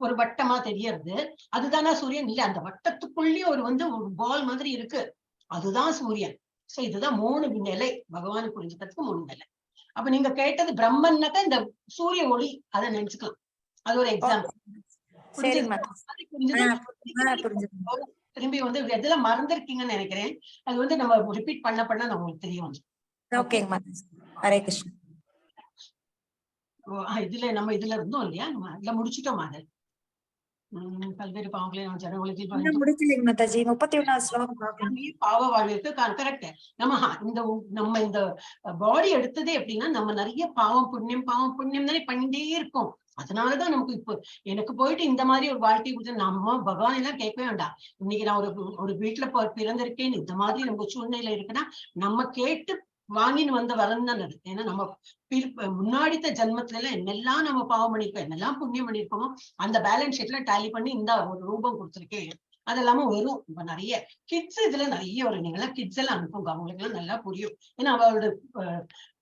ஒரு வட்டமா தெரியறது, அதுதானா சூரியன்? இல்ல, அந்த வட்டத்துக்குள்ளேயே ஒரு வந்து ஒரு பால் மாதிரி இருக்கு, அதுதான் சூரியன். சோ இதுதான் 3 நிலை, பகவான் புரிஞ்சுக்கிறதுக்கு 3 நிலை. அப்ப நீங்க கேட்டது பிரம்மன்னாக்கா இந்த சூரிய ஒளி, அதை நினைச்சுக்கலாம். அது ஒரு எக்ஸாம்பிள். சரிங்க திரும்பி வந்து எதெல்லாம் மறந்துருக்கீங்கன்னு நினைக்கிறேன். அது வந்து நம்ம ரிப்பீட் பண்ண பண்ண நம்மளுக்கு தெரியும். ஓகேங்க மாதாஜி. ஹரே கிருஷ்ணா. இதுல நம்ம இதுல இருந்தோம் இல்லையா, நம்ம இதுல முடிச்சுட்டோம். அது பல்வேறு பாவங்களையும் ஜட உலகில் முடிக்கலைங்க மாதாஜி. 31வது ஸ்லோகம் பார்க்கலாம். பாவ வாழ்விற்கு கரெக்ட். நம்ம இந்த பாடி எடுத்ததே எப்படின்னா, நம்ம நிறைய பாவம் புண்ணியம் தானே பண்ணிட்டே இருக்கோம். அதனாலதான் நமக்கு இப்போ எனக்கு போயிட்டு இந்த மாதிரி ஒரு வாழ்க்கை கொடுத்து நம்ம பகவான் எல்லாம் கேட்கவே வேண்டாம். இன்னைக்கு நான் ஒரு வீட்டுல பிறந்திருக்கேன், இந்த மாதிரி நம்ம சூழ்நிலை இருக்குன்னா நம்ம கேட்டு வாங்கின்னு வந்த வரம் தான் அது. ஏன்னா நம்ம முன்னாடித்த ஜென்மத்துல எல்லாம் என்னெல்லாம் நம்ம பாவம் பண்ணிருக்கோம், என்னெல்லாம் புண்ணியம் பண்ணிருக்கோமோ அந்த பேலன்ஸ் ஷீட்ல டேலி பண்ணி இந்த ஒரு ரூபம் கொடுத்துருக்கேன். அதெல்லாம வரும். இப்ப நிறைய கிட்ஸ் இதுல நிறைய வரும். நீங்க எல்லாம் கிட்ஸ் எல்லாம் அனுப்புங்க, அவங்களுக்கு எல்லாம் நல்லா புரியும். ஏன்னா அவளோட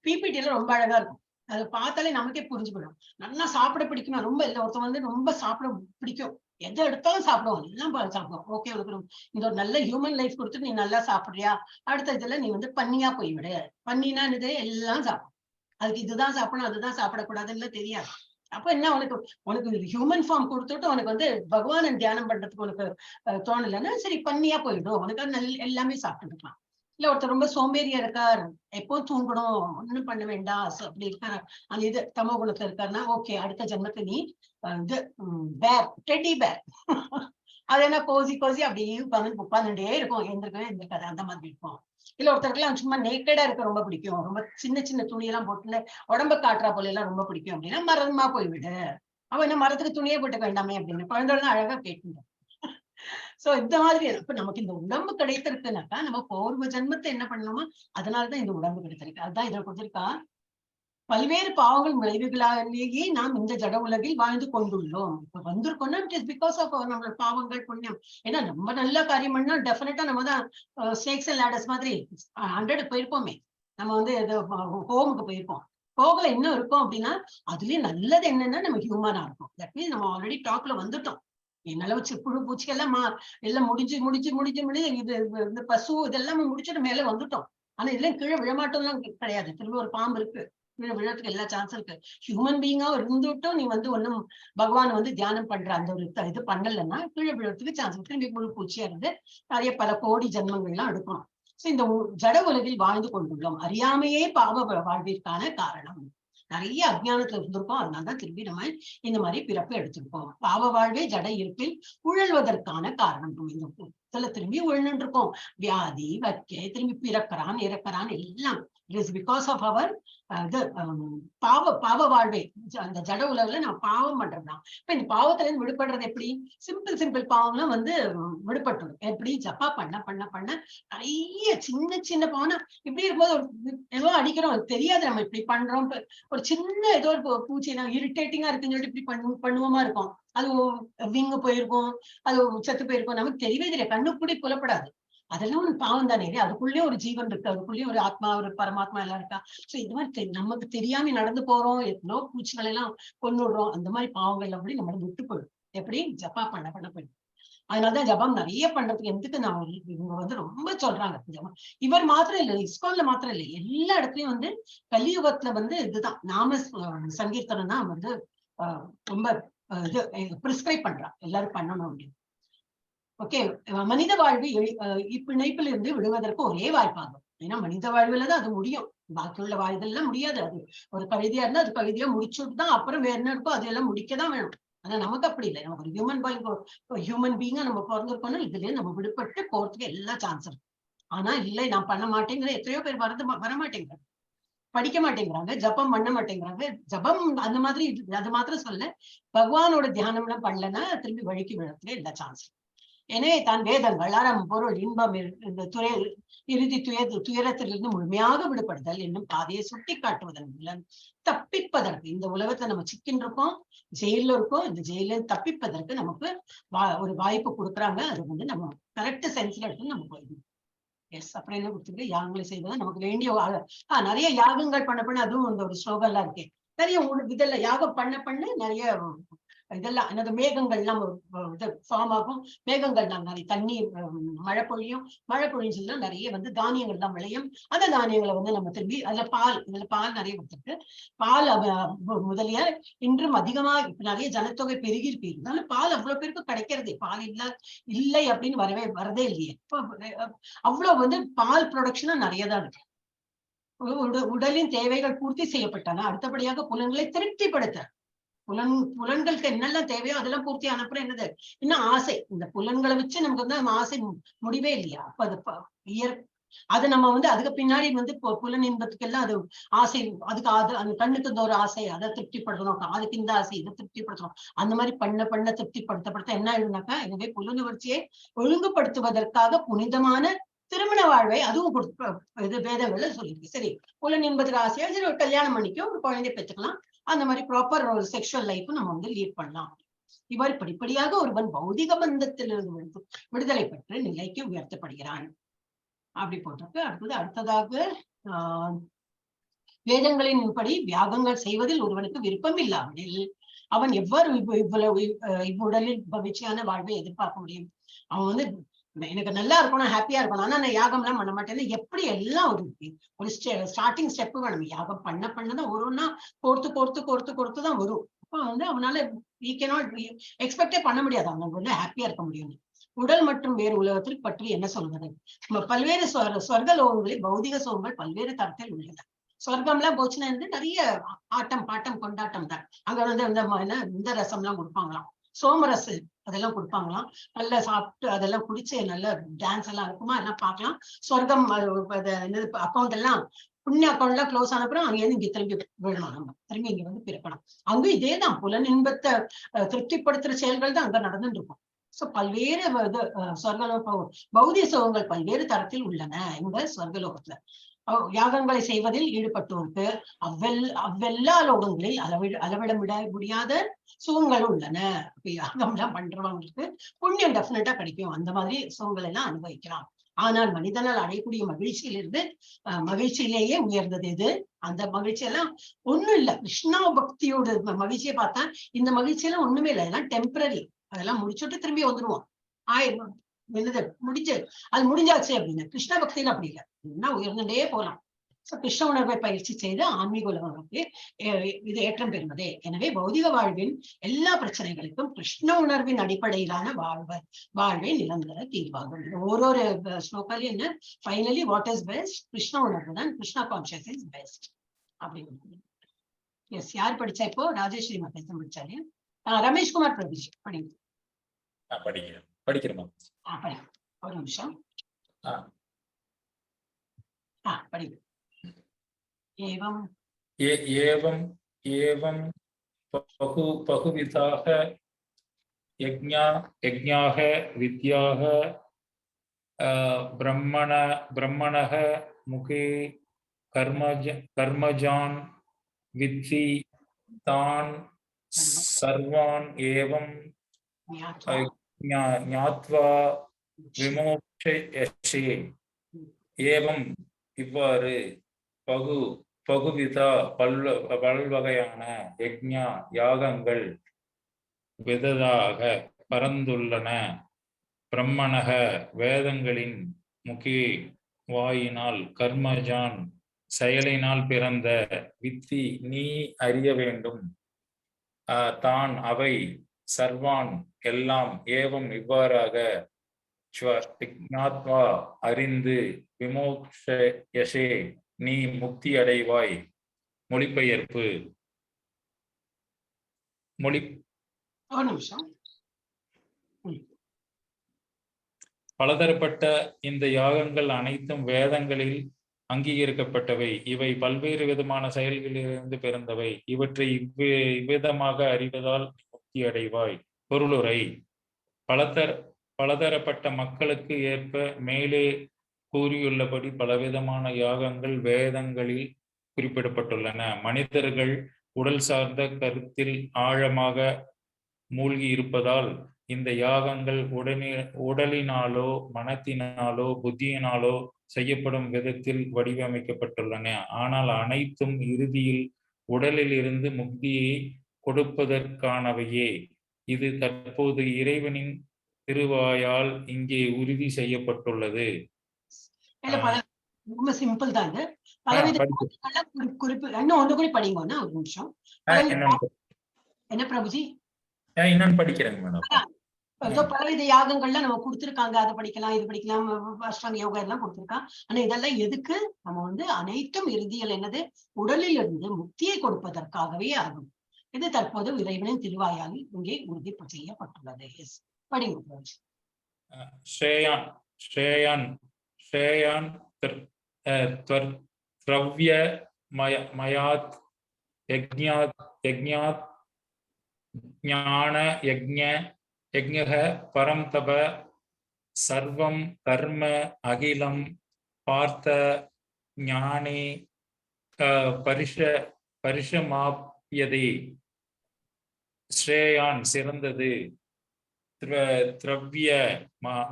பிபிடி எல்லாம் ரொம்ப அழகா இருக்கும். அதை பார்த்தாலே நமக்கே புரிஞ்சு போயிடும். நல்லா சாப்பிட பிடிக்குமா, ரொம்ப இல்ல, ஒருத்தவங்க வந்து ரொம்ப சாப்பிட பிடிக்கும், எதை எடுத்தாலும் சாப்பிடுவோம், எல்லாம் சாப்பிடுவோம். ஓகே, உனக்கு இந்த ஒரு நல்ல ஹியூமன் லைஃப் கொடுத்து நீ நல்லா சாப்பிடுறியா, அடுத்த இதுல நீ வந்து பன்னியா போய்விடு. பன்னினா இது எல்லாம் சாப்பிடும், அதுக்கு இதுதான் சாப்பிடணும் அதுதான் சாப்பிடக்கூடாதுன்னு தெரியாது. அப்ப என்ன, உனக்கு ஹியூமன் ஃபார்ம் கொடுத்துட்டு உனக்கு வந்து பகவானை தியானம் பண்றதுக்கு உனக்கு தோணலைன்னா சரி பன்னியா போயிடும், உனக்கு எல்லாமே சாப்பிட்டு இருக்கலாம். இல்ல ஒருத்தர் ரொம்ப சோம்பேறியா இருக்கார், எப்போ தூங்கணும், ஒண்ணும் பண்ண வேண்டாம் அப்படி இருக்காரு, அந்த இது தமோ குணத்துல இருக்காருன்னா ஓகே, அடுத்த ஜென்மத்துல நீ இது பேர், டெடி பேர் அது என்ன கோசி அப்படியே உட்காந்துட்டே இருக்கும், எந்திருக்காது அந்த மாதிரி இருக்கும். இல்ல ஒருத்தருக்குலாம் சும்மா நேக்கடா இருக்க ரொம்ப பிடிக்கும், ரொம்ப சின்ன சின்ன துணியெல்லாம் போட்டு உடம்ப காட்டுறா போல எல்லாம் ரொம்ப பிடிக்கும் அப்படின்னா மரமா போய்விடு. அவன் என்ன மரத்துக்கு துணியே போட்டுக்க வேண்டாமே அப்படின்னு குழந்தைகள் அழகா கேட்குங்க. சோ இந்த மாதிரி இப்ப நமக்கு இந்த உடம்பு கிடைத்திருக்குனாக்கா நம்ம பூர்வ ஜென்மத்தை என்ன பண்ணணுமோ அதனாலதான் இந்த உடம்பு கிடைத்திருக்கு. அதுதான் இதுல கொடுத்திருக்கா, பல்வேறு பாவங்கள் விளைவுகளாலேயே நாம் இந்த ஜட உலகில் வாழ்ந்து கொண்டுள்ளோம். இப்ப வந்திருக்கோம்னா இட் இஸ் பிகாஸ் ஆஃப் நம்மளோட பாவங்கள் புண்ணியம். ஏன்னா நம்ம நல்ல காரியம் பண்ணா டெஃபினட்டா நம்ம தான் ஸ்னேக்ஸ் அண்ட் லேடர்ஸ் மாதிரி 100 போயிருப்போமே. நம்ம வந்து ஹோமுக்கு போயிருப்போம், போகல இன்னும் இருக்கும் அப்படின்னா அதுலயும் நல்லது என்னன்னா நம்ம ஹியூமனா இருக்கும். தட் மீன்ஸ் நம்ம ஆல்ரெடி டாக்ல வந்துட்டோம். என்னால வச்சு புழு பூச்சிக்கெல்லாம் எல்லாம் முடிஞ்சு இது இந்த பசு இதெல்லாம் முடிச்சுட்டு மேல வந்துட்டோம். ஆனா இதெல்லாம் கீழே விழமாட்டோம்லாம் கிடையாது. திரும்ப ஒரு பாம்பு இருக்கு, விழறதுக்கு எல்லா சான்ஸ் இருக்கு. ஹியூமன் பீயிங்கா இருந்துட்டும் நீ வந்து ஒன்னும் பகவான் வந்து தியானம் பண்ற அந்த ஒரு இது பண்ணலன்னா கீழே விழறதுக்கு சான்ஸ் இருக்கு. திரும்பி முழு பூச்சியா இருந்து நிறைய பல கோடி ஜென்மங்கள்லாம் எடுக்கணும். சோ இந்த ஜட உலகில் வாழ்ந்து கொண்டுள்ளோம், அறியாமையே பாவ வாழ்விற்கான காரணம். நிறைய அஜ்ஞானத்துல இருந்திருக்கோம், அதனாலதான் திரும்பி நம்ம இந்த மாதிரி பிறப்பு எடுத்திருக்கோம். பாவ வாழ்வே ஜட இருப்பில் உழல்வதற்கான காரணம். இந்த திரும்பி உழன்று இருக்கோம், வியாதி வக்கே திரும்பி பிறக்கிறான் இறக்கிறான் எல்லாம் பிகாஸ் ஆஃப் அவர் பாவ வாழ்வே. அந்த ஜட உலகில நம்ம பாவம் பண்றதுதான். இப்ப இந்த பாவத்துல இருந்து விடுபடுறது எப்படி, சிம்பிள் பாவம்லாம் வந்து விடுபட்டுடும். எப்படி, ஜப்பா பண்ண நிறைய சின்ன பாவம் இப்படி இருக்கும்போது ஏதோ அடிக்கிறோம் தெரியாது, நம்ம இப்படி பண்றோம். ஒரு சின்ன ஏதோ ஒரு பூச்சி இரிட்டேட்டிங்கா இருக்குன்னு சொல்லிட்டு இப்படி பண்ணுவோமா இருக்கும், அது விங்கு போயிருக்கும், அது செத்து போயிருக்கும், நமக்கு தெரியவே தெரியாது, கண்ணுக்கூடி புலப்படாது. அதெல்லாம் ஒரு பாவம் தானே, அதுக்குள்ளேயே ஒரு ஜீவன் இருக்கு, அதுக்குள்ளேயே ஒரு ஆத்மா ஒரு பரமாத்மா எல்லாம் இருக்கா. சோ இது மாதிரி நமக்கு தெரியாம நடந்து போறோம், எத்தனோ பூச்சிகள் எல்லாம் கொண்டுடுறோம். அந்த மாதிரி பாவங்கள் அப்படி நம்மள விட்டு போயிடும். எப்படி, ஜப்பா பண்ண போயிடும். அதனாலதான் ஜபம் நிறைய பண்றதுக்கு எதுக்கு நான் இவங்க வந்து ரொம்ப சொல்றாங்க. ஜபம் இவர் மாத்திரம் இல்லை, இஸ்கான்ல மாத்திரம் இல்லை, எல்லா இடத்துலயும் வந்து கலியுகத்துல வந்து இதுதான் நாம சங்கீர்த்தனம் தான் வந்து ரொம்ப இது பிரிஸ்கிரைப் பண்றான், எல்லாரும் பண்ணணும் அப்படின்னு. ஓகே, மனித வாழ்வு இப்பிணைப்பில் இருந்து விடுவதற்கு ஒரே வாய்ப்பாகும். ஏன்னா மனித வாழ்வுல தான் அது முடியும், பாக்கியுள்ள வாழ்வுலாம் முடியாது. அது ஒரு கவிதையா இருந்தா அது கவிதையா முடிச்சுட்டு தான் அப்புறம் வேற என்ன இருக்கோ அதையெல்லாம் முடிக்கதான் வேணும். ஆனா நமக்கு அப்படி இல்லை, நமக்கு ஒரு ஹியூமன் பீயிங்கா நம்ம பிறந்திருக்கோம்னா இதுலயே நம்ம விடுபட்டு போறதுக்கு எல்லா சான்ஸ் இருக்கு. ஆனா இல்லை, நான் பண்ண மாட்டேங்கிற எத்தனையோ பேர் வரமாட்டேங்கிறாங்க. படிக்க மாட்டேங்கிறாங்க, ஜபம் பண்ண மாட்டேங்கிறாங்க. ஜபம் அந்த மாதிரி அது மாத்திரம் சொல்ல, பகவானோட தியானம் எல்லாம் பண்ணலன்னா திரும்பி வழிக்கு விழறதுல எல்லா சான்ஸ். எனவே தான் வேதங்கள் அறம் பொருள் இன்பம் இந்த இறுதி துயரத்திலிருந்து முழுமையாக விடுபடுதல் என்னும் பாதையை சுட்டி காட்டுவதன் மூலம் தப்பிப்பதற்கு, இந்த உலகத்துல நம்ம சிக்கின்றிருக்கோம், ஜெயில இருக்கோம், இந்த ஜெயில தப்பிப்பதற்கு நமக்கு ஒரு வாய்ப்பு கொடுக்குறாங்க. அது வந்து நம்ம கரெக்ட் சென்ஸ்ல எடுத்து நம்ம போயிடணும். எஸ், அப்புறம் என்ன கொடுத்துருக்கு, யாகங்களை செய்வதா நமக்கு வேண்டிய நிறைய யாகங்கள் பண்ண அதுவும் அந்த ஒரு ஸ்லோகம் எல்லாம் இருக்கு. நிறைய இதெல்லாம் யாகம் பண்ண நிறைய இதெல்லாம் என்னது மேகங்கள்லாம் ஃபார்ம் ஆகும். மேகங்கள் நிறைய தண்ணீர் மழை பொழியும் நிறைய வந்து தானியங்கள் எல்லாம் விளையும். அந்த தானியங்களை வந்து நம்ம திரும்பி இதுல பால் நிறைய கொடுத்துருக்கு. பால் முதலிய இன்றும் அதிகமா இப்ப நிறைய ஜனத்தொகை பெருகி இருப்பீங்க, பால் அவ்வளவு பேருக்கு கிடைக்கிறது. பால் இல்லை அப்படின்னு வரதே இல்லையே. அவ்வளவு வந்து பால் ப்ரொடக்ஷனும் நிறைய தான் இருக்கு. உடலின் தேவைகள் பூர்த்தி செய்யப்பட்டன. அடுத்தபடியாக புலன்களை திருப்திப்படுத்த, புலன்களுக்கு என்னெல்லாம் தேவையோ அதெல்லாம் பூர்த்தி அனுப்புறேன். என்னது இன்னும் ஆசை, இந்த புலன்களை வச்சு நமக்கு வந்து ஆசை முடிவே இல்லையா? அப்ப அது அது நம்ம வந்து அதுக்கு பின்னாடி வந்து புலன் இன்பத்துக்கெல்லாம் அது ஆசை, அதுக்கு அந்த கண்ணுக்கு இந்த ஒரு ஆசை, அதை திருப்திப்படுத்தணும், அதுக்கு இந்த ஆசை இதை திருப்திப்படுத்தணும். அந்த மாதிரி பண்ண திருப்திப்படுத்த என்ன ஆயிடுனாக்கா, எனவே புலனுணர்ச்சியை ஒழுங்குபடுத்துவதற்காக புனிதமான திருமண வாழ்வை அதுவும் இது வேதங்கள்ல சொல்லியிருக்கு. சரி, புலன் இன்பத்துக்கு ஆசையா சரி ஒரு கல்யாணம் பண்ணிக்கோ, ஒரு குழந்தை பெற்றுக்கலாம், அந்த மாதிரி ப்ராப்பர் ஒரு செக்ஷுவல் லைஃப் நம்ம வந்து லீட் பண்ணலாம். இவ்வாறு படிப்படியாக ஒருவன் பௌதிக பந்தத்திலிருந்து விடுதலை பெற்று நிலைக்கு உயர்த்தப்படுகிறான். அப்படி போட்டிருக்கு. அடுத்ததாக வேதங்களின் படி யாகங்கள் செய்வதில் ஒருவனுக்கு விருப்பம் இல்லாமல் அவன் எவ்வாறு இவ்வுடலில் பவிச்சியான வாழ்வை எதிர்பார்க்க முடியும்? அவன் வந்து எனக்கு நல்லா இருக்கணும், ஹாப்பியா இருக்கணும், ஆனா நான் யாகம் எல்லாம் பண்ண மாட்டேன்னு எப்படி எல்லாம் ஒரு ஸ்டார்டிங் ஸ்டெப் வேணும். யாகம் பண்ணதான் ஒருன்னா கோர்த்துதான் வரும். அப்ப வந்து அவனால எக்ஸ்பெக்டே பண்ண முடியாது, அவங்க வந்து ஹாப்பியா இருக்க முடியும். உடல் மற்றும் வேறு உலகத்தில் பற்றி என்ன சொல்வது? பல்வேறு சொர்க்க லோகங்களில் பௌதிக சோகங்கள் பல்வேறு தரத்தில் உள்ளன. சொர்க்கம் எல்லாம் போச்சுன்னா வந்து நிறைய ஆட்டம் பாட்டம் கொண்டாட்டம் தான். அங்க வந்து இந்த ரசம் எல்லாம் கொடுப்பாங்களாம், சோமரசு அதெல்லாம் கொடுப்பாங்களாம். நல்லா சாப்பிட்டு அதெல்லாம் குடிச்சு நல்ல டான்ஸ் எல்லாம் இருக்குமா, எல்லாம் பார்க்கலாம். சொர்க்கம் அக்கௌண்ட் எல்லாம் புண்ணிய அக்கௌண்ட் எல்லாம் க்ளோஸ் ஆனப்புறம் அங்கேயிருந்து இங்க திரும்பி விழணும், நம்ம திரும்பி இங்க வந்து பிறக்கணும். அங்க இதேதான் புலன் இன்பத்தை திருப்திப்படுத்துற செயல்கள் தான் அங்க நடந்துட்டு இருக்கும். சோ பல்வேறு சொர்க்கலோக பௌதிக சுகங்கள் பல்வேறு தரத்தில் உள்ளன இந்த சொர்க்கலோகத்துல. யாகங்களை செய்வதில் ஈடுபட்டோருக்கு அவ்வெல்லா லோகங்களில் அளவிட முடியாத சுகங்கள் உள்ளன. யாகம் எல்லாம் பண்றவங்களுக்கு புண்ணியம் டெஃபினட்டா கிடைக்கும், அந்த மாதிரி சுகங்கள் எல்லாம் அனுபவிக்கலாம். ஆனால் மனிதனால் அடையக்கூடிய மகிழ்ச்சியிலேயே உயர்ந்தது எது? அந்த மகிழ்ச்சி எல்லாம் ஒண்ணும் இல்ல. கிருஷ்ணா பக்தியோட மகிழ்ச்சியை பார்த்தா இந்த மகிழ்ச்சி எல்லாம் ஒண்ணுமே இல்லை, அதெல்லாம் டெம்பரரி. அதெல்லாம் முடிச்சுட்டு திரும்பி வந்துருவோம். அது முடிஞ்சாச்சு அப்படின்னு. கிருஷ்ண பக்தியில அப்படி இல்லை, இன்னும் உயர்ந்துட்டே போலாம். கிருஷ்ண உணர்வை பயிற்சி செய்து ஆன்மீக உலகங்களுக்கு இது ஏற்றம் பெறுவதே. எனவே பௌதிக வாழ்வின் எல்லா பிரச்சனைகளுக்கும் கிருஷ்ண உணர்வின் அடிப்படையிலான வாழ்வை நிரந்தர தீர்வாகும். ஒரு ஸ்லோகாலையும் என்ன, finally what is best? Krishna உணர்வு தான், கிருஷ்ணா கான்சியஸ் இஸ் பெஸ்ட் அப்படின்னு. எஸ், யார் படிச்சா இப்போ? ராஜேஸ்வரி மகேசன் படிச்சாரு. ரமேஷ்குமார் பிரபுஜி படிக்கிறேன். ஒரு நிமிஷம் படிங்க. ஏவம் பகுவிதாக யஜ்ஞாः வித்யாः பிரம்மணः முகே கர்மஜான் வித்தி தான் சர்வான் ஏவம் ஞாத்வா விமோக்ஷயசே. ஏவம் இவ்வாறு பகுவிதா பல்வகையான யஜ்ஞா யாகங்கள் விததாக பரந்துள்ளன. பிரம்மணக வேதங்களின் முகே வாயினால், கர்மஜான் செயலினால் பிறந்த, வித்தி நீ அறிய வேண்டும், தான் அவை, சர்வான் எல்லாம், ஏவம் இவ்வாறாக, ஞாத்வா அறிந்து, விமோக்ஷயசே நீ முக்தி அடைவாய். மொழிபெயர்ப்பு. பலதரப்பட்ட இந்த யாகங்கள் அனைத்தும் வேதங்களில் அங்கீகரிக்கப்பட்டவை. இவை பல்வேறு விதமான செயல்களிலிருந்து பிறந்தவை. இவற்றை இவ்விதமாக அறிவதால் முக்தி அடைவாய். பொருளுரை. பலதரப்பட்ட மக்களுக்கு ஏற்ப மேலே கூறியுள்ளபடி பலவிதமான யாகங்கள் வேதங்களில் குறிப்பிடப்பட்டுள்ளன. மனிதர்கள் உடல் சார்ந்த கருத்தில் ஆழமாக மூழ்கி இருப்பதால் இந்த யாகங்கள் உடலினாலோ மனத்தினாலோ புத்தியினாலோ செய்யப்படும் விதத்தில் வடிவமைக்கப்பட்டுள்ளன. ஆனால் அனைத்தும் இறுதியில் உடலில் இருந்து முக்தியை கொடுப்பதற்கானவையே. இது தற்போது இறைவனின் திருவாயால் இங்கே உறுதி செய்யப்பட்டுள்ளது. ரொம்ப சிம்பிள் தான் இது. பலவித குறிப்பு இன்னும் ஒன்று கூட படிங்கன்னா ஒரு நிமிஷம். என்ன பிரபுஜி? இன்னொன்னு படிக்கிறேங்க மேடம். பலவித யாகங்கள்லாம் நம்ம கொடுத்துருக்காங்க. அதை படிக்கலாம், இது படிக்கலாம், அஷ்டாங்க யோகா எல்லாம் கொடுத்துருக்கான். ஆனா இதெல்லாம் எதுக்கு? நம்ம வந்து அனைத்தும் இறுதியில் என்னது? உடலில் இருந்து முக்தியை கொடுப்பதற்காகவே ஆகும். இது தற்போது இறைவனின் திருவாயால் இங்கே உறுதி செய்யப்பட்டுள்ளது. படிங்க. திரவ்ய மயாத் யஜ்ஞாத் ஞான யஜ்ஞக பரம் தப சர்வம் கர்ம அகிலம் பார்த்த ஞானே பரிஷமாப்யதே. ஸ்ரேயான் சிறந்தது. திரவ்ய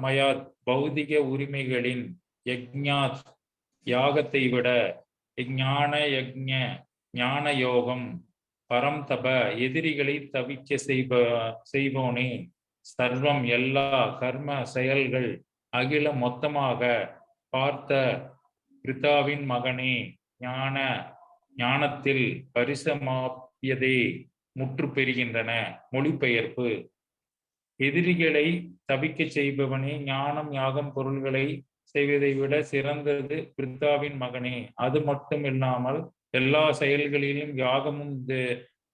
மயாத் பௌதிக உரிமைகளின் யஜ்ஞாத் யாகத்தை விட ஞான யஜ்ஞ ஞான யோகம் பரம் தப எதிரிகளை தவிக்க செய்வோனே. சர்வம் எல்லா கர்ம செயல்கள் அகிலம் மொத்தமாக பார்த்த பிரிதாவின் மகனே ஞானத்தில் பரிசமாப்பியதே முற்று பெறுகின்றன. மொழிபெயர்ப்பு. எதிரிகளை தவிக்க செய்பவனே, ஞானம் யாகம் பொருள்களை செய்வதை விட சிறந்தது பிரித்தாவின் மகனே. அது மட்டும் இல்லாமல் எல்லா செயல்களிலும்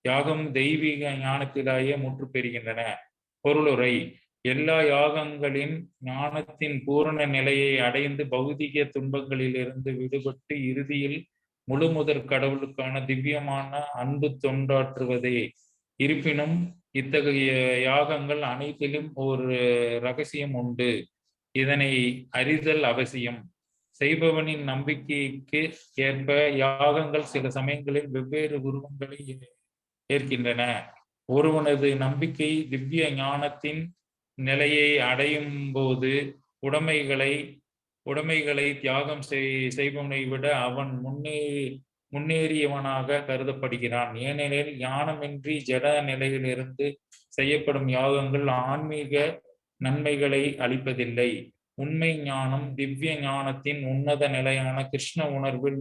யாகமும் தெய்வீக ஞானத்திலேயே முற்று பெறுகின்றன. பொருளுரை. எல்லா யாகங்களின் ஞானத்தின் பூரண நிலையை அடைந்து பௌதிக துன்பங்களிலிருந்து விடுபட்டு இறுதியில் முழுமுதற் கடவுளுக்கான திவ்யமான அன்பு தொண்டாற்றுவதே. இருப்பினும் இத்தகைய யாகங்கள் அனைத்திலும் ஒரு ரகசியம் உண்டு. இதனை அறிதல் அவசியம். செய்பவனின் நம்பிக்கைக்கு ஏற்ப யாகங்கள் சில சமயங்களில் வெவ்வேறு உருவங்களை ஏற்கின்றன. ஒருவனது நம்பிக்கை திவ்ய ஞானத்தின் நிலையை அடையும் போது உடைமைகளை தியாகம் செய்பவனை விட அவன் முன்னேறியவனாக கருதப்படுகிறான். ஏனெனில் ஞானமின்றி ஜட நிலையிலிருந்து செய்யப்படும் யாகங்கள் ஆன்மீக நன்மைகளை அளிப்பதில்லை. உண்மை ஞானம் திவ்ய ஞானத்தின் உன்னத நிலையான கிருஷ்ண உணர்வில்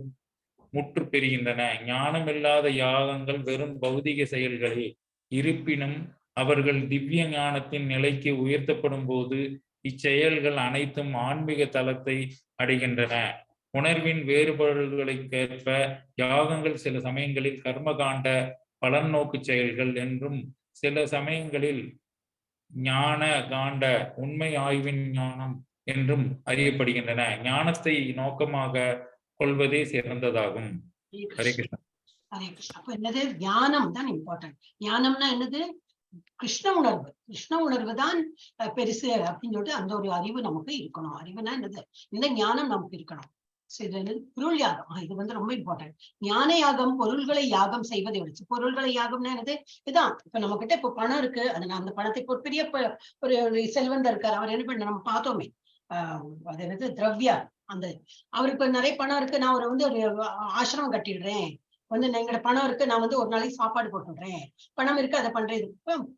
முற்று பெறுகின்றன. ஞானமில்லாத யாகங்கள் வெறும் பௌதிக செயல்களே. இருப்பினும் அவர்கள் திவ்ய ஞானத்தின் நிலைக்கு உயர்த்தப்படும் போது இச்செயல்கள் அனைத்தும் ஆன்மீக தளத்தை அடைகின்றன. உணர்வின் வேறுபாடுகளுக்கேற்ப யாகங்கள் சில சமயங்களில் கர்மகாண்ட பலன் நோக்கு செயல்கள் என்றும் சில சமயங்களில் ஞான காண்ட உண்மை ஆய்வின் ஞானம் என்றும் அறியப்படுகின்றன. ஞானத்தை நோக்கமாக கொள்வதே சிறந்ததாகும். ஹரே கிருஷ்ணா. ஹரே கிருஷ்ணா. அப்ப என்னது? ஞானம் தான் இம்பார்ட்டன்ட். ஞானம்னா என்னது? கிருஷ்ண உணர்வு. கிருஷ்ண உணர்வு தான் பெருசு அப்படின்னு சொல்லிட்டு அந்த ஒரு அறிவு நமக்கு இருக்கணும். அறிவுனா என்னது? இந்த ஞானம் நமக்கு இருக்கணும். பொருள் யாகம். இது வந்து ரொம்ப இம்பார்ட்டன்ட். ஞான யாகம் பொருள்களை யாகம் செய்வதை விடுச்சு. பொருள்களை யாகம்னா என்னது? இதுதான். இப்ப நம்ம கிட்ட இப்ப பணம் இருக்கு. அது நான் அந்த பணத்தை ஒரு பெரிய ஒரு செல்வந்தர் இருக்காரு. அவர் என்ன பண்ண நம்ம பார்த்தோமே, அது என்னது? திரவ்யா. அந்த அவருக்கு நிறைய பணம் இருக்கு. நான் அவரை வந்து ஒரு ஆசிரமம் கட்டிடுறேன். வந்து எங்களோட பணம் இருக்கு, நான் வந்து ஒரு நாளைக்கு சாப்பாடு போட்டுடுறேன். பணம் இருக்கு, அதை பண்றது.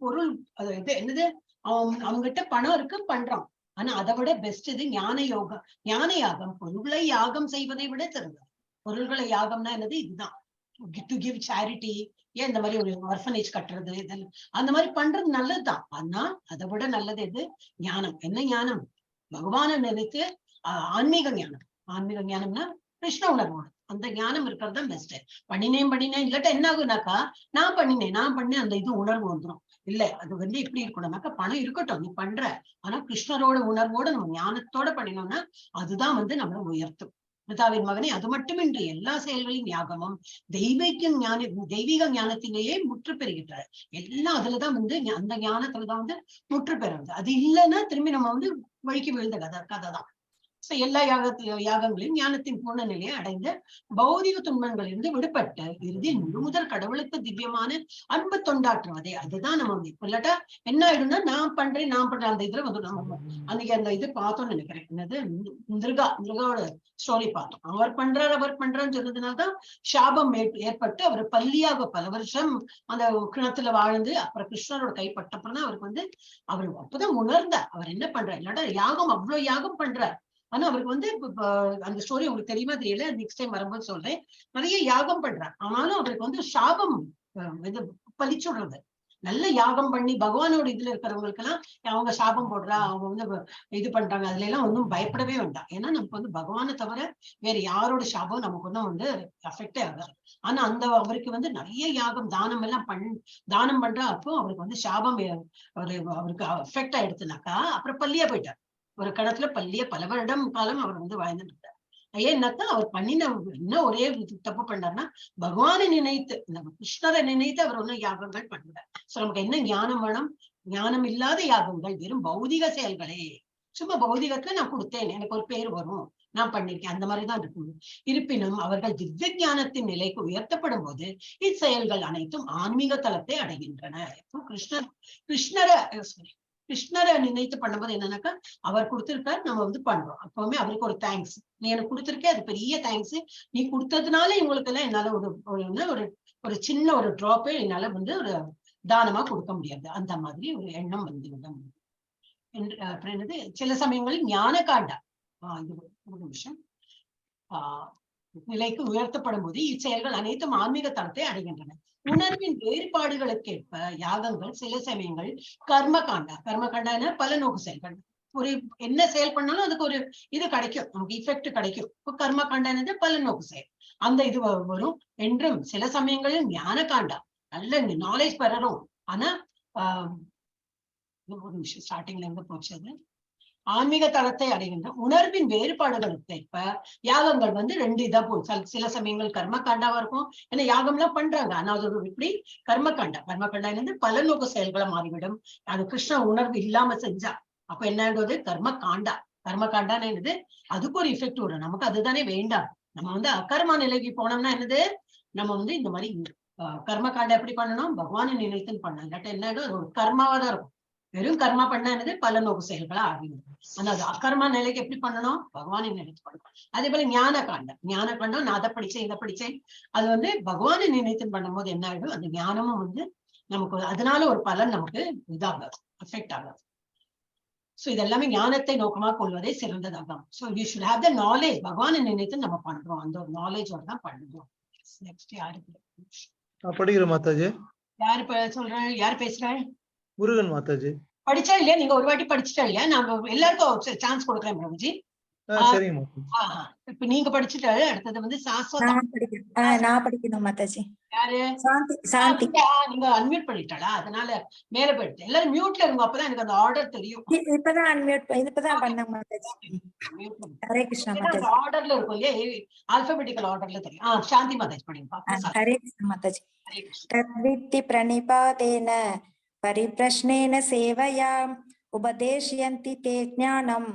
பொருள் அது இது என்னது? அவங்ககிட்ட பணம் இருக்கு, பண்றான். ஆனா அதை விட பெஸ்ட் இது ஞான யோகம். ஞான யாகம் பொருள்களை யாகம் செய்வதை விட சிறந்தது. பொருள்களை யாகம்னா என்னது? இதுதான். To give charity. ஏன் இந்த மாதிரி ஒரு ஆர்ஃபனேஜ் கட்டுறது, இதெல்லாம் அந்த மாதிரி பண்றது நல்லதுதான். ஆனா அதை விட நல்லது எது? ஞானம். என்ன ஞானம்? பகவானை நினைத்து ஆன்மீக ஞானம். ஆன்மீக ஞானம்னா கிருஷ்ண உணர்வோட அந்த ஞானம் இருக்கிறது தான் பெஸ்ட். பண்ணினேன் இல்லாட்டா என்ன ஆகுனாக்கா, நான் பண்ணேன் அந்த இது உணர்வு வந்துடும். இல்ல அது வந்து எப்படி இருக்கணும்னாக்கா, பணம் இருக்கட்டும் நீ பண்ற, ஆனா கிருஷ்ணரோட உணர்வோட நம்ம ஞானத்தோட பண்ணினோம்னா அதுதான் வந்து நம்மளை உயர்த்தும். பிதாவின் மகனே, அது மட்டுமின்றி எல்லா செயல்களின் யாகமும் தெய்வீக ஞானத்திலேயே முற்று பெறுகின்றன. எல்லாம் அதுலதான் வந்து அந்த ஞானத்துலதான் வந்து முற்று பெறுறது. அது இல்லைன்னா திரும்பி நம்ம வந்து வழிக்கு விழுந்த கதை தான். எல்லா யாகங்களையும் ஞானத்தின் பூர்ண நிலையை அடைந்த பௌதிக துன்பங்களிலிருந்து விடுபட்டு இறுதியில் முதல் கடவுளுக்கு திவ்யமான அன்பு தொண்டாற்றுவதே. அதுதான் நம்ம வந்து இல்லாட்டா என்ன ஆயிடும்னா, நான் பண்றேன் அந்த இதுல வந்து நம்ம அன்னைக்கு அந்த இது பார்த்தோம்னு நினைக்கிறேன். என்னது மிருகாவோட ஸ்டோரி பார்த்தோம். அவர் பண்றான்னு சொன்னதுனால்தான் சாபம் ஏற்பட்டு அவர் பள்ளியாக பல வருஷம் அந்த கிணத்துல வாழ்ந்து அப்புறம் கிருஷ்ணரோட கைப்பட்டப்பறம் தான் அவருக்கு வந்து அவர் அப்பதான் உணர்ந்தார் அவர் என்ன பண்றார். இல்லாட்டா யாகம் அவ்வளவு யாகம் பண்றார். ஆனா அவருக்கு வந்து அந்த ஸ்டோரி உங்களுக்கு தெரியுமா தெரியல, நெக்ஸ்ட் டைம் வரும்போது சொல்றேன். நிறைய யாகம் பண்றார், ஆனாலும் அவருக்கு வந்து சாபம் இது பழிச்சுடுறது. நல்ல யாகம் பண்ணி பகவானோட இதுல இருக்கிறவங்களுக்கு எல்லாம் அவங்க சாபம் போடுறா, அவங்க வந்து இது பண்றாங்க, அதுல எல்லாம் ஒன்றும் பயப்படவே வேண்டாம். ஏன்னா நமக்கு வந்து பகவானை தவிர வேற யாரோட சாபம் நமக்கு ஒன்றும் வந்து அஃபெக்டே ஆகாது. ஆனா அவருக்கு வந்து நிறைய யாகம் தானம் எல்லாம் தானம் பண்றா, அப்போ அவருக்கு வந்து சாபம் அவருக்கு அஃபெக்ட் ஆயிடுச்சுனாக்கா அப்புறம் பள்ளியா போயிட்டார். ஒரு கடத்துல பள்ளிய பல வருடம் காலம் அவர் வந்து வாழ்ந்துட்டு இருந்தார். ஏன்னாக்கா அவர் பண்ணின என்ன ஒரே தப்பு பண்ணார்னா, பகவானை நினைத்து நம்ம கிருஷ்ணரை நினைத்து அவர் ஒன்னும் யாகங்கள் பண்ணுறார். சோ நமக்கு என்ன ஞானம் வேணும்? ஞானம் இல்லாத யாகங்கள் வெறும் பௌதிக செயல்களே. சும்மா பௌதிகத்துல நான் கொடுத்தேன், எனக்கு ஒரு பேர் வரும், நான் பண்ணிருக்கேன், அந்த மாதிரிதான் இருக்கும். இருப்பினும் அவர்கள் திவ்ய ஞானத்தின் நிலைக்கு உயர்த்தப்படும் போது இச்செயல்கள் அனைத்தும் ஆன்மீக தளத்தை அடைகின்றன. கிருஷ்ணரை நினைத்து பண்ணும்போது என்னன்னாக்கா, அவர் கொடுத்திருக்காரு, நம்ம வந்து பண்றோம். அப்பவுமே அவருக்கு ஒரு தேங்க்ஸ், நீ எனக்கு கொடுத்திருக்கே, அது பெரிய தேங்க்ஸ், நீ கொடுத்ததுனால இவங்களுக்கு எல்லாம் என்னால ஒரு சின்ன ஒரு டிராப்பே என்னால வந்து ஒரு தானமா கொடுக்க முடியாது. அந்த மாதிரி ஒரு எண்ணம் வந்துவிடும். அப்புறம் என்னது, சில சமயங்களில் ஞான காண்டா இது ஒரு நிமிஷம் நிலைக்கு உயர்த்தப்படும் போது இச்செயல்கள் அனைத்தும் ஆன்மீக தளத்தை அடைகின்றன. உணர்வின் வேறுபாடுகளுக்கேற்ப யாகங்கள் சில சமயங்கள் கர்ம காண்டா பல நோக்கு செயல்கள். ஒரு என்ன செயல் பண்ணாலும் அதுக்கு ஒரு இது கிடைக்கும், நமக்கு இஃபெக்ட் கிடைக்கும். இப்போ கர்ம காண்டா பல நோக்கு செயல், அந்த இது வரும். என்றும் சில சமயங்களில் ஞான காண்டா நல்ல நாலேஜ் பெறணும். ஆனா ஒரு நிமிஷம் ஸ்டார்டிங்ல இருந்து போச்சது. ஆன்மீக தளத்தை அடைகின்ற உணர்வின் வேறுபாடுகளுக்கு ஏற்ப யாகங்கள் வந்து ரெண்டு இதா போகும். சில சமயங்கள் கர்ம காண்டாவா இருக்கும், ஏன்னா யாகம் எல்லாம் பண்றாங்க, ஆனா அது இப்படி கர்ம காண்டா இருந்து பல நோக்கு செயல்களை மாறிவிடும். அது கிருஷ்ண உணர்வு இல்லாம செஞ்சா அப்ப என்ன ஆகுது, கர்ம காண்டான்னு என்னது, அதுக்கு ஒரு இஃபெக்ட் வரும். நமக்கு அதுதானே வேண்டாம். நம்ம வந்து அகர்மா நிலைக்கு போனோம்னா என்னது, நம்ம வந்து இந்த மாதிரி கர்ம காண்டா எப்படி பண்ணணும், பகவானை நினைத்துன்னு பண்ணணும். இல்லாட்ட என்ன ஆகும், அது ஒரு கர்மாவா தான் இருக்கும். வெறும் கர்மா பண்ண என்னது பல நோக்கு செயல்களா ஆகிடும். ஆனா அது அகர்மா நிலைக்கு எப்படி பண்ணணும், பகவானை நினைத்து பண்ணணும். அதே போல ஞான காண்டம் நான் அதை படிச்சேன் இதை படிச்சேன், அது வந்து பகவானை நினைத்து பண்ணும் போது என்ன ஆயிடும், அந்த ஞானமும் வந்து நமக்கு அதனால ஒரு பலன் நமக்கு இதாகாது, அஃபெக்ட் ஆகாது. சோ இதெல்லாமே ஞானத்தை நோக்கமாக கொள்வதே சிறந்ததாகும். So you should have the knowledge, பகவானை நினைத்து நம்ம பண்றோம், அந்த ஒரு நாலேஜோட தான் பண்றோம். நெக்ஸ்ட் யாருக்கு படிக்கிறேன் மாதாஜி. யாரு சொல்றேன், யார் பேசுறேன்? முருகன் மாதாஜி. படிச்சா இல்லையா, நீங்க ஒரு வாட்டி படிச்சுட்டா இல்லையா? நான் எல்லாருக்கும் சான்ஸ் கொடுக்குறேன் பிரபுஜி. இப்ப நீங்க படிச்சுட்டு அடுத்தது வந்து நான் படிக்கணும் மாதாஜி. யாரு? சாந்தி. நீங்க அன்மியூட் பண்ணிட்டாளா, அதனால மேல போயிடுச்சு. எல்லாரும் மியூட்ல இருங்க, அப்பதான் எனக்கு அந்த ஆர்டர் தெரியும். இப்பதான் அன்மியூட் இப்பதான் பண்ணேன் மாதாஜி. ஹரே கிருஷ்ணா மாதாஜி. ஆர்டர்ல இருக்கும் இல்லையா, ஆல்பபெட்டிக்கல் ஆர்டர்ல தெரியும். சாந்தி மாதாஜி படிப்பா. ஹரே கிருஷ்ணா மாதாஜி. தத்வித்தி பிரணிபாதேன பரிப்ரஷ்னேன சேவையா உபதேஷ்யந்தி தே ஞானம்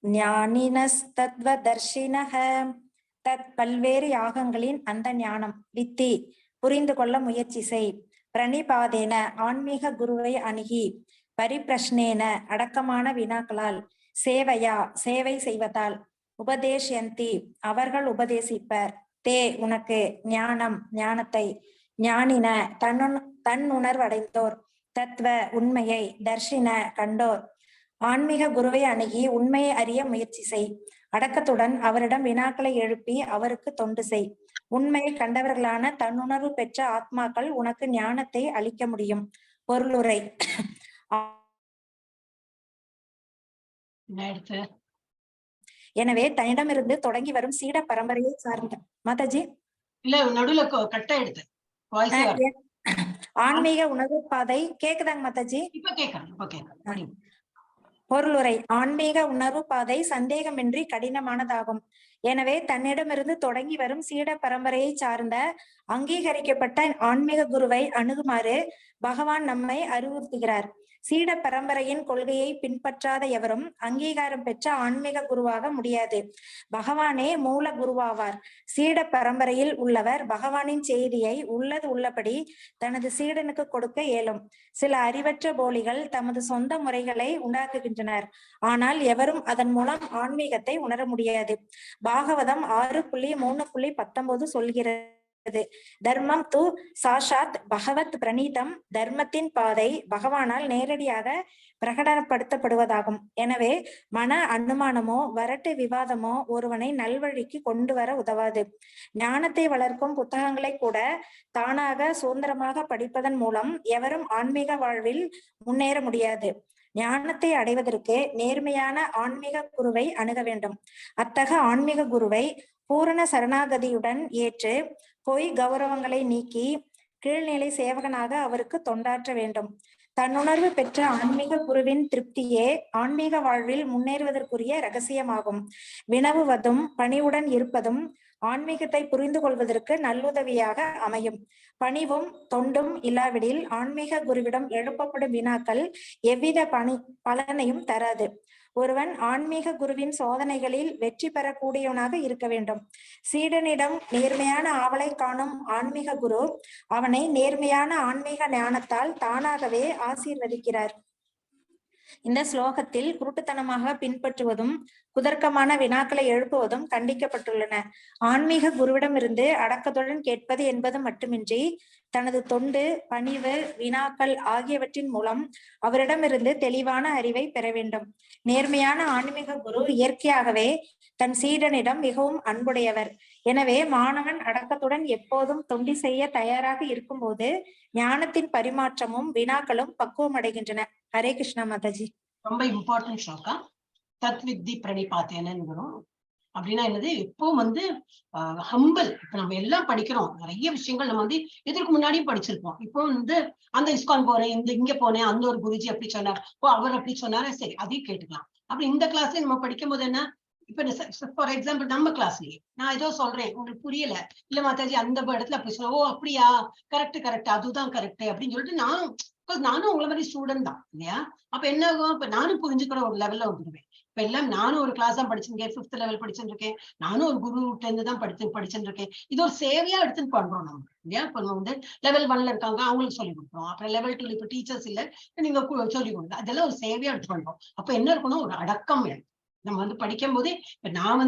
ஞானினஸ்தத்வதர்ஷினஹ. தத் பல்வேறு யாகங்களின் அந்த ஞானம் வித்தி புரிந்து கொள்ள முயற்சி செய். பிரணிபாதேன ஆன்மீக குருவை அணுகி, பரிப்ரஷ்னேன அடக்கமான வினாக்களால், சேவையா சேவை செய்வதால், உபதேஷ்யந்தி அவர்கள் உபதேசிப்பர், தே உனக்கு ஞானம் ஞானத்தை, ஞானின தன்னுணர்வடைந்தோர், தத்துவ உண்மையை, தர்ஷின கண்டோர். ஆன்மீக குருவை அணுகி உண்மையை அறிய முயற்சி செய். அடக்கத்துடன் அவரிடம் வினாக்களை எழுப்பி அவருக்கு தொண்டு செய். உண்மையை கண்டவர்களான தன்னுணர்வு பெற்ற ஆத்மாக்கள் உனக்கு ஞானத்தை அளிக்க முடியும். பொருளுரை. எனவே தன்னிடமிருந்து தொடங்கி வரும் சீட பரம்பரையை சார்ந்த மாதாஜி இல்ல நடுவுல கட்ட எடுத்து ஆன்மீக உணர்வு பாதை கேக்குதாங்க மாதாஜி? இப்ப கேட்கறேன். பொருளுரை. ஆன்மீக உணர்வு பாதை சந்தேகமின்றி கடினமானதாகும். எனவே தன்னிடமிருந்து தொடங்கி வரும் சீட பரம்பரையை சார்ந்த அங்கீகரிக்கப்பட்ட ஆன்மீக குருவை அணுகுமாறு பகவான் நம்மை அறிவுறுத்துகிறார். சீட பரம்பரையின் கொள்கையை பின்பற்றாத எவரும் அங்கீகாரம் பெற்ற ஆன்மீக குருவாக முடியாது. பகவானே மூல குருவாவார். சீட பரம்பரையில் உள்ளவர் பகவானின் செய்தியை உள்ளது உள்ளபடி தனது சீடனுக்கு கொடுக்க இயலும். சில அறிவற்ற போலிகள் தமது சொந்த முறைகளை உண்டாக்குகின்றனர். ஆனால் எவரும் அதன் மூலம் ஆன்மீகத்தை உணர முடியாது. பாகவதம் 6.3.19 சொல்கிறது, தர்மம் து சாஷாத் பகவத் பிரணீதம். தர்மத்தின் பாதை பகவானால் நேரடியாக பிரகடனப்படுத்தப்படுவதாகும். எனவே மன அனுமானமோ வரட்டு விவாதமோ ஒருவனை நல்வழிக்கு கொண்டு வர உதவாது. ஞானத்தை வளர்க்கும் புத்தகங்களை கூட தானாக சுதந்திரமாக படிப்பதன் மூலம் எவரும் ஆன்மீக வாழ்வில் முன்னேற முடியாது. ஞானத்தை அடைவதற்கு நேர்மையான ஆன்மீக குருவை அணுக வேண்டும். அத்தகைய ஆன்மீக குருவை பூரண சரணாகதியுடன் ஏற்று பொய் கௌரவங்களை நீக்கி கீழ்நிலை சேவகனாக அவருக்கு தொண்டாற்ற வேண்டும். தன்னுணர்வு பெற்ற ஆன்மீக குருவின் திருப்தியே ஆன்மீக வாழ்வில் முன்னேறுவதற்குரிய ரகசியமாகும். வினவுவதும் பணிவுடன் இருப்பதும் ஆன்மீகத்தை புரிந்து கொள்வதற்கு நல்லுதவியாக அமையும். பணிவும் தொண்டும் இல்லாவிடில் ஆன்மீக குருவிடம் எழுப்பப்படும் வினாக்கள் எவ்வித பலனையும் தராது. ஒருவன் ஆன்மீக குருவின் சோதனைகளில் வெற்றி பெறக்கூடியவனாக இருக்க வேண்டும். சீடனிடம் நேர்மையான ஆவலை காணும் ஆன்மீக குரு அவனை நேர்மையான ஆன்மீக ஞானத்தால் தானாகவே ஆசீர்வதிக்கிறார். இந்த ஸ்லோகத்தில் குருட்டுத்தனமாக பின்பற்றுவதும் குதர்க்கமான வினாக்களை எழுப்புவதும் கண்டிக்கப்பட்டுள்ளன. ஆன்மீக குருவிடமிருந்து அடக்கத்துடன் கேட்பது என்பது மட்டுமின்றி தனது தொண்டு, பணிவு, வினாக்கள் ஆகியவற்றின் மூலம் அவரிடமிருந்து தெளிவான அறிவை பெற வேண்டும். நேர்மையான ஆன்மீக குரு இயற்கையாகவே தன் சீடனிடம் மிகவும் அன்புடையவர். எனவே மாணவன் அடக்கத்துடன் எப்போதும் தொண்டி செய்ய தயாராக இருக்கும்போது ஞானத்தின் பரிமாற்றமும் வினாக்களும் பக்குவம் அடைகின்றன. ஹரே கிருஷ்ணா மாதாஜி. ரொம்ப இம்பார்ட்டன்ட் ஸ்லோகா. தத்வித்தி பிரணிபாத்தேனன்னு வரும். அப்படின்னா என்னது, எப்போ ஹம்பிள். இப்ப நம்ம எல்லாம் படிக்கிறோம், நிறைய விஷயங்கள் நம்ம இதற்கு முன்னாடியும் படிச்சிருப்போம். இப்போ அந்த இஸ்கான் போறேன், இங்க போனேன், அந்த ஒரு குருஜி அப்படி சொன்னார், அவர் அப்படி சொன்னாரு, சரி அதையும் கேட்டுக்கலாம். அப்படி இந்த கிளாஸ்ல நம்ம படிக்கும் போது என்ன, இப்ப ஃபார் எக்ஸாம்பிள் நம்ம கிளாஸ்லயே நான் ஏதோ சொல்றேன், உங்களுக்கு புரியல, இல்ல மாதாஜி அந்த இடத்துல அப்படி சொல்ல, ஓ அப்படியா, கரெக்ட் அதுதான் கரெக்ட் அப்படின்னு சொல்லிட்டு நானும் உங்களை மாதிரி ஸ்டூடெண்ட் தான் இல்லையா. அப்ப என்ன ஆகும், இப்ப நானும் புரிஞ்சுக்கிற ஒரு லெவல்ல வந்துடுவேன். இப்ப எல்லாம் நானும் ஒரு கிளாஸ் தான் படிச்சிருக்கேன், 5th லெவல் படிச்சுட்டு இருக்கேன், நானும் ஒரு குருட்ட இருந்து தான் படிச்சுட்டு இருக்கேன். இது ஒரு சேவையா எடுத்துட்டு பண்றோம் நம்ம இல்லையா. இப்ப லெவல் 1ல இருக்காங்க, அவங்களுக்கு சொல்லி கொடுக்குறோம். அப்புறம் லெவல் 2 இப்ப டீச்சர்ஸ் இல்ல, நீங்க சொல்லி கொடுங்க, அதெல்லாம் ஒரு சேவையா எடுத்து பண்றோம். அப்ப என்ன இருக்கணும், ஒரு அடக்கம் வேணும். நம்ம படிக்கும் போதே, இப்ப நான்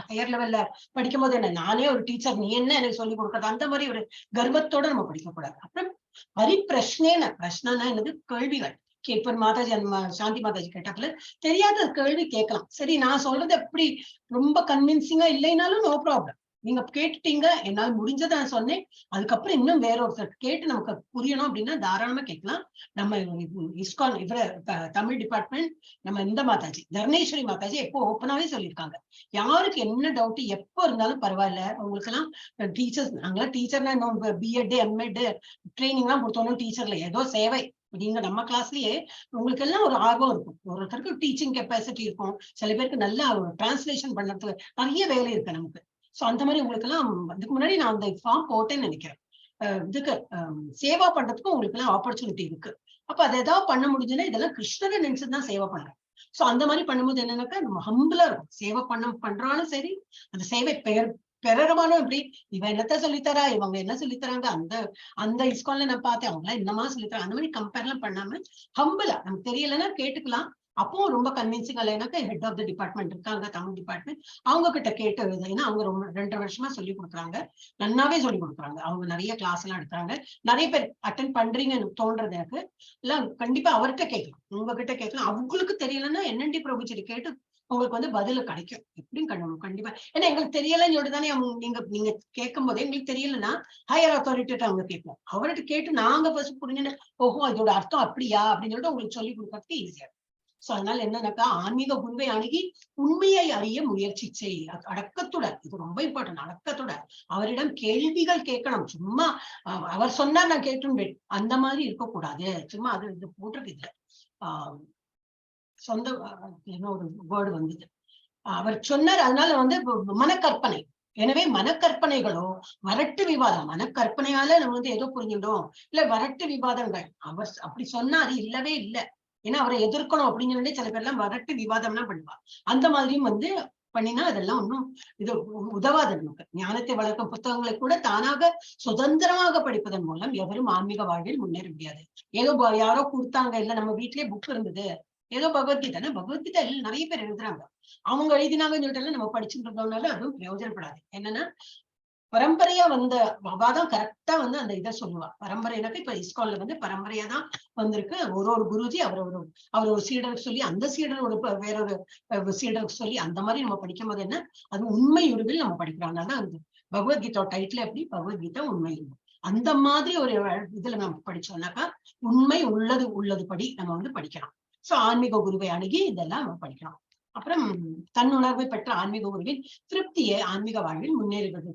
ஹையர் லெவல்ல படிக்கும் போது என்ன, நானே ஒரு டீச்சர், நீ என்ன எனக்கு சொல்லி கொடுக்கறது, அந்த மாதிரி ஒரு கர்வத்தோட நம்ம படிக்க கூடாது. அப்புறம் பிரச்சனைனா என்னது, கேள்விகள். இப்ப மாதாஜி சாந்தி மாதாஜி கேட்டாப்புல தெரியாத கேள்வி கேட்கலாம். சரி, நான் சொல்றது எப்படி ரொம்ப கன்வின்சிங்கா இல்லைனாலும் நோ ப்ராப்ளம், நீங்க கேட்டுட்டீங்க, என்னால முடிஞ்சதை நான் சொன்னேன். அதுக்கப்புறம் இன்னும் வேற ஒருத்தர் கேட்டு நமக்கு புரியணும் அப்படின்னா தாராளமா கேட்கலாம். நம்ம இஸ்கான் தமிழ் டிபார்ட்மெண்ட், நம்ம இந்த மாதாஜி தர்ணேஸ்வரி மாதாஜி எப்போ ஓப்பனாவே சொல்லியிருக்காங்க, யாருக்கு என்ன டவுட் எப்போ இருந்தாலும் பரவாயில்ல, உங்களுக்கு எல்லாம் டீச்சர்ஸ், நாங்களாம் டீச்சர்னா இன்னும் பிஎட் எம்எட் ட்ரைனிங் எல்லாம் கொடுத்தோம், டீச்சர்ல ஏதோ சேவை. நீங்க நம்ம கிளாஸ்லயே உங்களுக்கு எல்லாம் ஒரு ஆர்வம் இருக்கும், ஒருத்தருக்கு டீச்சிங் கெப்பாசிட்டி இருக்கும், சில பேருக்கு நல்லா டிரான்ஸ்லேஷன் பண்றதுக்கு நிறைய வேலை இருக்கு நமக்கு. சோ அந்த மாதிரி உங்களுக்கு எல்லாம் அதுக்கு முன்னாடி நான் அந்த ஃபார்ம் போட்டேன்னு நினைக்கிறேன். இதுக்கு சேவா பண்றதுக்கு உங்களுக்கு எல்லாம் ஆப்பர்ச்சுனிட்டி இருக்கு. அப்ப அதை ஏதாவது பண்ண முடிஞ்சுன்னா இதெல்லாம் கிருஷ்ணரை நினைச்சுதான் சேவை பண்றேன். சோ அந்த மாதிரி பண்ணும்போது என்னன்னாக்கா நம்ம ஹம்பிளா இருக்கும். சேவை பண்றாலும் சரி, அந்த சேவை பெறமானும் எப்படி, இவன் என்னத்த சொல்லித்தரா, இவங்க என்ன சொல்லித்தராங்க, அந்த இஸ்கான்ல நான் பார்த்தேன், அவங்க எல்லாம் என்னமா சொல்லித்தராங்க, அந்த மாதிரி கம்பேர் எல்லாம் பண்ணாம ஹம்பிளா, நமக்கு தெரியலன்னா கேட்டுக்கலாம். அப்போ ரொம்ப கன்வின்சிங் இல்லைனாக்கா ஹெட் ஆஃப் த டிபார்ட்மெண்ட் இருக்காங்க, தமிழ் டிபார்ட்மெண்ட், அவங்க கிட்ட கேட்டு, ஏன்னா அவங்க ரொம்ப 2 வருஷமா சொல்லி கொடுக்குறாங்க, நன்னாவே சொல்லி கொடுக்குறாங்க. அவங்க நிறைய கிளாஸ் எல்லாம் எடுக்கிறாங்க, நிறைய பேர் அட்டென்ட் பண்றீங்கன்னு எனக்கு தோன்றது. எனக்கு எல்லாம் கண்டிப்பா அவர்கிட்ட கேட்கலாம், உங்ககிட்ட கேட்கலாம். அவங்களுக்கு தெரியலன்னா NND பிரபுஜி கேட்டு உங்களுக்கு பதில கிடைக்கும், எப்படியும் கண்டிப்பா. ஏன்னா எங்களுக்கு தெரியலன்னு சொல்லிட்டு தானே நீங்க கேட்கும் போதே, எங்களுக்கு தெரியலன்னா ஹையர் அத்தாரிட்டி அவங்க கேட்போம், அவர்கிட்ட கேட்டு நாங்க ஃபர்ஸ்ட் புரிஞ்சுன்னு, ஓஹோ இதோட அர்த்தம் அப்படியா அப்படின்னு சொல்லிட்டு உங்களுக்கு சொல்லி கொடுக்கறதுக்கு ஈஸியா. சோ அதனால என்னன்னாக்கா, ஆன்மீக குருவை அணுகி உண்மையை அறிய முயற்சி செய், அடக்கத்துடன். இது ரொம்ப இம்பார்ட்டன்ட், அடக்கத்துடன் அவரிடம் கேள்விகள் கேட்கணும். சும்மா அவர் சொன்னா நான் கேட்டு அந்த மாதிரி இருக்கக்கூடாது. சும்மா அது இது போட்டிருக்கு இதுல சொந்த என்ன ஒரு வேர்டு வந்தது, அவர் சொன்னார். அதனால வந்து மனக்கற்பனை. எனவே மனக்கற்பனைகளோ வரட்டு விவாதம், மனக்கற்பனையால நம்ம வந்து ஏதோ புரிஞ்சுட்டோம் இல்ல வரட்டு விவாதங்கள் அவர் அப்படி சொன்னா அது இல்லவே இல்லை. ஏன்னா அவரை எதிர்க்கணும் அப்படின்னு சில பேர் எல்லாம் வரட்டு விவாதம்லாம் பண்ணுவா. அந்த மாதிரியும் வந்து பண்ணினா அதெல்லாம் ஒன்றும் இது உதவாது. நமக்கு ஞானத்தை வளர்க்கும் புத்தகங்களை கூட தானாக சுதந்திரமாக படிப்பதன் மூலம் எவரும் ஆன்மீக வாழ்வில் முன்னேற முடியாது. ஏதோ யாரோ கொடுத்தாங்க, இல்ல நம்ம வீட்லயே புக் இருந்தது, ஏதோ பகவத்கீதை பகவத்கீதை நிறைய பேர் எழுதுறாங்க, அவங்க எழுதினாங்கன்னு சொல்லிட்டு நம்ம படிச்சுட்டு இருந்தோம்னால அதுவும் பிரயோஜனப்படாது. என்னன்னா பரம்பரையா வந்த அவதான் கரெக்டா வந்து அந்த இதை சொல்லுவா. பரம்பரைனாக்க இப்ப இஸ்கான்ல வந்து பரம்பரையா தான் வந்திருக்கு. ஒரு குருஜி அவர் ஒரு சீடருக்கு சொல்லி, அந்த சீடரோட வேறொரு சீடருக்கு சொல்லி, அந்த மாதிரி நம்ம படிக்கும் போது என்ன அது உண்மை உருவில் நம்ம படிக்கிறோம். அதனால அந்த பகவத்கீதா டைட்டில் எப்படி பகவத்கீதா உண்மை உருவம், அந்த மாதிரி ஒரு இதுல நம்ம படிச்சோம்னாக்கா உண்மை உள்ளது படி நம்ம வந்து படிக்கலாம். சோ ஆன்மீக குருவை அணுகி இதெல்லாம் நம்ம படிக்கலாம். அப்புறம் தன்னுணர்வை பெற்ற ஆன்மீக குருவின் திருப்தியை ஆன்மீக வாழ்வில் முன்னேறுவது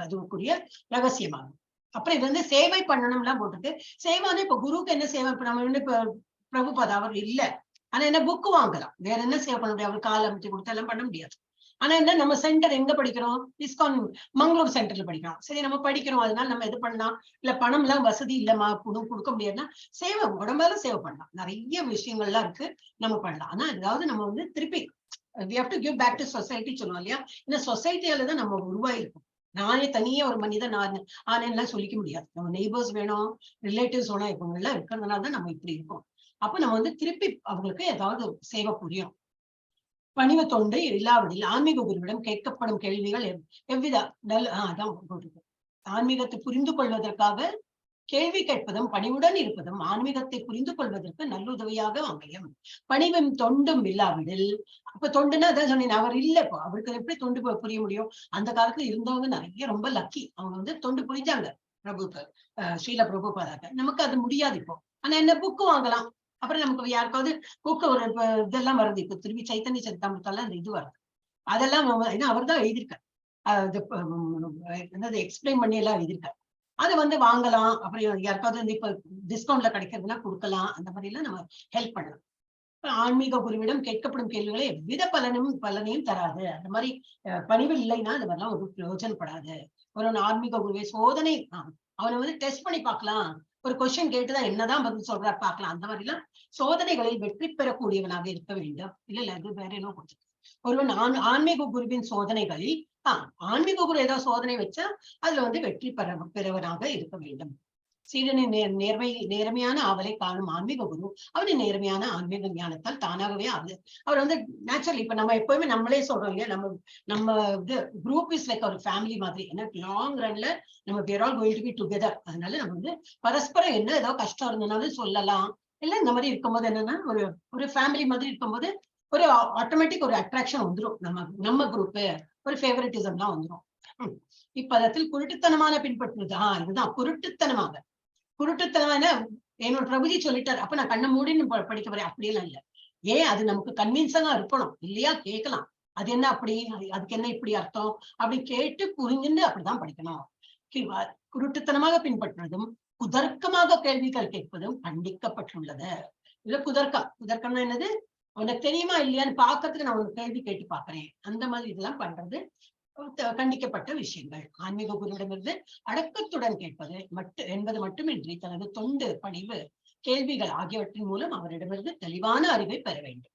அதுக்குரிய ரகசியமாகும். அப்புறம் இது வந்து சேவை பண்ணணும்லாம் போட்டுட்டு சேவானே இப்ப குருவுக்கு என்ன சேவை? இப்ப நம்ம வந்து இப்ப பிரபுபாதா அவர் இல்ல, ஆனா என்ன புக்கு வாங்கலாம், வேற என்ன சேவை பண்ண முடியாது, அவர் கால் அமைச்சு கொடுத்து எல்லாம் பண்ண முடியாது. ஆனா என்ன நம்ம சென்டர் எங்க படிக்கிறோம்? இஸ்கான் மங்களூர் சென்டர்ல படிக்கிறோம். சரி நம்ம படிக்கிறோம், அதனால நம்ம எது பண்ணலாம், இல்ல பணம் எல்லாம் வசதி இல்லமா கொடுக்க முடியாதுன்னா சேவை உடம்பால சேவை பண்ணலாம். நிறைய விஷயங்கள்லாம் இருக்கு நம்ம பண்ணலாம். ஆனா ஏதாவது நம்ம வந்து திருப்பி we have to give back to society சொல்லுவோம் இல்லையா? இந்த சொசைட்டியால தான் நம்ம உருவாயிருக்கும். நானே தனியா ஒரு மனிதன் ஆனேன்லாம் சொல்லிக்க முடியாது. நம்ம நெய்பர்ஸ் வேணும், ரிலேட்டிவ்ஸ் வேணும், இவங்க எல்லாம் இருக்கிறதுனால தான் நம்ம இப்படி இருக்கோம். அப்ப நம்ம வந்து திருப்பி அவங்களுக்கு ஏதாவது சேவை புரியும். பணிவு தொண்டு இல்லாவிடில் ஆன்மீக குருவிடம் கேட்கப்படும் கேள்விகள் எவ்வித அதான் ஆன்மீகத்தை புரிந்து கொள்வதற்காக கேள்வி கேட்பதும் பணிவுடன் இருப்பதும் ஆன்மீகத்தை புரிந்து கொள்வதற்கு நல்லுதவியாக அமையும். பணிவும் தொண்டும் இல்லாவிடில், அப்ப தொண்டுன்னா அதான் சொன்னேன், அவர் இல்ல, இப்போ அவருக்கு எப்படி தொண்டு புரிய முடியும்? அந்த காலத்துல இருந்தவங்க நிறைய ரொம்ப லக்கி, அவங்க வந்து தொண்டு புரிஞ்சாங்க ஸ்ரீல பிரபுபாதாக்க. நமக்கு அது முடியாது இப்போ. ஆனா என்ன புக்கு வாங்கலாம், அப்புறம் நமக்கு யாருக்காவது புக்கு ஒரு இதெல்லாம் வருது, இப்போ திரும்பி சைத்தன்ய சரிதாமிரத்தால அந்த இது வருது, அதெல்லாம் ஏன்னா அவர் தான் எழுதியிருக்காரு, என்னது எக்ஸ்பிளைன் பண்ணி எல்லாம் எழுதியிருக்காரு. அதை வந்து வாங்கலாம். அப்புறம் யாருக்காவது வந்து இப்ப டிஸ்கவுண்ட்ல கிடைக்கிறதுனா கொடுக்கலாம். அந்த மாதிரி எல்லாம் நம்ம ஹெல்ப் பண்ணலாம். ஆன்மீக குருவிடம் கேட்கப்படும் கேள்விகளை எவ்வித பலனையும் தராது. அந்த மாதிரி பணிவு இல்லைன்னா அது மாதிரிலாம் ஒரு பிரயோஜனப்படாது. ஒரு ஆன்மீக குருவை சோதனை அவனை வந்து டெஸ்ட் பண்ணி பார்க்கலாம். ஒரு கொஸ்டின் கேட்டுதான் என்னதான் பதில் சொல்றா பார்க்கலாம். அந்த மாதிரி எல்லாம் சோதனைகளில் வெற்றி பெறக்கூடியவனாக இருக்க வேண்டும். இல்ல அது வேற என்ன கொடுத்து ஒருவன் ஆன்மீக குருவின் சோதனைகளில் ஆன்மீக குரு ஏதாவது சோதனை வச்சா அதுல வந்து வெற்றி பெறவனாக இருக்க வேண்டும். சீடனின் நேர்மையான ஆவலை காணும் ஆன்மீக குரு அவனின் நேர்மையான ஆன்மீக ஞானத்தால் தானாகவே ஆகுது. அவர் வந்து நேச்சுரலி இப்ப நம்ம எப்பவுமே நம்மளே சொல்றோம் இல்லையா, நம்ம இது குரூப் இஸ் லைக் ஒரு ஃபேமிலி மாதிரி. ஏன்னா லாங் ரன்ல நம்ம we're all going to be together. அதனால நம்ம வந்து பரஸ்பரம் என்ன ஏதாவது கஷ்டம் இருந்தனாலும் சொல்லலாம். இல்ல இந்த மாதிரி இருக்கும்போது என்னன்னா ஒரு ஃபேமிலி மாதிரி இருக்கும்போது ஒரு ஆட்டோமேட்டிக் ஒரு அட்ராக்ஷன் வந்துடும். நம்ம குரூப்பு ஒரு ஃபேவரட்டிசம்லாம் வந்துடும். இப்பதத்தில் குருட்டுத்தனமான பின்பற்றுறது இதுதான் குருட்டுத்தனமான என்னோட பிரபுஜி சொல்லிட்டாரு அப்ப நான் கண்ணை மூடின்னு படிக்க போறேன் அப்படியெல்லாம் இல்ல. ஏன் அது நமக்கு கன்வின்ஸா இருக்கணும் இல்லையா? கேட்கலாம், அது என்ன அப்படி, அதுக்கு என்ன இப்படி அர்த்தம் அப்படி கேட்டு புரிஞ்சுட்டு அப்படிதான் படிக்கணும். குருட்டுத்தனமாக பின்பற்றுவதும் குதர்க்கமாக கேள்விகள் கேட்பதும் கண்டிக்கப்பட்டுள்ளது. இல்ல குதர்க்கம்னா என்னது, உனக்கு தெரியுமா இல்லையான்னு பாக்குறதுக்கு நான் ஒரு கேள்வி கேட்டு பாக்குறேன், அந்த மாதிரி இதெல்லாம் பண்றது கண்டிக்கப்பட்ட விஷயங்கள். ஆன்மீக குருவிடமிருந்து அடக்கத்துடன் கேட்பது என்பது மட்டுமின்றி தனது தொண்டு பணிவு கேள்விகள் ஆகியவற்றின் மூலம் அவரிடமிருந்து தெளிவான அறிவை பெற வேண்டும்.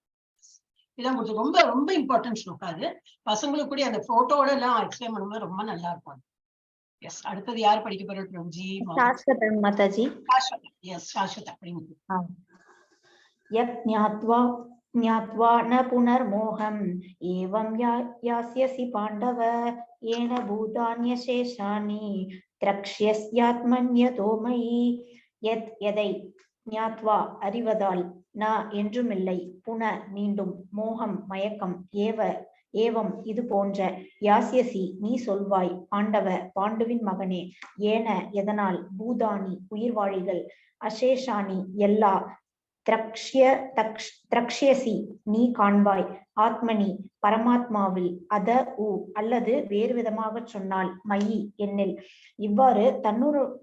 இதான் ரொம்ப ரொம்ப இம்பார்ட்டன்ட் ஸ்லோகாது. பசங்களுக்கு கூட அந்த போட்டோட எல்லாம் எக்ஸ்பிளைன் பண்ணும்போது ரொம்ப நல்லா இருக்கும். எஸ், அடுத்தது யார் படிக்க போறாரு பிரபுஜி? மாதாஜி. எஸ், சாஸ்வத் அப்படிங்கிறது. ज्ञात्वा न पुनर्मोहम् एवं यास्यसि पाण्डव येन भूतान्यशेषाणि द्रक्ष्यस्यात्मन्यतो मयि. எதை ஞாத்வா அறிவதால், ந என்றுமில்லை, புன மீண்டும், மோகம் மயக்கம், ஏவம் இது போன்ற, யாஸ்யசி நீ சொல்வாய், பாண்டவ பாண்டுவின் மகனே, ஏன எதனால், பூதானி உயிர்வாழிகள், அசேஷானி எல்லா, திரக்ஷேசி நீ காண்பாய், ஆத்மனி பரமாத்மாவில், அத உ அல்லது வேறு விதமாக சொன்னால் மயி என்னில். இவ்வாறு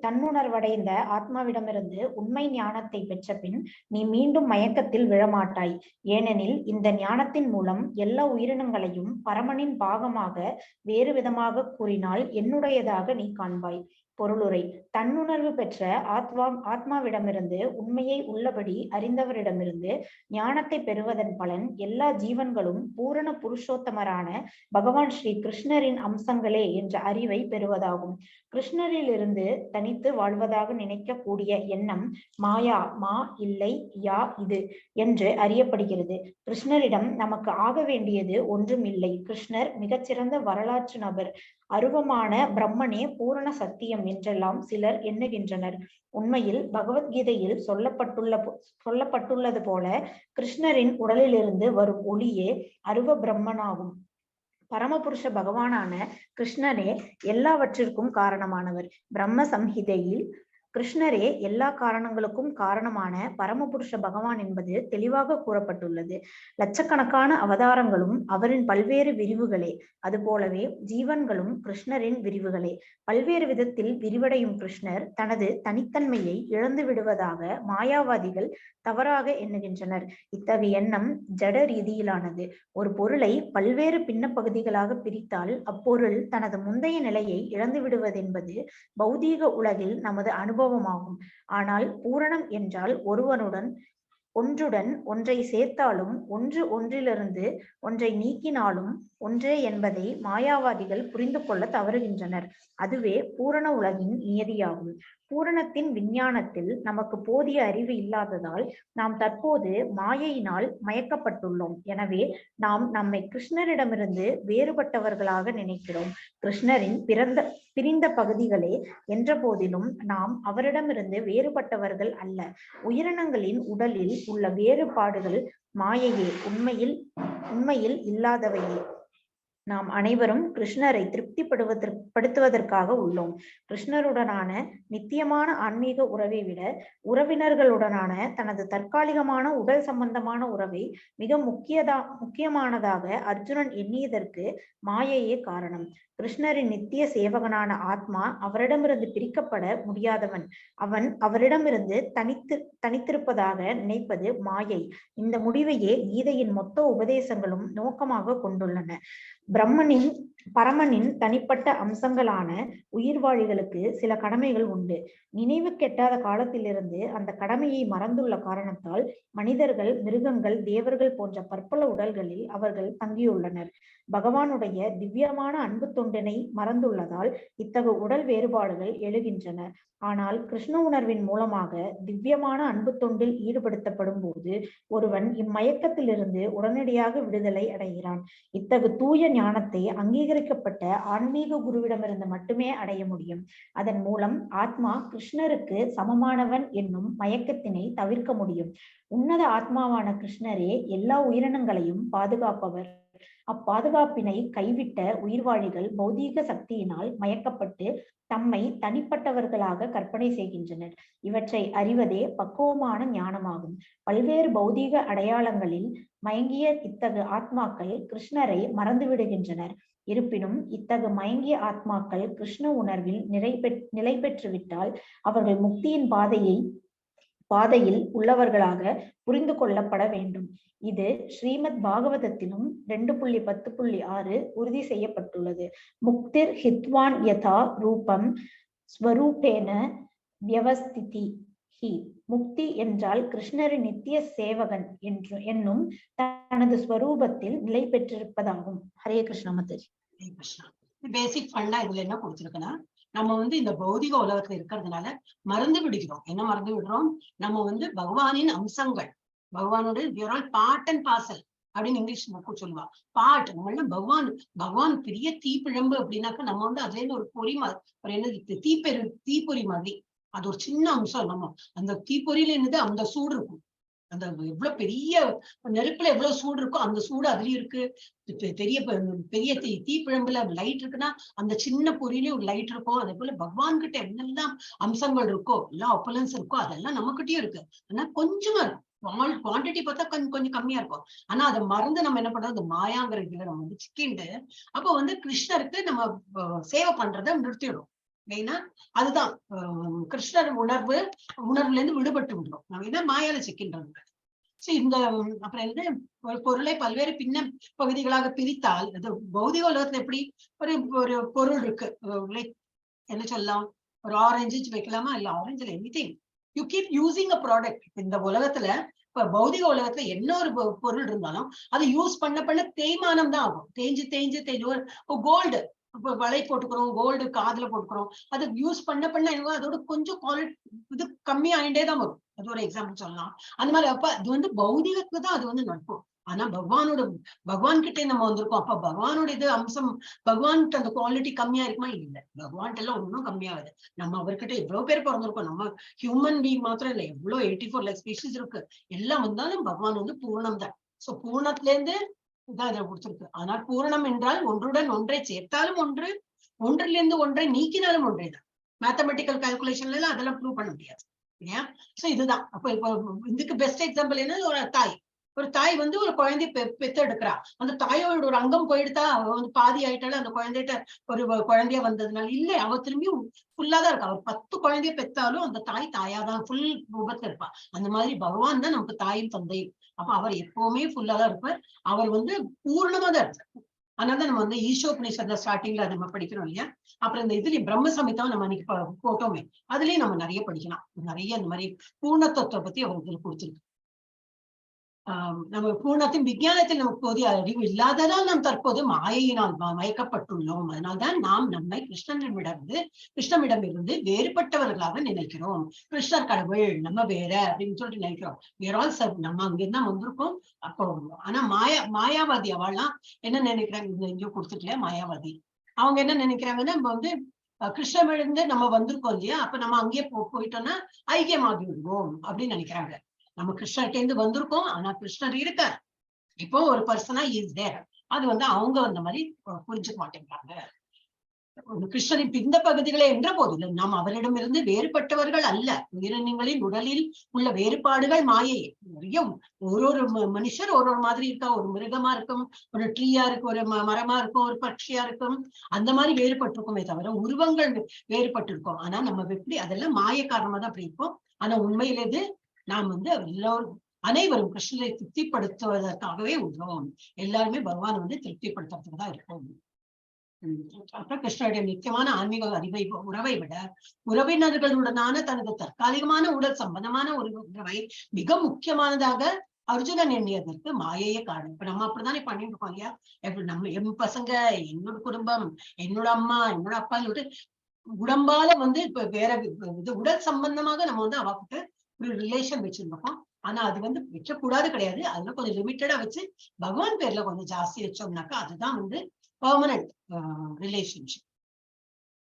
தன்னுணர்வடைந்த ஆத்மாவிடமிருந்து உண்மை ஞானத்தை பெற்ற பின் நீ மீண்டும் மயக்கத்தில் விழமாட்டாய். ஏனெனில் இந்த ஞானத்தின் மூலம் எல்லா உயிரினங்களையும் பரமனின் பாகமாக வேறு விதமாக கூறினால் என்னுடையதாக நீ காண்பாய். பொருளுரை: தன்னுணர்வு பெற்ற ஆத்மாவிடமிருந்து உண்மையை உள்ளபடி அறிந்தவரிடமிருந்து ஞானத்தை பெறுவதன் பலன் எல்லா ஜீவன்களும் பூரண புருஷோத்தமரான பகவான் ஸ்ரீ கிருஷ்ணரின் அம்சங்களே என்ற அறிவை பெறுவதாகும். கிருஷ்ணரிலிருந்து தனித்து வாழ்வதாக நினைக்கக்கூடிய எண்ணம் மாயா, மா இல்லை, யா இது என்று அறியப்படுகிறது. கிருஷ்ணரிடம் நமக்கு ஆக வேண்டியது ஒன்றும் இல்லை. கிருஷ்ணர் மிகச்சிறந்த வரலாற்று நபர், அருவமான பிரம்மனே பூரண சத்தியம் என்றெல்லாம் சிலர் எண்ணுகின்றனர். உண்மையில் பகவத்கீதையில் சொல்லப்பட்டுள்ளது போல கிருஷ்ணரின் உடலிலிருந்து வரும் ஒளியே அருவ பிரம்மனாகும். பரமபுருஷ பகவானான கிருஷ்ணரே எல்லாவற்றிற்கும் காரணமானவர். பிரம்ம சம்ஹிதையில் கிருஷ்ணரே எல்லா காரணங்களுக்கும் காரணமான பரமபுருஷ பகவான் என்பது தெளிவாக கூறப்பட்டுள்ளது. லட்சக்கணக்கான அவதாரங்களும் அவரின் பல்வேறு விரிவுகளே. அதுபோலவே ஜீவன்களும் கிருஷ்ணரின் விரிவுகளே. பல்வேறு விதத்தில் விரிவடையும் கிருஷ்ணர் தனது தனித்தன்மையை இழந்து விடுவதாக மாயாவாதிகள் தவறாக எண்ணுகின்றனர். இத்தகைய எண்ணம் ஜட ரீதியிலானது. ஒரு பொருளை பல்வேறு பின்ன பகுதிகளாக பிரித்தால் அப்பொருள் தனது முந்தைய நிலையை இழந்து விடுவதென்பது பௌதீக உலகில் நமது அனுபவமாகும். ஆனால் பூரணம் என்றால் ஒன்றுடன் ஒன்றை சேர்த்தாலும் ஒன்றிலிருந்து ஒன்றை நீக்கினாலும் ஒன்றே என்பதை மாயாவாதிகள் புரிந்து கொள்ள தவறுகின்றனர். அதுவே பூரண உலகின் நியதியாகும். பூரணத்தின் விஞ்ஞானத்தில் நமக்கு போதிய அறிவு இல்லாததால் நாம் தற்போது மாயையினால் மயக்கப்பட்டுள்ளோம். எனவே நாம் நம்மை கிருஷ்ணரிடமிருந்து வேறுபட்டவர்களாக நினைக்கிறோம். கிருஷ்ணரின் பிரிந்த பகுதிகளே என்ற போதிலும் நாம் அவரிடமிருந்து வேறுபட்டவர்கள் அல்ல. உயிரினங்களின் உடலில் உள்ள வேறுபாடுகள் மாயையே, உண்மையில் இல்லாதவையே. நாம் அனைவரும் கிருஷ்ணரை திருப்திப்படுத்துவதற்காக உள்ளோம். கிருஷ்ணருடனான நித்தியமான ஆன்மீக உறவை விட உறவினர்களுடனான தனது தற்காலிகமான உடல் சம்பந்தமான உறவை மிக முக்கியமானதாக அர்ஜுனன் எண்ணியதற்கு மாயையே காரணம். கிருஷ்ணரின் நித்திய சேவகனான ஆத்மா அவரிடமிருந்து பிரிக்கப்பட முடியாதவன். அவன் அவரிடமிருந்து தனித்திருப்பதாக நினைப்பது மாயை. இந்த முடிவையே கீதையின் மொத்த உபதேசங்களும் நோக்கமாக கொண்டுள்ளன. பரமனின் தனிப்பட்ட அம்சங்களான உயிர்வாழிகளுக்கு சில கடமைகள் உண்டு. நினைவு கெட்டாத காலத்திலிருந்து அந்த கடமையை மறந்துள்ள காரணத்தால் மனிதர்கள், மிருகங்கள், தேவர்கள் போன்ற பற்பல உடல்களில் அவர்கள் தங்கியுள்ளனர். பகவானுடைய திவ்யமான அன்பு தொண்டினை மறந்துள்ளதால் இத்தகைய உடல் வேறுபாடுகள் எழுகின்றன. ஆனால் கிருஷ்ண உணர்வின் மூலமாக திவ்யமான அன்பு தொண்டில் ஈடுபடுத்தப்படும் போது ஒருவன் இம்மயக்கத்திலிருந்து உடனடியாக விடுதலை அடைகிறான். இத்தகு தூய ஞானத்தை அங்கீகரிக்கப்பட்ட ஆன்மீக குருவிடமிருந்து மட்டுமே அடைய முடியும். அதன் மூலம் ஆத்மா கிருஷ்ணருக்கு சமமானவன் என்னும் மயக்கத்தினை தவிர்க்க முடியும். உன்னத ஆத்மாவான கிருஷ்ணரே எல்லா உயிரினங்களையும் பாதுகாப்பவர். அப்பாதுகாப்பினை கைவிட்ட உயிர்வாழிகள் பௌதீக சக்தியினால் மயக்கப்பட்டு தம்மை தனிப்பட்டவர்களாக கற்பனை செய்கின்றனர். இவற்றை அறிவதே பக்குவமான ஞானமாகும். பல்வேறு பௌதீக அடையாளங்களில் மயங்கிய இத்தகு ஆத்மாக்கள் கிருஷ்ணரை மறந்துவிடுகின்றனர். இருப்பினும் இத்தகு மயங்கிய ஆத்மாக்கள் கிருஷ்ண உணர்வில் நிலை பெற்றுவிட்டால் அவர்கள் முக்தியின் பாதையில் உள்ளவர்களாக புரிந்து கொள்ளப்பட வேண்டும். இது ஸ்ரீமத் பாகவதத்திலும் 2.10.6 உறுதி செய்யப்பட்டுள்ளது. முக்திர் ஹித்வான் யதா ரூபம் ஸ்வரூபேன வியவஸ்திதி ஹி. முக்தி என்றால் கிருஷ்ணரின் நித்திய சேவகன் என்னும் தனது ஸ்வரூபத்தில் நிலை பெற்றிருப்பதாகும். ஹரே கிருஷ்ண மாதாஜி. ஹரே கிருஷ்ணா. பேசிக் ஃபண்டா இதுல என்ன கொடுத்திருக்குன்னா, நம்ம இந்த பௌதிக உலகத்துல இருக்கிறதுனால மறந்து விடுகிறோம். என்ன மறந்து விடுறோம்? நம்ம பகவானின் அம்சங்கள், பகவானோட பார்ட் அண்ட் பார்சல் அப்படின்னு இங்கிலீஷ் புக்கு சொல்லுவா. பார்ட் நம்ம பகவான் பெரிய தீப்பிழம்பு அப்படின்னாக்கா நம்ம அதுல இருந்து ஒரு பொறி ஒரு என்ன தீப்பொறி மாதிரி அது ஒரு சின்ன அம்சம். நம்ம அந்த தீப்பொறியில இருந்து அந்த சூடு இருக்கும். அந்த எவ்வளவு பெரிய நெருப்புல எவ்வளவு சூடு இருக்கோ அந்த சூடு அதுலயும் இருக்கு. பெரிய பெரிய தீப்பிழம்புல லைட் இருக்குன்னா அந்த சின்ன பொறியிலயும் ஒரு லைட் இருக்கும். அதே போல பகவான் கிட்ட என்னெல்லாம் அம்சங்கள் இருக்கோ, எல்லா ஒப்பலன்ஸ் இருக்கோ அதெல்லாம் நம்ம கிட்டயும் இருக்கு. ஆனா கொஞ்சமா இருக்கும். குவான்டிட்டி பார்த்தா கொஞ்சம் கம்மியா இருக்கும். ஆனா அதை மறந்து நம்ம என்ன பண்றோம், அந்த மாயாங்கிற இதுல நம்ம வந்து சிக்கிண்டு அப்போ வந்து கிருஷ்ணருக்கு நம்ம சேவை பண்றதை நிறுத்திடும். மெயினா அதுதான் கிருஷ்ணர் உணர்வுல இருந்து விடுபட்டு விடுறோம். நம்ம என்ன மாயால சிக்கின்றது. சோ இந்த அப்புறம் வந்து ஒரு பொருளை பல்வேறு பின்ன பகுதிகளாக பிரித்தால் அது பௌதிக உலகத்துல எப்படி ஒரு பொருள் இருக்கு, என்ன சொல்லலாம், ஒரு ஆரஞ்சு வைக்கலாமா, இல்ல ஆரஞ்சுல anything you keep using a product. இந்த உலகத்துல இப்ப பௌதிக உலகத்துல என்ன ஒரு பொருள் இருந்தாலும் அதை யூஸ் பண்ண தேய்மானம் தான் ஆகும். தேஞ்சு கோல்டு, இப்போ வளை போட்டுக்கிறோம், கோல்டு காதுல போட்டுக்கிறோம், அது யூஸ் பண்ண அதோட கொஞ்சம் குவாலிட்டி இது கம்மி ஆயிட்டே தான் வரும். அது ஒரு எக்ஸாம்பிள் சொல்லலாம். அந்த மாதிரி அப்ப அது வந்து பௌதிகத்துக்கு தான் அது வந்து நடக்கும். ஆனா பகவான் கிட்டே நம்ம வந்திருக்கோம். அப்ப பகவானோட இது அம்சம், பகவான்கிட்ட அந்த குவாலிட்டி கம்மியா இருக்குமா? இல்லை, பகவான்கிட்ட எல்லாம் ஒன்றும் கம்மியாகுது. நம்ம அவர்கிட்ட எவ்வளவு பேர் பிறந்திருக்கோம். நம்ம ஹியூமன் பீங் மாத்திரம் இல்லை, எவ்வளவு 84 lakhs ஸ்பீஷிஸ் இருக்கு. எல்லாம் வந்தாலும் பகவான் வந்து பூர்ணம் தான். சோ பூர்ணத்துல இருந்து இதான் இதை கொடுத்திருக்கு. ஆனால் பூரணம் என்றால் ஒன்றுடன் ஒன்றை சேர்த்தாலும் ஒன்று, ஒன்றிலிருந்து ஒன்றை நீக்கினாலும் ஒன்றே தான். மேத்தமெட்டிக்கல் கால்குலேஷன்ல எல்லாம் அதெல்லாம் ப்ரூவ் பண்ண முடியாது இல்லையா? சோ இதுதான். அப்ப இப்போ இதுக்கு பெஸ்ட் எக்ஸாம்பிள் என்ன, ஒரு தாய் வந்து ஒரு குழந்தைய பெத்து எடுக்கிறா. அந்த தாயோட ஒரு அங்கம் போயிடுதா, அவ வந்து பாதி ஆயிட்டாலும் அந்த குழந்தைகிட்ட ஒரு குழந்தைய வந்ததுனால இல்ல, அவ திரும்பியும் ஃபுல்லாதான் இருக்கா. அவர் 10 குழந்தைய பெத்தாலும் அந்த தாய் தாயாதான் ஃபுல் ரூபத்துல இருப்பா. அந்த மாதிரி பகவான் தான் நமக்கு தாயும் தந்தையும். அப்ப அவர் எப்பவுமே ஃபுல்லாதான் இருப்பார். அவர் வந்து பூர்ணமா தான் இருப்பார். அதனாலதான் நம்ம வந்து ஈஷோபனிஷத்துல ஸ்டார்டிங்ல நம்ம படிக்கிறோம் இல்லையா? அப்புறம் இந்த இதுலயும் பிரம்ம சமிதம் நம்ம அன்னைக்கு போட்டோமே, அதுலயும் நம்ம நிறைய படிக்கலாம். நிறைய இந்த மாதிரி பூர்ணத்துவத்தை பத்தி அவர் இதுல கொடுத்துருக்கு. நம்ம பூர்ணத்தின் விஞ்ஞானத்தில் நமக்கு போதிய அறிவு இல்லாததால் நாம் தற்போது மாயையினால் மயக்கப்பட்டுள்ளோம். அதனால்தான் நாம் நம்மை கிருஷ்ணனிடமிருந்து வேறுபட்டவர்களாக நினைக்கிறோம். கிருஷ்ணர் கடவுள், நம்ம வேற அப்படின்னு சொல்லிட்டு நினைக்கிறோம். வேற ஆல் சார் நம்ம அங்கிருந்தான் வந்திருக்கோம். அப்போ ஆனா மாயாவாதி அவள்லாம் என்ன நினைக்கிறாங்க, இங்கே கொடுத்துட்டல மாயாவாதி, அவங்க என்ன நினைக்கிறாங்கன்னா, நம்ம வந்து கிருஷ்ணனிடமிருந்து நம்ம வந்திருக்கோம் இல்லையா, அப்ப நம்ம அங்கேயே போயிட்டோம்னா ஐக்கியமாகி விடுவோம் அப்படின்னு நினைக்கிறாங்க. நம்ம கிருஷ்ணர்கிட்ட இருந்து வந்திருக்கோம், ஆனா கிருஷ்ணர் இருக்கார், இப்போ ஒரு பர்சனா இஸ் தேர். அது வந்து அவங்க அந்த மாதிரி புரிஞ்சுக்க மாட்டேங்கிறாங்க. கிருஷ்ணரின் பிந்த பகுதிகளை என்ற போதிலும் நாம் அவரிடமிருந்து வேறுபட்டவர்கள் அல்ல. உயிரினங்களின் உடலில் உள்ள வேறுபாடுகள் மாயை. நிறைய ஒரு மனுஷர் ஒரு மாதிரி இருக்கா. ஒரு மிருகமா இருக்கும், ஒரு ட்ரீயா இருக்கும், ஒரு மரமா இருக்கும், ஒரு பட்சியா இருக்கும். அந்த மாதிரி வேறுபட்டிருக்குமே தவிர உருவங்கள் வேறுபட்டிருக்கோம். ஆனா நம்ம எப்படி அதெல்லாம் மாய காரணமா தான் அப்படி இருக்கும். ஆனா உண்மையில இது நாம் வந்து எல்லோரும் அனைவரும் கிருஷ்ணரை திருப்திப்படுத்துவதற்காகவே உள்ளோம். எல்லாருமே பகவான் வந்து திருப்திப்படுத்துறதுக்கு தான் இருக்கும். அப்புறம் கிருஷ்ணருடைய முக்கியமான ஆன்மீக உறவை விட உறவினர்களுடனான தனது தற்காலிகமான உடல் சம்பந்தமான ஒரு உறவை மிக முக்கியமானதாக அர்ஜுனன் எண்ணியதற்கு மாயையே காரணம். இப்ப நம்ம அப்படித்தானே பண்ணிட்டு இருக்கோம் இல்லையா? எப்படி நம்ம என் பசங்க, என்னோட குடும்பம், என்னோட அம்மா, என்னோட அப்பா உடம்பால வந்து இப்ப வேற இது உடல் சம்பந்தமாக நம்ம வந்து அவகிட்ட ஒரு ரிலேஷன் வச்சிருந்தோம். ஆனா அது வந்து வைக்கக்கூடாது கிடையாது. அதுல கொஞ்சம் லிமிட்டடா வச்சு பகவான் பேர்ல கொஞ்சம் ஜாஸ்தி வச்சோம்னாக்கா அதுதான் வந்து பெர்மனன்ட் ரிலேஷன்ஷிப்.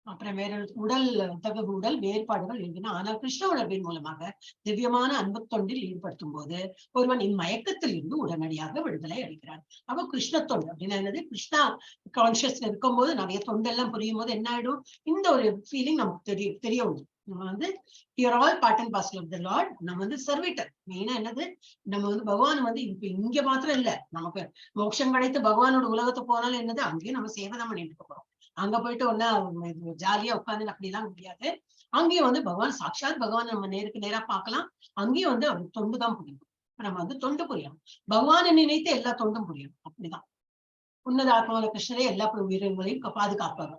அப்புறம் வேற உடல் வேறுபாடுகள் இருக்குன்னா, ஆனால் கிருஷ்ண உணர்வின் மூலமாக திவ்யமான அன்பு தொண்டில் ஈடுபடுத்தும் போது ஒருவன் இம்மயக்கத்தில் இருந்து உடனடியாக விடுதலை அளிக்கிறான். அப்போ கிருஷ்ண தொண்டு அப்படின்னா என்னது, கிருஷ்ணா கான்சியஸ்ல இருக்கும் போது நிறைய தொண்டெல்லாம் புரியும் போது என்ன ஆயிடும், இந்த ஒரு ஃபீலிங் நமக்கு தெரிய வரும். நம்ம வந்து you are all part and parcel of the Lord. நம்ம வந்து சர்வீட்டர். மெயினா என்னது, நம்ம வந்து பகவான் வந்து இப்ப இங்க மாத்திரம் இல்ல, நமக்கு மோட்சம் கிடைத்து பகவானோட உலகத்தை போனாலும் என்னது, அங்கேயும் நம்ம சேவை தான் பண்ணிட்டு போறோம். அங்க போயிட்டு ஒன்னா ஜாலியா உட்காந்து அப்படிலாம் முடியாது. அங்கேயும் வந்து பகவான் சாட்சாத் பகவான் நம்ம நேருக்கு நேரா பார்க்கலாம். அங்கேயும் வந்து அவருக்கு தொண்டு தான் புரியும். நம்ம வந்து தொண்டு புரியும், பகவானை நினைத்து எல்லா தொண்டும் புரியும். அப்படிதான் உன்னத ஆத்மாவில கிருஷ்ணரே எல்லா உயிரினங்களையும் பாதுகாப்பவர்.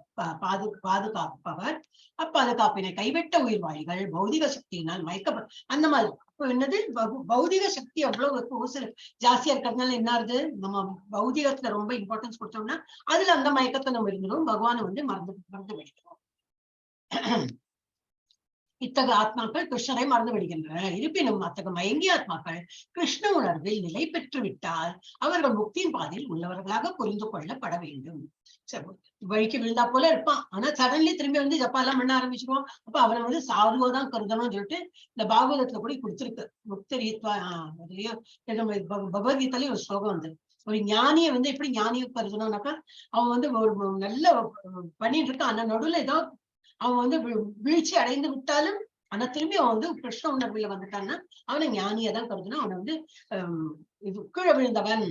அப்பாதுகாப்பினை கைவிட்ட உயிர்வாழிகள் பௌதிக சக்தியினால் மயக்கப்படும். அந்த மாதிரி அப்ப என்னது, பௌதிக சக்தி அவ்வளவு ஜாஸ்தியா இருக்கிறதுனால என்ன ஆகுது, நம்ம பௌதிகத்துல ரொம்ப இம்பார்ட்டன்ஸ் கொடுத்தோம்னா அதுல அந்த மயக்கத்தை நம்ம இருந்துடும், பகவானை வந்து மறந்து விடுகிறோம். இத்தகைய ஆத்மாக்கள் கிருஷ்ணரை மறந்து விடுகின்றன. இருப்பினும் அத்தகைய மயங்கிய ஆத்மாக்கள் கிருஷ்ண உணர்வில் நிலை பெற்று விட்டால் அவர்கள் முக்தியின் பாதையில் உள்ளவர்களாக புரிந்து கொள்ளப்பட வேண்டும். வழிக்கு விழுந்தா போல இருப்பான், ஆனா சடன்லி திரும்பி வந்து ஜப்பாலாம் பண்ண ஆரம்பிச்சிருவோம். அப்ப அவனை வந்து சாதுவாதான் கருதணும்னு சொல்லிட்டு இந்த பாகவதத்துல கூட கொடுத்திருக்கு. முக்தரீத்வா பகவத்கீதையில ஒரு ஸ்லோகம் வந்து, ஒரு ஞானியை வந்து எப்படி ஞானியை கருதணும்னாக்கா, அவன் வந்து ஒரு நல்ல பண்ணிட்டு இருக்கான், ஆனா நடுவுல ஏதோ அவன் வந்து வீழ்ச்சி அடைந்து விட்டாலும் ஆனா திரும்பி அவன் வந்து கிருஷ்ண உணர்வுல வந்துட்டான்னா அவனை ஞானியா தான் கருதுனா, அவனை வந்து இது கீழே விழுந்தவன்,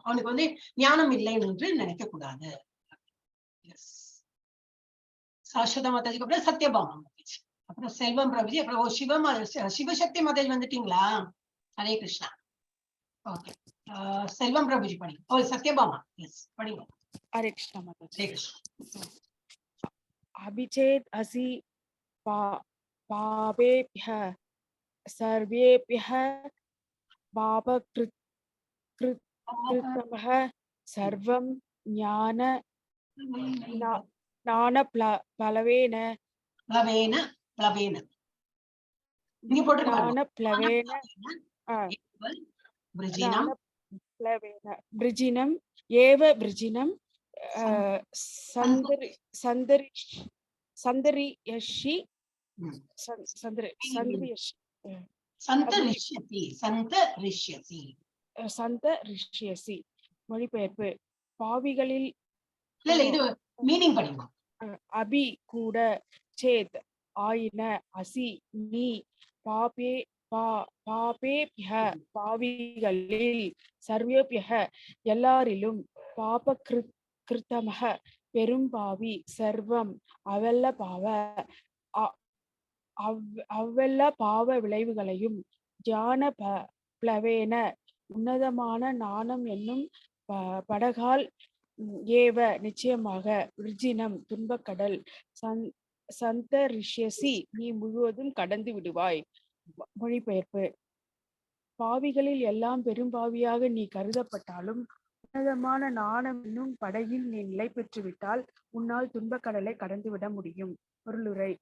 அவனுக்கு வந்து ஞானம் இல்லை என்று நினைக்க கூடாது. சாஸ்வத மாதாஜிக்கு அப்புறம் சத்யபாமா மாதாஜி, அப்புறம் செல்வம் பிரபுஜி, அப்புறம் சிவசக்தி மாதாஜி வந்துட்டீங்களா? ஹரே கிருஷ்ணா. ஓகே, செல்வம் பிரபுஜி படிங்க. ஓ சத்யபாமா, எஸ் படிங்க. हरे कृष्णा माता ஹரே जी। கிருஷ்ணா. अभिचेत असि पापेभ्यः सर्वेभ्यः पापकृत् कृतमः सर्वं ज्ञानप्लवेन பிளவேன பிளவேன இங்க போட்டுருக்க ज्ञानप्लवेन விருஜினம் ज्ञानप्लवेन वृजिनं एव वृजिनं सन्दर्यषि சந்தரிஷ்யசி. மொழிபெயர்ப்பு. பாவிகளில் இது மீனிங் படிங்க. அபி கூட, சேத் ஆயின, அசி நீ, பாபேபிய பாவிகளில், சர்வேபிய எல்லாரிலும், பாப கிருத்தமக பெரும்பாவி, சர்வம் அவெல்ல பாவ அவ்வெல்ல பாவ விளைவுகளையும், தியான பிளவேன உன்னதமான நாணம் என்னும் படகால், ஏவ நிச்சயமாக, விர்ஜினம் துன்பக்கடல், சந்தரிஷ்யசி நீ முழுவதும் கடந்து விடுவாய். மொழிபெயர்ப்பு. பாவிகளில் எல்லாம் பெரும்பாவியாக நீ கருதப்பட்டாலும் உன்னதமான நாணம் என்னும் படகில் நீ நிலை பெற்றுவிட்டால் உன்னால் துன்பக்கடலை கடந்துவிட முடியும். பொருளுரை.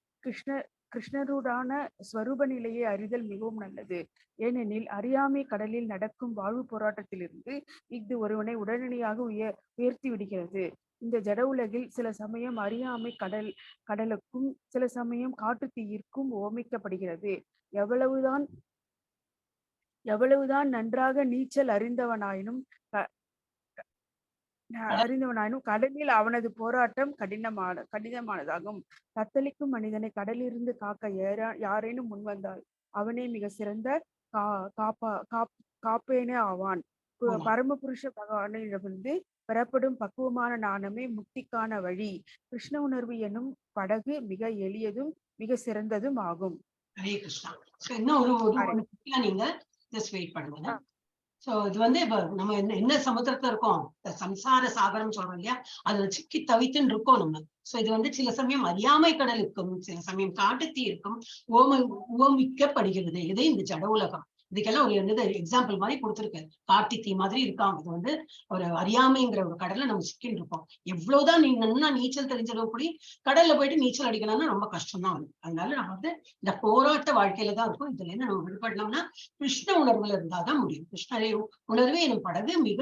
கிருஷ்ணருடான ஸ்வரூப நிலையை அறிதல் மிகவும் நல்லது. ஏனெனில் அறியாமை கடலில் நடக்கும் வாழ்வு போராட்டத்திலிருந்து இது ஒருவனை உடனடியாக உயர்த்தி விடுகிறது. இந்த ஜட உலகில் சில சமயம் அறியாமை கடலுக்கும் சில சமயம் காட்டு தீயிற்கும் ஓமிக்கப்படுகிறது. எவ்வளவுதான் நன்றாக நீச்சல் அறிந்தவனாயினும் கடலில் அவனது போராட்டம் கடினமானதாகும். தத்தளிக்கும் மனிதனை கடலிலிருந்து காக்க யாரேனும் முன்வந்தால் அவனே மிக சிறந்த காப்பேனே ஆவான். பரமபுருஷ பகவானிடமிருந்து பெறப்படும் பக்குவமான நாணமே முக்திக்கான வழி. கிருஷ்ண உணர்வு எனும் படகு மிக எளியதும் மிக சிறந்ததும் ஆகும். ஹரே கிருஷ்ணா. நீங்க ஜஸ்ட் வெயிட் பண்ணுங்க. சோ இது வந்து இப்ப நம்ம என்ன சமுத்திரத்துல இருக்கோம், சம்சார சாகரம் சொல்றோம் இல்லையா, அதுல சிக்கி தவித்துன்னு இருக்கோம் நம்ம. சோ இது வந்து சில சமயம் அறியாமை கடலுக்கும் சில சமயம் காட்டுத்தீ இருக்கும் ஓமிக்கப்படுகிறது. இது இந்த ஜட உலகம். இதுக்கெல்லாம் ஒரு எக்ஸாம்பிள் மாதிரி கொடுத்துருக்காரு. காட்டு தீ மாதிரி இருக்காங்க. இது வந்து ஒரு அறியாமைங்கிற ஒரு கடல்ல நம்ம சிக்கின்னு இருக்கோம். எவ்வளவுதான் நல்லா நீச்சல் தெரிஞ்சாலும் கூட கடல்ல போயிட்டு நீச்சல் அடிக்கலாம்னா ரொம்ப கஷ்டம் தான். அதனால நம்ம வந்து இந்த போராட்ட வாழ்க்கையில தான் இருக்கும். இதுல என்ன நம்ம விடுபடலாம்னா கிருஷ்ண உணர்வுல இருந்தாதான் முடியும். கிருஷ்ண உணர்வு எனும் படகு மிக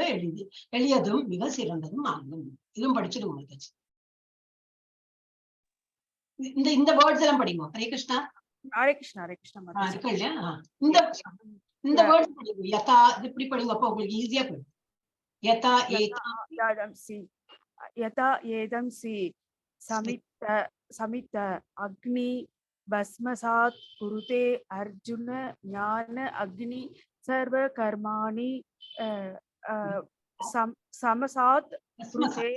எளியதும் மிக சிறந்ததும் ஆகும். இதுவும் படிச்சுட்டு உங்களுக்கு இந்த வேர்ட்ஸ் எல்லாம் படிங்க. ஹரே கிருஷ்ணா. ஹரே கிருஷ்ணா. ஹரே கிருஷ்ணா. இருக்கு இல்லையா? இந்த வேர்ட்ஸ் படிங்க. யதா இப்படி படிங்க, அப்போ உங்களுக்கு ஈஸியா போயிடும். யதா ஏதம் சி சமித்த அக்னி பஸ்மசாத் குருதே அர்ஜுன ஞான அக்னி சர்வ கர்மாணி சமசாத் குருதே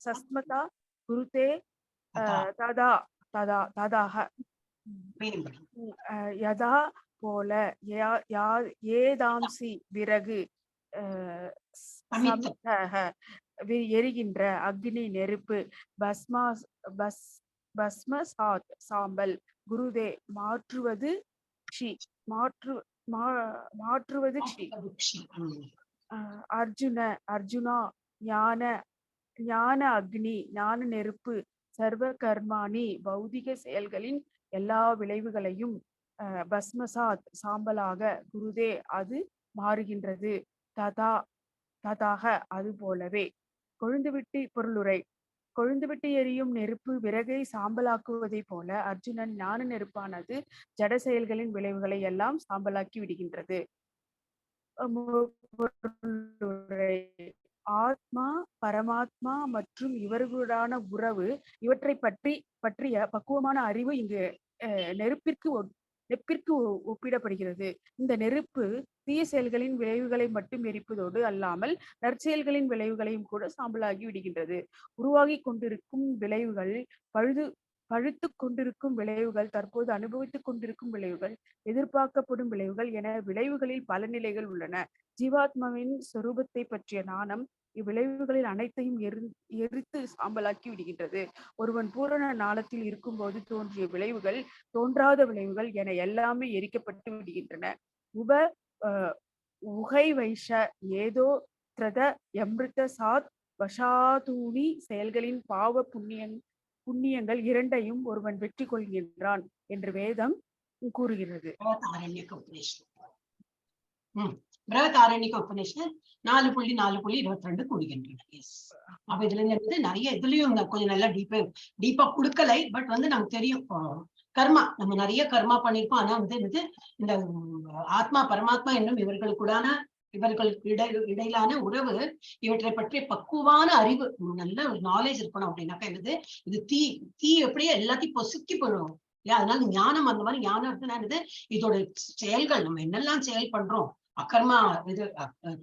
சஸ்மதா குருதே ததாக யதா போல ஏதாம்சி விறகு எரிகின்ற அக்னி நெருப்பு பஸ்மசாத் சாம்பல் குருதே மாற்றுவது ஷி அர்ஜுனா ஞான அக்னி ஞான நெருப்பு சர்வ கர்மாணி பௌதிக செயல்களின் எல்லா விளைவுகளையும் பஸ்மசாத் சாம்பலாக குருதே அது மாறுகின்றது. ததாக அது போலவே. கொழுந்துவிட்டு பொருளுரை. கொழுந்துவிட்டு எரியும் நெருப்பு விறகை சாம்பலாக்குவதை போல அர்ஜுனன் ஞான நெருப்பானது ஜட செயல்களின் விளைவுகளை எல்லாம் சாம்பலாக்கி விடுகின்றது. ஆத்மா பரமாத்மா மற்றும் இவர்களுடான உறவு இவற்றை பற்றிய பக்குவமான அறிவு இங்கு நெருப்பிற்கு ஒப்பிடப்படுகிறது. இந்த நெருப்பு தீய செயல்களின் விளைவுகளை மட்டும் எரிப்பதோடு அல்லாமல் நற்செயல்களின் விளைவுகளையும் கூட சாம்பலாகி விடுகின்றது. உருவாகி கொண்டிருக்கும் விளைவுகள், பழுத்துக் கொண்டிருக்கும் விளைவுகள், தற்போது அனுபவித்துக் கொண்டிருக்கும் விளைவுகள், எதிர்பார்க்கப்படும் விளைவுகள் என விளைவுகளில் பல நிலைகள் உள்ளன. ஜீவாத்மாவின் சொரூபத்தை பற்றிய நாணம் இவ்விளைவுகளில் அனைத்தையும் எரித்து சாம்பலாக்கி விடுகின்றது. ஒருவன் பூரண ஞானத்தில் இருக்கும்போது தோன்றிய விளைவுகள், தோன்றாத விளைவுகள் என எல்லாமே எரிக்கப்பட்டு விடுகின்றன. உகை வைஷ ஏதோ திரத எம்ருத்த சாத் வசாதூனி செயல்களின் பாவ புண்ணியங்கள் இரண்டையும் ஒருவன் வெற்றி கொள்கின்றான் என்று வேதம் கூறுகிறது. பிரகதாரண்யக உபநிஷத் 4.4.22 கூறுகின்றன. அப்ப இதுல இருந்து நிறைய இதுலயும் கொஞ்சம் நல்லா டீப்பா கொடுக்கலை. பட் வந்து நமக்கு தெரியும் கர்மா, நம்ம நிறைய கர்மா பண்ணிருக்கோம். ஆனா வந்து இந்த ஆத்மா பரமாத்மா என்னும் இவர்களுக்கு இடையிலான உறவு, இவற்றை பற்றிய பக்குவான அறிவு, நல்ல ஒரு நாலேஜ் இருக்கணும். அப்படின்னாக்கா என்னது, இது தீ எப்படியே எல்லாத்தையும் பொசுக்கி போயிடும் இல்லையா? அதனால ஞானம், அந்த மாதிரி ஞானம் என்னது, இதோட செயல்கள் நம்ம என்னெல்லாம் செயல் பண்றோம், அகர்மா இது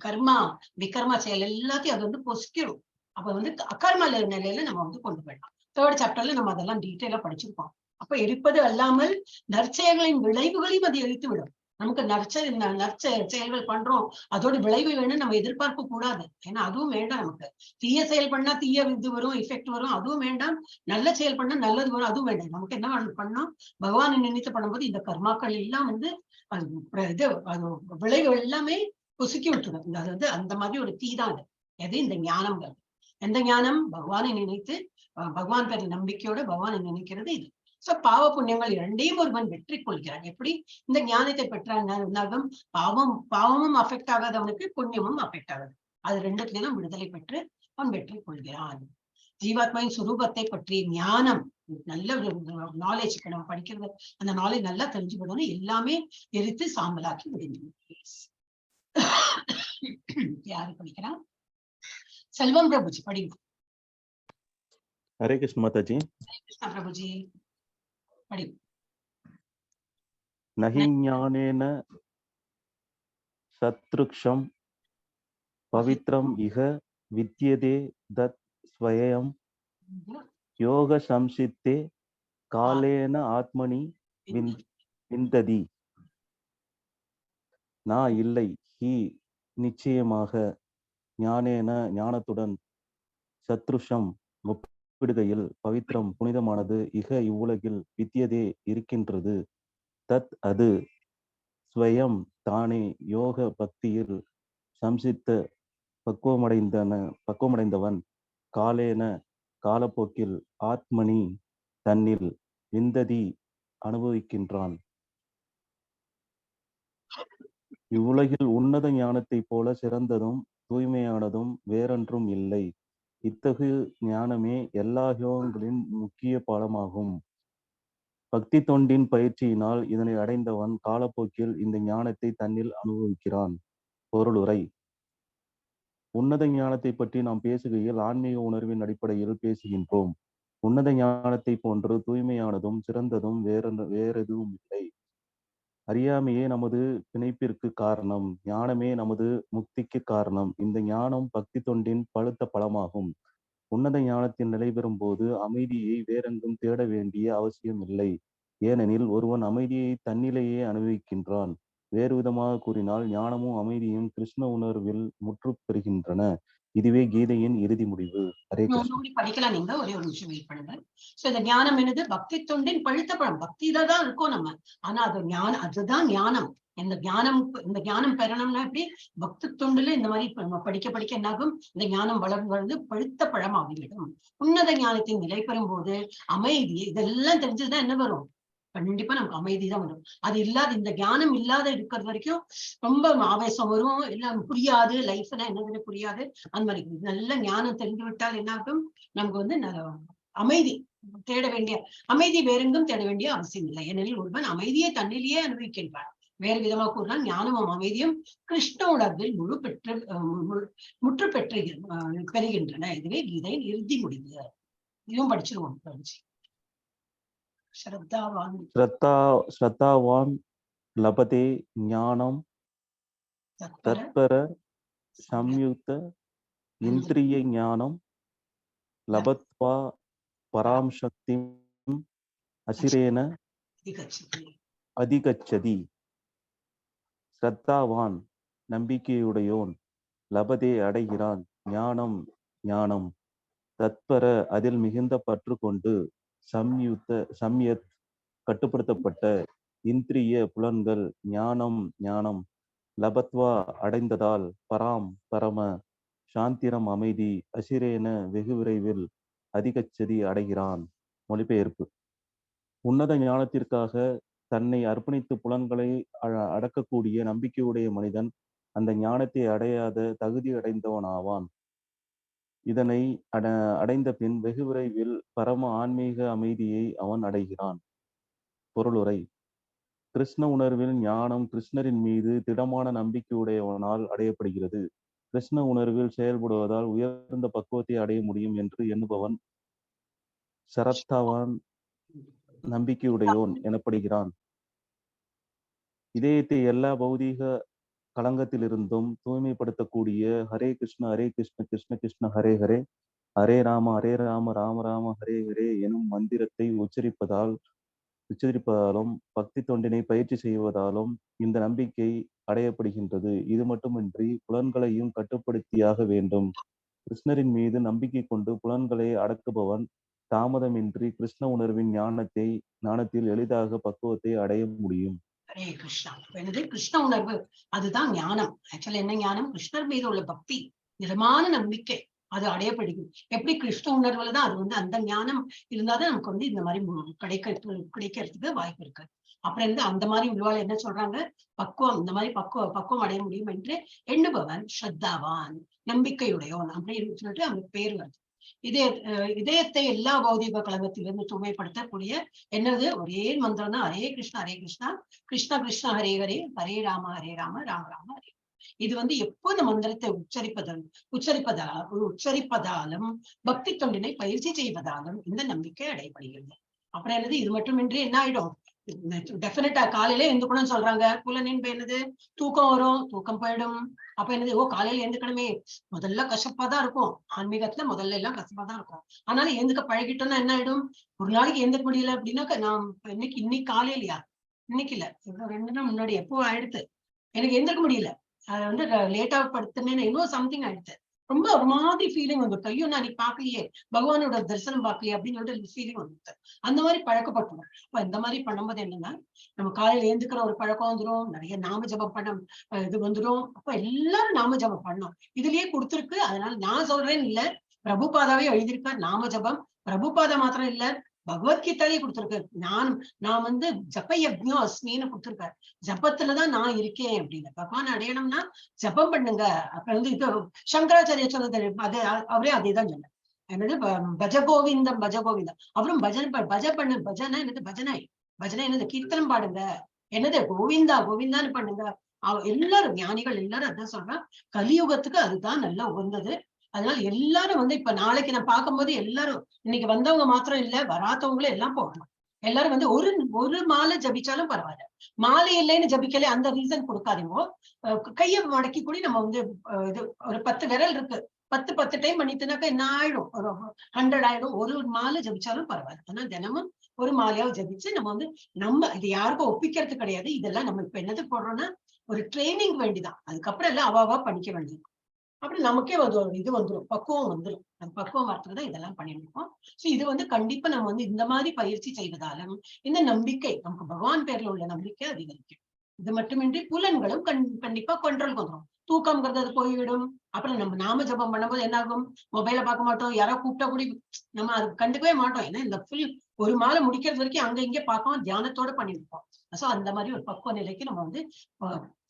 கர்மா விகர்மா செயல் எல்லாத்தையும் அது வந்து பொசுக்கிடும். அப்ப வந்து அகர்மா நிலையில நம்ம வந்து கொண்டு போயிடலாம். 3rd சாப்டர்ல நம்ம அதெல்லாம் டீட்டெயிலா படிச்சிருக்கோம். அப்ப எரிப்பது அல்லாமல் நற்செயல்களின் விளைவுகளையும் அது எரித்து விடும். நமக்கு செயல்கள் பண்றோம், அதோட விளைவு வேணும் நம்ம எதிர்பார்க்க கூடாது. ஏன்னா அதுவும் வேண்டாம். நமக்கு தீய செயல் பண்ணா தீய இது வரும், எஃபெக்ட் வரும், அதுவும் வேண்டாம். நல்ல செயல் பண்ணா நல்லது வரும், அதுவும் வேண்டாம். நமக்கு என்ன பண்ணோம், பகவானை நினைத்து பண்ணும்போது இந்த கர்மாக்கள் எல்லாம் வந்து இது விளைவு எல்லாமே பொசுக்கி விட்டுடும். அது வந்து அந்த மாதிரி ஒரு தீ தான் அது. எது இந்த ஞானம்ங்கிறது. எந்த ஞானம்? பகவானை நினைத்து பகவான் பேர் நம்பிக்கையோட பகவானை நினைக்கிறது இது. சோ பாவ புண்ணியங்கள் இரண்டையும் ஒருவன் வெற்றி கொள்கிறான். எப்படி? இந்த ஞானத்தை பெற்றாலும் பாவமும் அஃபெக்ட் ஆகாதவனுக்கு புண்ணியமும் அஃபெக்ட் ஆகாது. அது ரெண்டுத்திலும் விடுதலை பெற்று அவன் வெற்றி கொள்கிறான். ஜீவாத்மாவின் சுரூபத்தை பற்றிய ஞானம், நல்ல ஒரு நாலேஜ் நம்ம படிக்கிறது, அந்த நாலேஜ் நல்லா தெரிஞ்சுக்கணும்னு எல்லாமே எரித்து சாம்பலாக்கி விடுங்க. யாரு படிக்கிறா? செல்வம் பிரபுஜி படிங்க. ஹரே கிருஷ்ண மாதாஜி. கிருஷ்ணா பிரபுஜி படி. நஹி ஞானேன சத்ருக்ஷம் பவித்ரம் இஹ வித்யதே தத் ஸ்வயம் யோக சம்சித்தே காலேன ஆத்மனி விந்ததி. நான் இல்லை, ஹி நிச்சயமாக, ஞானேன ஞானத்துடன், சத்ருஷம் ஒப்பிடுகையில், பவித்ரம் புனிதமானது, இக இவ்வுலகில், வித்தியதே இருக்கின்றது, தத் அது, ஸ்வயம் தானே, யோக பக்தியில் சம்சித்த பக்குவமடைந்தவன், காலேன காலப்போக்கில், ஆத்மனி தன்னில், விந்ததி அனுபவிக்கின்றான். இவ்வுலகில் உன்னத ஞானத்தைப் போல சிறந்ததும் தூய்மையானதும் வேறொன்றும் இல்லை. இத்தகு ஞானமே எல்லா யோகங்களின் முக்கிய பாலமாகும். பக்தி தொண்டின் பயிற்சியினால் இதனை அடைந்தவன் காலப்போக்கில் இந்த ஞானத்தை தன்னில் அனுபவிக்கிறான். பொருளுரை. உன்னத ஞானத்தை பற்றி நாம் பேசுகையில் ஆன்மீக உணர்வின் அடிப்படையில் பேசுகின்றோம். உன்னத ஞானத்தை போன்று தூய்மையானதும் சிறந்ததும் வேறெதுவும் இல்லை. அறியாமையே நமது பிணைப்பிற்கு காரணம், ஞானமே நமது முக்திக்கு காரணம். இந்த ஞானம் பக்தி தொண்டின் பழுத்த பலமாகும். உன்னத ஞானத்தில் நிலை பெறும் போது அமைதியை வேறெங்கும் தேட வேண்டிய அவசியம் இல்லை. ஏனெனில் ஒருவன் அமைதியை தன்னிலேயே அனுபவிக்கின்றான். வேறு விதமாக கூறினால், ஞானமும் அமைதியும் கிருஷ்ண உணர்வில் முற்று பெறுகின்றன. இதுவே கீதையின் இறுதி முடிவு. ஹரே கிருஷ்ணா. படிக்கலாம். நீங்க ஒரே ஒரு நிமிஷம் வெயிட் பண்ணுங்க. சோ இந்த ஞானம் என்னது? பக்தி தொண்டின் பழுத்த பழம். பக்தியில தான் இருக்கோம் நம்ம. ஆனா அது ஞானம், அதுதான் ஞானம். இந்த ஞானம் பெறணும்னா எப்படி? பக்தி தொண்டுல இந்த மாதிரி படிக்க என்னாகும்? இந்த ஞானம் வளர்ந்து பழுத்த பழமாகிவிடும். உன்னத ஞானத்தின் நிலை பெறும் போது அமைதி, இதெல்லாம் தெரிஞ்சதுதான் என்ன வரும்? கண்டிப்பா நமக்கு அமைதி தான் வரும். அது இல்லாத, இந்த ஞானம் இல்லாத இருக்கிறது வரைக்கும் ரொம்ப ஆவேசம் வரும், எல்லாம் புரியாது, லைஃப்னா என்னதுன்னு புரியாது. அந்த மாதிரி நல்ல ஞானம் தெரிந்து விட்டால் என்னாகும்? நமக்கு வந்து அமைதி தேட வேண்டிய, அமைதி வேறெங்கும் தேட வேண்டிய அவசியம் இல்லை. ஏனெனில் ஒருவன் அமைதியை தன்னிலேயே அனுபவிக்கின்றான். வேறு விதமாக கூறினால் ஞானமும் அமைதியும் கிருஷ்ண உணர்வில் முற்று பெறுகின்றன. இதுவே கீதையின் இறுதி முடிவு. இதுவும் படிச்சிருவோம். ஸ்ரத்தாவான் ஸ்ரத்தாவான் லபதே ஞானம் தத்பர சம்யுக்த இந்திரிய ஞானம் லபத்வா பராம் சக்திம் அசிரேன அதிகச்சதி. ஸ்ரத்தாவான் நம்பிக்கையுடையோன், லபதே அடைகிறான், ஞானம் ஞானம், தத்பர அதில் மிகுந்த பற்று கொண்டு, சம்யத் கட்டுப்படுத்தப்பட்ட, இந்திரிய புலன்கள் ஞானம் ஞானம், லபத்வா அடைந்ததால், பராம் பரம, சாந்திரம் அமைதி, அசிரேன வெகு விரைவில், அதிகச்சதி அடைகிறான். மொழிபெயர்ப்பு. உன்னத ஞானத்திற்காக தன்னை அர்ப்பணித்து புலன்களை அடக்கக்கூடிய நம்பிக்கையுடைய மனிதன் அந்த ஞானத்தை அடையாத தகுதி அடைந்தவனாவான். இதனை அடைந்த பின் வெகு விரைவில் பரம ஆன்மீக அமைதியை அவன் அடைகிறான். பொருளுரை. கிருஷ்ண உணர்வில் ஞானம் கிருஷ்ணரின் மீது திடமான நம்பிக்கையுடையவனால் அடையப்படுகிறது. கிருஷ்ண உணர்வில் செயல்படுவதால் உயர்ந்த பக்குவத்தை அடைய முடியும் என்று எண்ணுபவன் சரத்தாவான் நம்பிக்கையுடையோன் எனப்படுகிறான். இதயத்தை எல்லா பௌதீக களங்கத்திலிருந்தும் தூய்மைப்படுத்தக்கூடிய ஹரே கிருஷ்ண கிருஷ்ண கிருஷ்ண ஹரே ஹரே, ஹரே ராம ராம ராம ஹரே ஹரே எனும் மந்திரத்தை உச்சரிப்பதாலும் பக்தி தொண்டினை பயிற்சி செய்வதாலும் இந்த நம்பிக்கை அடையப்படுகின்றது. இது மட்டுமின்றி புலன்களையும் கட்டுப்படுத்தியாக வேண்டும். கிருஷ்ணரின் மீது நம்பிக்கை கொண்டு புலன்களை அடக்குபவன் தாமதமின்றி கிருஷ்ண உணர்வின் ஞானத்தில் எளிதாக பக்குவத்தை அடைய முடியும். ஹரே கிருஷ்ணா. என்னது கிருஷ்ண உணர்வு? அதுதான் ஞானம். ஆக்சுவலி என்ன ஞானம்? கிருஷ்ணர் மீது உள்ள பக்தி, நிலமான நம்பிக்கை, அது அடையப்படுகிறது. எப்படி கிருஷ்ண உணர்வுலதான் அது அந்த ஞானம் இருந்தாதான் நமக்கு இந்த மாதிரி கிடைக்கிறதுக்கு வாய்ப்பு இருக்கு. அப்புறம் அந்த மாதிரி உள்ளவாள் என்ன சொல்றாங்க? பக்குவம், இந்த மாதிரி பக்குவம் அடைய முடியும் என்று எண்ணுபவன் ஸ்ரத்தாவான், நம்பிக்கையுடையவன் அப்படின்னு சொல்லிட்டு அந்த பேர் வருது. இதயத்தை எல்லா பௌதிக கலங்கத்திலிருந்து தூய்மைப்படுத்தக்கூடிய என்னது ஒரே மந்திரம் தான், ஹரே கிருஷ்ணா கிருஷ்ண கிருஷ்ண ஹரே ஹரே, ஹரே ராம ராம ராம ஹரே. இது எப்போ இந்த மந்திரத்தை உச்சரிப்பதாலும் பக்தி தொண்டினை பயிற்சி செய்வதாலும் இந்த நம்பிக்கை அடையப்படுகிறது. அப்புறம் என்னது? இது மட்டுமின்றி என்ன ஆயிடும்? டெஃபினட்டா காலையில எழுந்துக்கணும்னு சொல்றாங்க. புலனின்ப என்னது? தூக்கம் வரும், தூக்கம் போயிடும். அப்ப என்னது? காலையில எழுந்துக்கணுமே. முதல்ல கசப்பாதான் இருக்கும், ஆன்மீகத்துல முதல்ல எல்லாம் கசப்பாதான் இருக்கும். ஆனாலும் எழுந்துக்க பழகிட்டோம்னா என்ன ஆயிடும்? ஒரு நாளைக்கு எழுந்துக்க முடியல அப்படின்னாக்க நான் இன்னைக்கு காலையிலயா, இன்னைக்கு இல்ல 2 நாள் முன்னாடி எப்போ ஆயிடுத்து, எனக்கு எழுந்திருக்க முடியல. லேட்டா படுத்துனேன்னு இன்னும் சம்திங் ஆயிடுச்சு. ரொம்ப ஒரு மாதிரி ஃபீலிங் வந்துட்டு, ஐயோ நான் நீ பாக்கலையே, பகவானோட தரிசனம் பாக்கலையே அப்படின்னு சொல்லிட்டு ஃபீலிங் வந்துட்டு அந்த மாதிரி பழக்கப்பட்டுரும். இப்ப இந்த மாதிரி பண்ணும்போது என்னன்னா, நம்ம காலையில எழுந்துக்கிற ஒரு பழக்கம் வந்துடும், நிறைய நாம ஜபம் இது வந்துடும். அப்ப எல்லாரும் நாம ஜபம் பண்ணோம், இதுலயே கொடுத்துருக்கு. அதனால நான் சொல்றேன்னு இல்ல, பிரபுபாதாவே எழுதியிருக்க நாம ஜபம். பிரபுபாதா மாத்திரம் இல்ல, பகவத்கீதாலே கொடுத்துருக்கு. நான் ஜப யக்ஞம் அஸ்மின்னு கொடுத்துருக்காரு. ஜபத்துலதான் நான் இருக்கேன் அப்படின்னு. பகவான் அடையணும்னா ஜபம் பண்ணுங்க. அப்புறம் இது சங்கராச்சாரிய சொன்னது, அவரே அதேதான் சொன்னார். என்னது? பஜகோவிந்தம் அவரும் பஜனை என்னது? பஜனை என்னது? கீர்த்தனம் பாடுங்க. என்னது? கோவிந்தான்னு பண்ணுங்க. எல்லாரும் ஞானிகள் எல்லாரும் அதான் சொல்றான். கலியுகத்துக்கு அதுதான் நல்லா உகந்தது. அதனால எல்லாரும் இப்ப நாளைக்கு நான் பார்க்கும்போது எல்லாரும் இன்னைக்கு வந்தவங்க மாத்திரம் இல்ல, வராதவங்களும் எல்லாம் போகணும். எல்லாரும் ஒரு மாலை ஜபிச்சாலும் பரவாயில்ல. மாலை இல்லைன்னு ஜபிக்கல அந்த ரீசன் கொடுக்காதீங்க. கையை மடக்கி கூட நம்ம இது ஒரு 10 விரல் இருக்கு, 10 டைம் பண்ணிட்டுனாக்கா என்ன ஆயிடும்? ஒரு 100 ஆயிடும். ஒரு மாலை ஜபிச்சாலும் பரவாயில்ல. ஆனா தினமும் ஒரு மாலையாவது ஜபிச்சு நம்ம இது யாருக்கும் ஒப்பிக்கிறது கிடையாது. இதெல்லாம் நம்ம இப்ப என்னது போடுறோம்னா ஒரு ட்ரைனிங் வேண்டிதான். அதுக்கப்புறம் எல்லாம் அவாவா பண்ணிக்க வேண்டியது. அப்படி நமக்கே இது வந்துடும், பக்குவம் வந்துடும். அந்த பக்குவம் வரத்துக்குதான் இதெல்லாம் பண்ணிருக்கோம். சோ இது கண்டிப்பா நம்ம இந்த மாதிரி பயிற்சி செய்வதாலும் இந்த நம்பிக்கை, நமக்கு பகவான் பேர்ல உள்ள நம்பிக்கை அதிகரிக்கும். இது மட்டுமின்றி புலன்களும் கண்டிப்பா கண்ட்ரோல் வந்துடும். தூக்கம்ங்கிறது அது போய்விடும். அப்புறம் நம்ம நாம ஜபம் பண்ணும்போது என்ன ஆகும்? மொபைல பார்க்க மாட்டோம், யாரோ கூப்பிட்டா கூட நம்ம அது கண்டுக்கவே மாட்டோம். ஏன்னா இந்த ஃபுல் ஒரு மாலை முடிக்கிறது வரைக்கும் அங்க இங்கே பார்க்காம தியானத்தோட பண்ணிருப்போம். சோ அந்த மாதிரி ஒரு பக்குவ நிலைக்கு நம்ம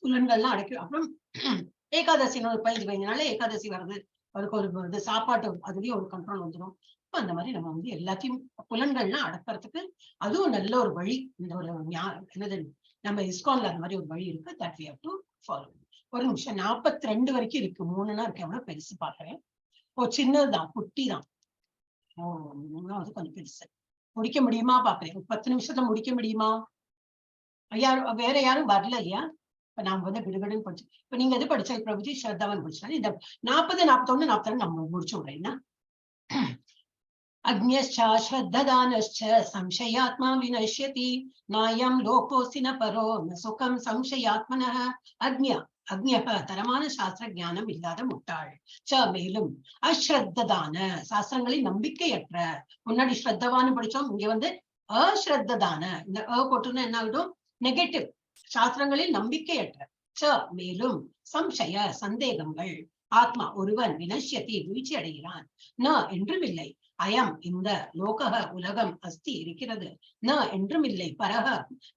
புலன்கள்லாம் அடைக்கும். அப்புறம் ஏகாதசி 15 நாளே ஏகாதசி வருது, அதுக்கு ஒரு சாப்பாட்டு அதுலயும் ஒரு கண்ட்ரோல் வந்துடும். அந்த மாதிரி நம்ம எல்லாத்தையும் புலன்கள்லாம் அடக்கிறதுக்கு அதுவும் நல்ல ஒரு வழி. இந்த ஒரு என்னது, நம்ம இஸ்கான்ல அந்த மாதிரி ஒரு வழி இருக்கு. That we have to follow. ஒரு நிமிஷம், 42 வரைக்கும் இருக்கு. 3னா இருக்கு. எவ்வளவு பெருசு பாக்குறேன். சின்னதுதான், குட்டி தான். 3வது கொஞ்சம் பெருசு. முடிக்க முடியுமா பாக்குறேன். 10 நிமிஷத்துல முடிக்க முடியுமா? வேற யாரும் வரல இல்லையா? இப்ப நாம வந்து விடுவிடுன்னு படிச்சு, இப்ப நீங்க எது படிச்சா பிரபுஜி ஸ்ரத்தாவன் படிச்சா இந்த 40, 41, 42 நம்ம முடிச்சு விடுறேன். அக்ஞ்ச ஸ்ரத்ததானஸ்ச சம்சயாத்மா வினஷ்யதி நாயம் லோகோஸ்தி ந பரோ ந சுகம் சம்சயாத்மனः. அக்ஞः தரமான சாஸ்திர ஞானம் இல்லாத முட்டாள். மேலும் அஸ்ரத்ததான சாஸ்திரங்களில் நம்பிக்கையற்ற. முன்னாடி ஸ்ரத்தவான்னு படிச்சோம், இங்க வந்து அஸ்ரத்ததான. இந்த போட்டுன்னா என்ன ஆகிடும்? நெகட்டிவ். சாஸ்திரங்களில் நம்பிக்கையற்ற. மேலும் சம்சய சந்தேகங்கள். ஆத்மா ஒருவன் வினஷ்யதி வீழ்ச்சி அடைகிறான். ந என்றும் இல்லை. அயம் இந்த லோகக உலகம் அஸ்தி இருக்கிறது. ந என்றும் இல்லை. பரக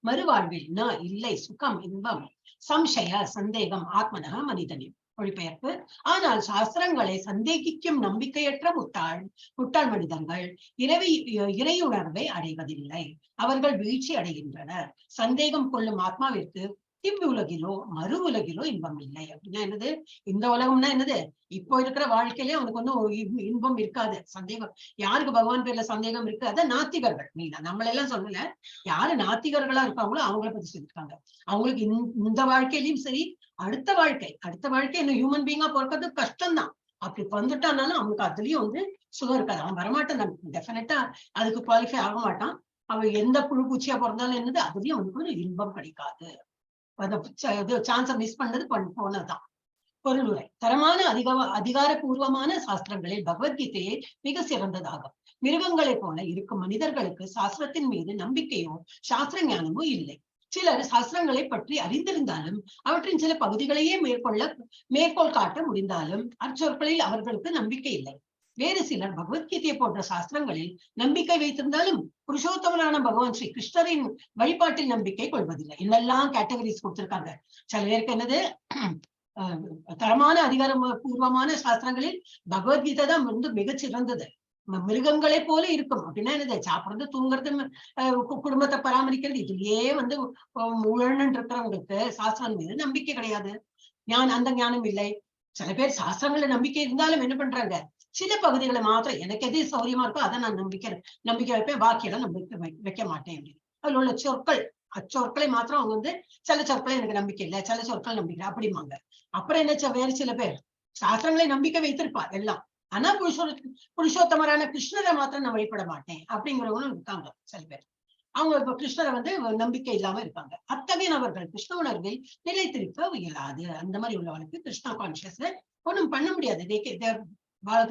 மறுவாழ்வில். ந இல்லை சுகம் இன்பம். சம்சய சந்தேகம் ஆத்மனக மனிதனின். மொழிபெயர்ப்பு. ஆனால் சாஸ்திரங்களை சந்தேகிக்கும் நம்பிக்கையற்ற முட்டாள் மனிதர்கள் இறையுணர்வை அடைவதில்லை. அவர்கள் வீழ்ச்சி அடைகின்றனர். சந்தேகம் கொள்ளும் ஆத்மாவிற்கு இவ்வுலகிலோ மறு உலகிலோ இன்பம் இல்லை. அப்படின்னா என்னது? இந்த உலகம்னா என்னது? இப்போ இருக்கிற வாழ்க்கையிலே அவனுக்கு ஒன்னும் இன்பம் இருக்காது. சந்தேகம். யாருக்கு பகவான் பேர்ல சந்தேகம் இருக்கு? அதான் நாத்திகர்கள். நீங்க நம்மளெல்லாம் சொல்லல, யாரு நாத்திகர்களா இருக்காங்களோ அவங்கள பத்தி சொல்லிருக்காங்க. அவங்களுக்கு இந்த வாழ்க்கையிலயும் சரி, அடுத்த வாழ்க்கை என்ன ஹியூமன் பீங்கா பிறக்கிறது கஷ்டம்தான். அப்படி வந்துட்டானாலும் அவனுக்கு அதுலயும் வந்து சுகம் இருக்காது. அவன் வரமாட்டான். டெஃபினட்டா அதுக்கு குவாலிஃபை ஆக மாட்டான். அவன் எந்த புழு பூச்சியா பிறந்தாலும் என்னது, அதுலயும் அவனுக்கு ஒரு இன்பம் கிடைக்காது. சான்ஸ மிஸ் பண்ணது போனதுதான். பொருளுரை. தரமான அதிகாரபூர்வமான சாஸ்திரங்களில் பகவத்கீதையே மிக சிறந்ததாகும். மிருகங்களைப் போல இருக்கும் மனிதர்களுக்கு சாஸ்திரத்தின் மீது நம்பிக்கையோ சாஸ்திர ஞானமோ இல்லை. சிலர் சாஸ்திரங்களை பற்றி அறிந்திருந்தாலும் அவற்றின் சில பகுதிகளையே மேற்கோள் காட்ட முடிந்தாலும் அச்சொற்களில் அவர்களுக்கு நம்பிக்கை இல்லை. வேறு சிலர் பகவத்கீதையை போன்ற சாஸ்திரங்களில் நம்பிக்கை வைத்திருந்தாலும் புருஷோத்தமனான பகவான் ஸ்ரீ கிருஷ்ணரின் வழிபாட்டில் நம்பிக்கை கொள்வதில்லை. என்னெல்லாம் கேட்டகரிஸ் கொடுத்திருக்காங்க. சில பேருக்கு என்னது, தரமான அதிகாரபூர்வமான சாஸ்திரங்களில் பகவத்கீதை தான் வந்து மிகச்சிறந்தது. மிருகங்களை போல இருக்கும். அப்படின்னா என்னது? சாப்பிடுறது, தூங்குறது, குடும்பத்தை பராமரிக்கிறது, இதுலயே வந்து உழன்னு இருக்கிறவங்களுக்கு சாஸ்திரம் மீது நம்பிக்கை கிடையாது. அந்த ஞானம் இல்லை. சில பேர் சாஸ்திரங்கள நம்பிக்கை இருந்தாலும் என்ன பண்றாங்க, சில பகுதிகளை மாத்திரம் எனக்கு எது சௌரியமா இருக்கோ அதை நான் நம்பிக்கை வைப்பேன், பாக்கியெல்லாம் நம்பிக்கை வைக்க மாட்டேன் அப்படின்னு. அதுல உள்ள சொற்கள், அச்சொற்களை மாத்திரம் அவங்க வந்து சில சொற்களை எனக்கு நம்பிக்கை இல்லை, சில சொற்கள் நம்பிக்கை அப்படிம்பாங்க. அப்புறம் என்ன, வேறு சில பேர் சாஸ்திரங்களை நம்பிக்கை வைத்திருப்பார் எல்லாம், ஆனா புருஷோத்தமரான கிருஷ்ணரை மாத்திரம் நான் வழிபட மாட்டேன் அப்படிங்கிறவங்களும் இருக்காங்க சில பேர். அவங்க இப்ப கிருஷ்ணரை வந்து நம்பிக்கை இல்லாம இருக்காங்க. அத்தகைய நபர்கள் கிருஷ்ண உணர்வில் நிலைத்திருக்க இயலாது. அந்த மாதிரி உள்ளவனுக்கு கிருஷ்ணா கான்சியஸ்ல ஒண்ணும் பண்ண முடியாது.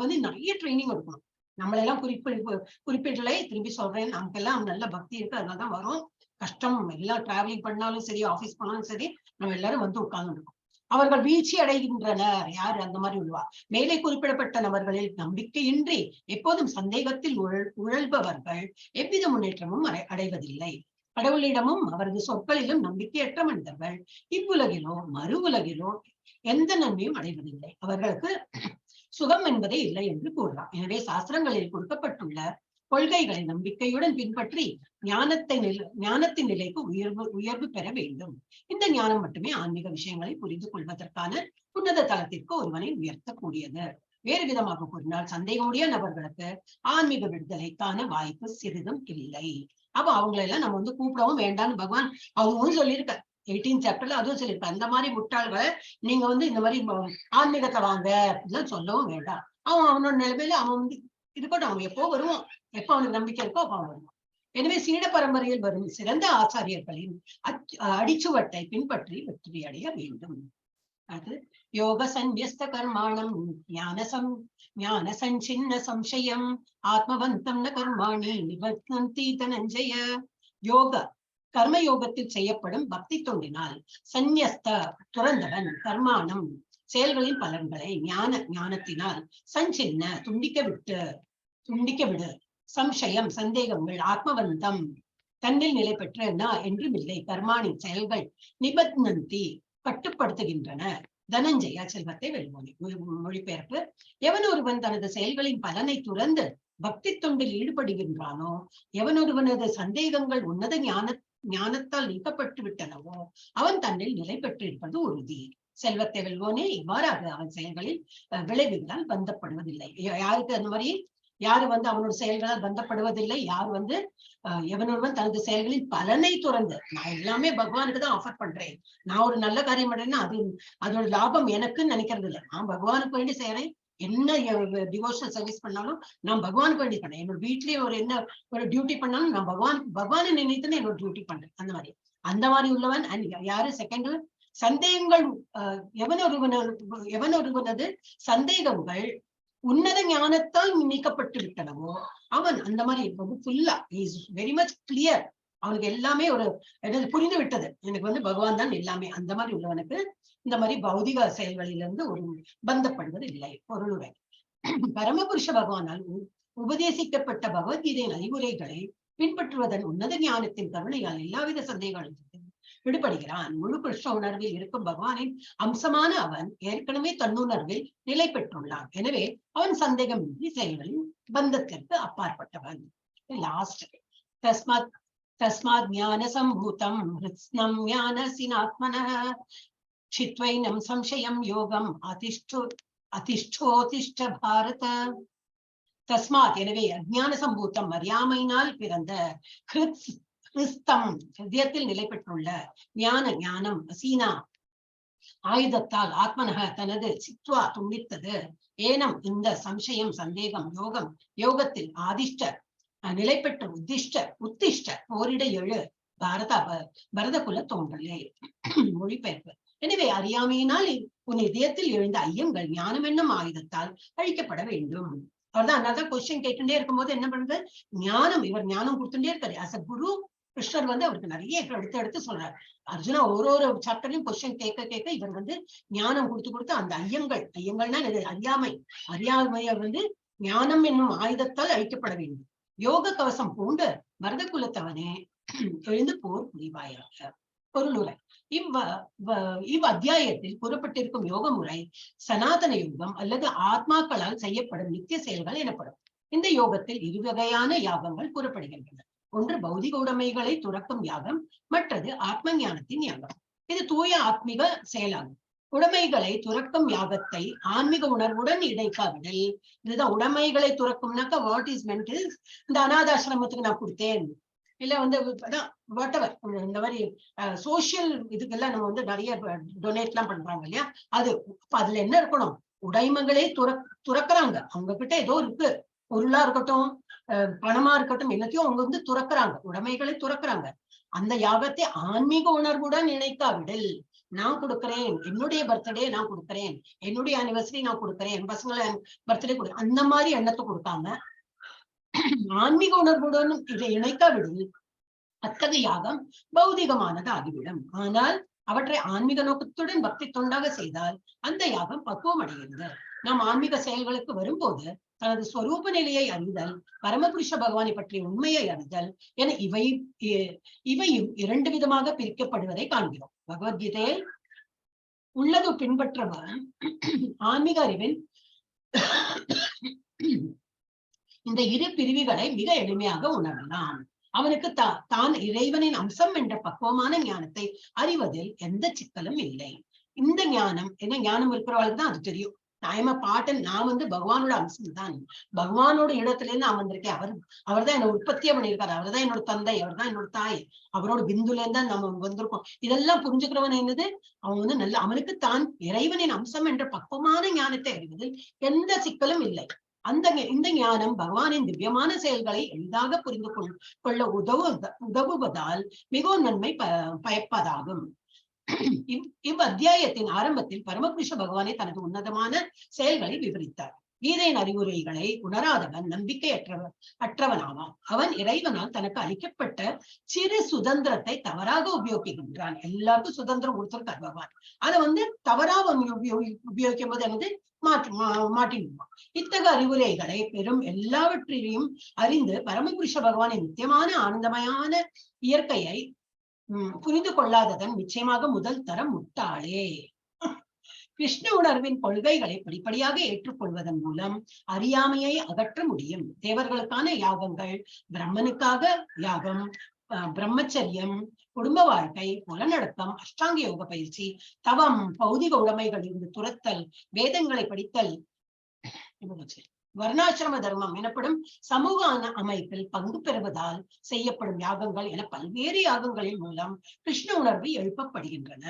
வந்து நிறைய ட்ரைனிங் இருக்கணும். நம்மளெல்லாம் குறிப்பிடலை, திரும்பி சொல்றேன், நமக்கெல்லாம் நல்ல பக்தி இருக்கு, அதனாலதான் வரும். கஷ்டம் எல்லாம் டிராவலிங் பண்ணாலும் சரி, ஆபீஸ் போனாலும் சரி, நம்ம எல்லாரும் வந்து உட்கார்ந்து இருக்கோம். அவர்கள் வீழ்ச்சி அடைகின்றனர். யாரு அந்த மாதிரி உள்ளவா? மேலே குறிப்பிடப்பட்ட நபர்களில் நம்பிக்கையின்றி எப்போதும் சந்தேகத்தில் உழல்பவர்கள் எவ்வித முன்னேற்றமும் அடைவதில்லை. கடவுளிடமும் அவரது சொற்களிலும் நம்பிக்கையற்ற மனிதர்கள் இவ்வுலகிலோ மறு உலகிலோ எந்த நன்மையும் அடைவதில்லை. அவர்களுக்கு சுகம் என்பதே இல்லை என்று கூறலாம். எனவே சாஸ்திரங்களில் கொடுக்கப்பட்டுள்ள கொள்கைகளை நம்பிக்கையுடன் பின்பற்றி ஞானத்தின் நிலைக்கு உயர்வு பெற வேண்டும். இந்த ஞானம் மட்டுமே ஆன்மீக விஷயங்களை புரிந்து கொள்வதற்கான உன்னத தளத்திற்கு ஒருவனை உயர்த்தக்கூடியது. வேறு விதமாக கூறினால், சந்தேகமுடைய நபர்களுக்கு ஆன்மீக விடுதலைக்கான வாய்ப்பு சிறிதும் இல்லை. அப்ப அவங்களெல்லாம் நம்ம வந்து கூப்பிடவும் வேண்டாம்னு பகவான் அவங்களும் சொல்லியிருக்க. 18th சாப்டர்ல அதுவும் சொல்லியிருக்க. அந்த மாதிரி முட்டாள்களை நீங்க வந்து இந்த மாதிரி ஆன்மீகத்தை வாங்க அப்படிலாம் சொல்லவும் வேண்டாம். அவனோட நிலைமையில அவன் வந்து இருக்கட்டும், அவன் எப்போ வருவான், எப்ப அவனுக்கு நம்பிக்கை இருக்கோ அப்ப அவன் வருவான். எனவே சீட பரம்பரையில் வரும் சிறந்த ஆச்சாரியர்களின் அடிச்சுவட்டை பின்பற்றி வெற்றி அடைய வேண்டும். அது யோக சந்நியஸ்த கர்மாணம் ஞான சஞ்சின்ன சம்சயம் ஆத்மவந்தம் ந கர்மாணி நிவர்த்தந்தி தனஞ்சய. கர்மயோகத்தில் செய்யப்படும் பக்தி தொண்டினால் சந்நியஸ்த துறந்தவன் கர்மானம் செயல்களின் பலன்களை ஞானத்தினால் சஞ்சின்ன துண்டிக்க விடு சம்சயம் சந்தேகங்கள் ஆத்மவந்தம் தன்னில் நிலை பெற்ற என்றும் இல்லை கர்மாணி செயல்கள் நிபத்னந்தி கட்டுப்படுத்துகின்றன தனஞ்சய செல்வத்தை வெல்வோனே. மொழிபெயர்ப்பு. எவன் ஒருவன் தனது செயல்களின் பலனை துறந்து பக்தி தொண்டில் ஈடுபடுகின்றானோ, எவன் ஒருவனது சந்தேகங்கள் உன்னத ஞானத்தால் நீக்கப்பட்டு விட்டனவோ, அவன் தன்னில் நிலை பெற்றிருப்பது உறுதி. செல்வத்தை வெல்வோனே. இவ்வாறாக அவன் செயல்களில் விளைவுகளால் பந்தப்படுவதில்லை. யாருக்கு அந்த மாதிரி யாரு வந்து அவனோட செயல்களால் பந்தப்படுவதில்லை, யார் வந்து எவனொருவன் தனது செயல்களின் பலனை துறந்து, நான் எல்லாமே பகவானுக்கு தான் ஆஃபர் பண்றேன், நான் ஒரு நல்ல காரியம் பண்றேன்னா அதோட லாபம் எனக்குன்னு நினைக்கிறது இல்லை, நான் பகவானுக்கு வேண்டி செய்யறேன். என்ன டிவோஷனல் சர்வீஸ் பண்ணாலும் நான் பகவானுக்கு வேண்டி பண்ணேன். என்னோட வீட்லயே ஒரு டியூட்டி பண்ணாலும் நான் பகவானை நினைத்துன்னு என்னோட டியூட்டி பண்றேன். அந்த மாதிரி உள்ளவன். அண்ட் யாரு செகண்ட், சந்தேகங்கள் எவனொருவனது சந்தேகங்கள் உன்னத ஞானத்தால் நீக்கப்பட்டு விட்டனவோ அவன் அந்த மாதிரி ஃபுல்லா இஸ் வெரி மச் கிளியர். அவனுக்கு எல்லாமே புரிந்து விட்டது, எனக்கு வந்து பகவான் தான் எல்லாமே. அந்த மாதிரி உள்ளவனுக்கு இந்த மாதிரி பௌதிக செயல்களிலிருந்து ஒரு பந்தப்படுவது இல்லை. பொருளுரை பரமபுருஷ பகவானால் உபதேசிக்கப்பட்ட பகவத்கீதையின் அறிவுரைகளை பின்பற்றுவதன் உன்னத ஞானத்தின் கருணையால் எல்லாவித சந்தேகங்களும் விடுபடுகிறான். முழு கிருஷ்ண உணர்வில் இருக்கும் பகவானின் அம்சமான அவன் ஏற்கனவே தன்னுணர்வில் நிலை பெற்றுள்ளான். எனவே அவன் சந்தேகமின்றி செயல்களின் பந்தத்திற்கு அப்பாற்பட்டவன். லாஸ்ட், தஸ்மாத் ஞான சம்பூதம் ஹிருத்ஸ்னம் ஞானசினாத்மனः சித்வைனம் சம்சயம் யோகம் அதிஷ்டோதிஷ்ட பாரத. தஸ்மாத் எனவே அஜ்ஞான சம்பூத்தம் அறியாமையினால் பிறந்த கிறிஸ்தம் ஹிருதயத்தில் நிலை பெற்றுள்ள ஞானம் அசீனா ஆயுதத்தால் ஆத்மனக தனது சித்வா துண்டித்தது. ஏனம் இந்த சம்சயம் சந்தேகம் யோகத்தில் ஆதிஷ்ட நிலை பெற்ற உத்திஷ்ட போரிட எழு பரத குல தோன்றலே. மொழிபெயர்ப்பு. எனவே அறியாமையினால் உன் இதயத்தில் எழுந்த ஐயங்கள் ஞானம் என்னும் ஆயுதத்தால் அழிக்கப்பட வேண்டும். அவர்தான் அதனால்தான் கொஸ்டின் கேட்டுட்டே இருக்கும்போது என்ன பண்றது, ஞானம் இவர் ஞானம் கொடுத்துட்டே இருக்காரு. அஸ் அ குரு கிருஷ்ணர் வந்து அவருக்கு நிறைய எடுத்து சொல்றாரு. அர்ஜுனா ஒரு சாப்டர்லயும் கொஸ்டின் கேட்க இவர் வந்து ஞானம் கொடுத்து அந்த ஐயங்கள்னா அறியாமைய வந்து ஞானம் என்னும் ஆயுதத்தால் அழிக்கப்பட வேண்டும். யோக கவசம் பூண்டு பரத குலத்தவனே எழுந்து போர் புரிவாயாக. பொருளுரை. இவ் அத்தியாயத்தில் கூறப்பட்டிருக்கும் யோக முறை சனாதன யோகம் அல்லது ஆத்மாக்களால் செய்யப்படும் நித்திய செயல்கள் எனப்படும். இந்த யோகத்தில் இருவகையான யாகங்கள் கூறப்படுகின்றன. ஒன்று பௌதிக உடைமைகளை துறக்கும் யாகம், மற்றது ஆத்ம ஞானத்தின் யாகம். இது தூய ஆத்மீக செயலாகும். உடைமைகளை துறக்கும் யாகத்தை ஆன்மீக உணர்வுடன் இணைக்காவிடல். இதுதான் உடைமைகளை துறக்கும்னாக்கா வாட் இஸ் மென்ட் இஸ், இந்த அநாதாசிரமத்துக்கு நான் கொடுத்தேன், இல்ல வந்து இந்த மாதிரி சோசியல் இதுக்கெல்லாம் நம்ம வந்து நிறைய டொனேட் எல்லாம் பண்றாங்க இல்லையா, அதுல என்ன இருக்கணும், உடைமைகளே துறக்கிறாங்க. அவங்க கிட்ட ஏதோ இருக்கு, பொருளா இருக்கட்டும் பணமா இருக்கட்டும், எல்லாத்தையும் அவங்க வந்து துறக்கிறாங்க, உடைமைகளை துறக்கிறாங்க. அந்த யாகத்தை ஆன்மீக உணர்வுடன் இணைக்காவிடல். நான் கொடுக்கிறேன், என்னுடைய பர்த்டே நான் கொடுக்கிறேன், என்னுடைய அனிவர்சரி நான் கொடுக்கிறேன், என் பசங்களை பர்த்டே கொடு, அந்த மாதிரி எண்ணத்தை கொடுக்காம ஆன்மீக உணர்வுடன் இதை இணைக்காவிடில் அத்தகைய யாகம் பௌதிகமானது ஆகிவிடும். ஆனால் அவற்றை ஆன்மீக நோக்கத்துடன் பக்தி தொண்டாக செய்தால் அந்த யாகம் பக்குவம் அடைகிறது. நாம் ஆன்மீக செயல்களுக்கு வரும்போது தனது ஸ்வரூப நிலையை அறிதல், பரமபுருஷ பகவானை பற்றிய உண்மையை அறிதல் என இவையும் இரண்டு விதமாக பிரிக்கப்படுவதை காண்கிறோம். பகவத்கீதையில் உள்ளது பின்பற்றவர் ஆன்மீக அறிவின் இந்த இரு பிரிவுகளை மிக எளிமையாக உணரலாம். அவனுக்கு தான் இறைவனின் அம்சம் என்ற பக்குவமான ஞானத்தை அறிவதில் எந்த சிக்கலும் இல்லை. இந்த ஞானம் என்ன, ஞானம் இருக்கிறவளுக்கு தான் அது தெரியும். நான் வந்து பகவானோட அம்சம் தான், பகவானோட இடத்துல இருந்து நான் வந்திருக்கேன், அவர் தான் என்ன உற்பத்தியா பண்ணியிருக்காரு, அவர் தான் என்னோட தந்தை, அவர் தான் என்னோட தாய், அவரோட பிந்துல இருந்தா நம்ம வந்திருக்கோம். இதெல்லாம் புரிஞ்சுக்கிறவன் என்னது, அவன் வந்து அவனுக்கு தான் இறைவனின் அம்சம் என்ற பக்குவமான ஞானத்தை அறிவதில் எந்த சிக்கலும் இல்லை. இந்த ஞானம் பகவானின் திவ்யமான செயல்களை எளிதாக புரிந்து கொள்ள உதவுவதால் மிகவும் நன்மை பயப்பதாகும். இவ் அத்தியாயத்தின் ஆரம்பத்தில் பரமபுருஷ பகவானை தனது உன்னதமான செயல்களை விவரித்தார். கீதையின் அறிவுரைகளை உணராதவன் நம்பிக்கை அற்றவனாவான். அவன் இறைவனால் தனக்கு அளிக்கப்பட்ட சிறு சுதந்திரத்தை தவறாக உபயோகிக்கின்றான். எல்லாருக்கும் சுதந்திரம் கொடுத்திருக்கார் பகவான், அதை வந்து தவறாக உபயோகிக்கும் போது வந்து மாட்டிடுவான். இத்தகைய அறிவுரைகளை பெரும் எல்லாவற்றையும் அறிந்து பரமபுருஷ பகவானின் நித்தியமான ஆனந்தமயான இயற்கையை புரிந்து கொள்ளாததன் நிச்சயமாக முதல் தரம் முட்டாளே. கிருஷ்ண உணர்வின் கொள்கைகளை படிப்படியாக ஏற்றுக்கொள்வதன் மூலம் அறியாமையை அகற்ற முடியும். தேவர்களுக்கான யாகங்கள், பிரம்மனுக்காக யாகம், பிரம்மச்சரியம், குடும்ப வாழ்க்கை, புலநடக்கம், அஷ்டாங்க யோக பயிற்சி, தவம், பௌதிக உடைமைகளிலிருந்து துரத்தல், வேதங்களை படித்தல், வர்ணாசிரம தர்மம் எனப்படும் சமூக அமைப்பில் பங்கு பெறுவதால் செய்யப்படும் யாகங்கள் என பல்வேறு யாகங்களின் மூலம் கிருஷ்ண உணர்வு எழுப்பப்படுகின்றன.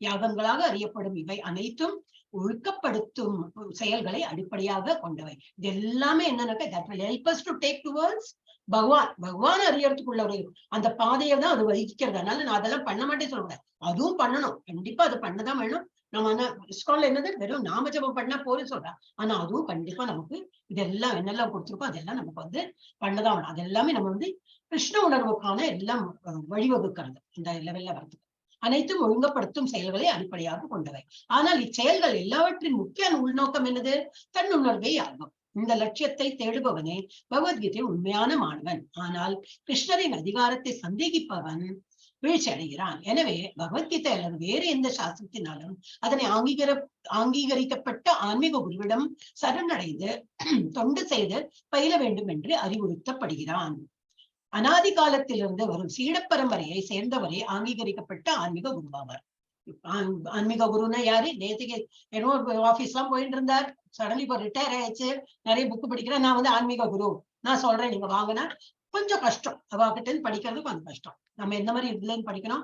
யாகங்களாக அறியப்படும் இவை அனைத்தும் ஒழுக்கப்படுத்தும் செயல்களை அடிப்படையாக கொண்டவை. இது எல்லாமே என்னன்னாக்கா that will help us to take towards பகவான் அறியறதுக்குள்ள ஒரு அந்த பாதையை தான் அது வகிக்கிறது. அதனால நான் அதெல்லாம் பண்ண மாட்டேன்னு சொல்லக்கூடாது, அதுவும் பண்ணணும், கண்டிப்பா அது பண்ணதான் வேணும். நம்ம இஸ்கான்ல என்னது வெறும் நாம ஜபம் பண்ணா போதும் சொல்றேன், ஆனா அதுவும் கண்டிப்பா நமக்கு இதெல்லாம் என்னெல்லாம் கொடுத்துருக்கோம் அதெல்லாம் நமக்கு பண்ணதான் வேணும். அது எல்லாமே நம்ம கிருஷ்ண உணர்வுக்கான எல்லாம் வழிவகுக்கிறது. இந்த லெவல்ல வரதுக்கு அனைத்தும் ஒழுங்கப்படுத்தும் செயல்களை அடிப்படையாக கொண்டவை. ஆனால் இச்செயல்கள் எல்லாவற்றின் முக்கிய உள்நோக்கம் என்னது? தன்னுணர்வே ஆகும். இந்த லட்சியத்தை தேடுபவனே பகவத்கீதை உண்மையான மாணவன். ஆனால் கிருஷ்ணரின் அதிகாரத்தை சந்தேகிப்பவன் வீழ்ச்சி அடைகிறான். எனவே பகவத்கீதை அல்லது வேறு எந்த சாஸ்திரத்தினாலும் அதனை அங்கீகரிக்கப்பட்ட ஆன்மீக குருவிடம் சரணடைந்து தொண்டு செய்து பயில வேண்டும் என்று அறிவுறுத்தப்படுகிறான். அனாதி காலத்திலிருந்து வரும் சீட பரம்பரையை சேர்ந்தவரை அங்கீகரிக்கப்பட்ட ஆன்மீக குருவாவார். ஆன்மீக குருன்னா யாரு? நேற்றுக்கு என்னோ ஆபீஸ் எல்லாம் போயிட்டு இருந்தார், சடன்லி இப்போ ரிட்டையர் ஆயிடுச்சு, நிறைய புக்கு படிக்கிறேன், நான் ஆன்மீக குரு, நான் சொல்றேன் நீங்க வாங்கினா கொஞ்சம் கஷ்டம். அவாகிட்ட படிக்கிறது கொஞ்சம் கஷ்டம். நம்ம எந்த மாதிரி இதுலன்னு படிக்கணும்?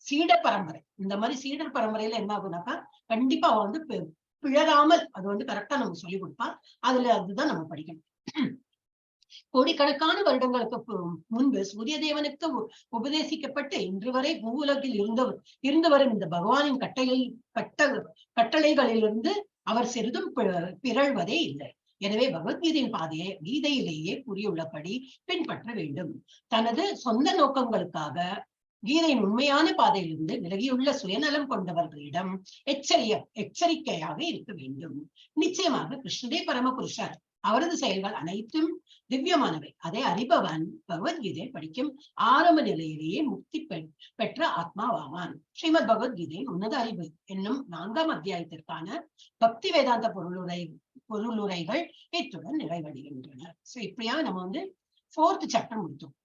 சீட பரம்பரை. இந்த மாதிரி சீடர் பரம்பரையில என்ன ஆகுனாக்கா கண்டிப்பா பிழறாமல் அது கரெக்டா நம்ம சொல்லி கொடுப்பா. அதுதான் நம்ம படிக்கணும். கோடிக்கணக்கான வருடங்களுக்கு முன்பு சூரிய தேவனுக்கு உபதேசிக்கப்பட்டு இன்று வரை பூவுலகில் இருந்து வரும் இந்த பகவானின் கட்டளைகளிலிருந்து அவர் சிறிதும் பிறழ்வதே இல்லை. எனவே பகவத்கீதையின் பாதையை கீதையிலேயே கூறியுள்ளபடி பின்பற்ற வேண்டும். தனது சொந்த நோக்கங்களுக்காக கீதையின் உண்மையான பாதையிலிருந்து விலகியுள்ள சுயநலம் கொண்டவர்களிடம் எச்சரிக்கையாக இருக்க வேண்டும். நிச்சயமாக கிருஷ்ணரே பரமபுருஷர். அவரது செயல்கள் அனைத்தும் திவ்யமானவை. அதை அறிபவன் பகவத்கீதை படிக்கும் ஆரம்ப நிலையிலேயே முக்தி பெற்ற ஆத்மாவாவான். ஸ்ரீமத் பகவத்கீதையின் உன்னத அறிவு என்னும் 4ஆம் அத்தியாயத்திற்கான பக்தி வேதாந்த பொருளுரைகள் இத்துடன் நிறைவடைகின்றன. இப்படியா நம்ம 4th சாப்டர் முடித்தோம்.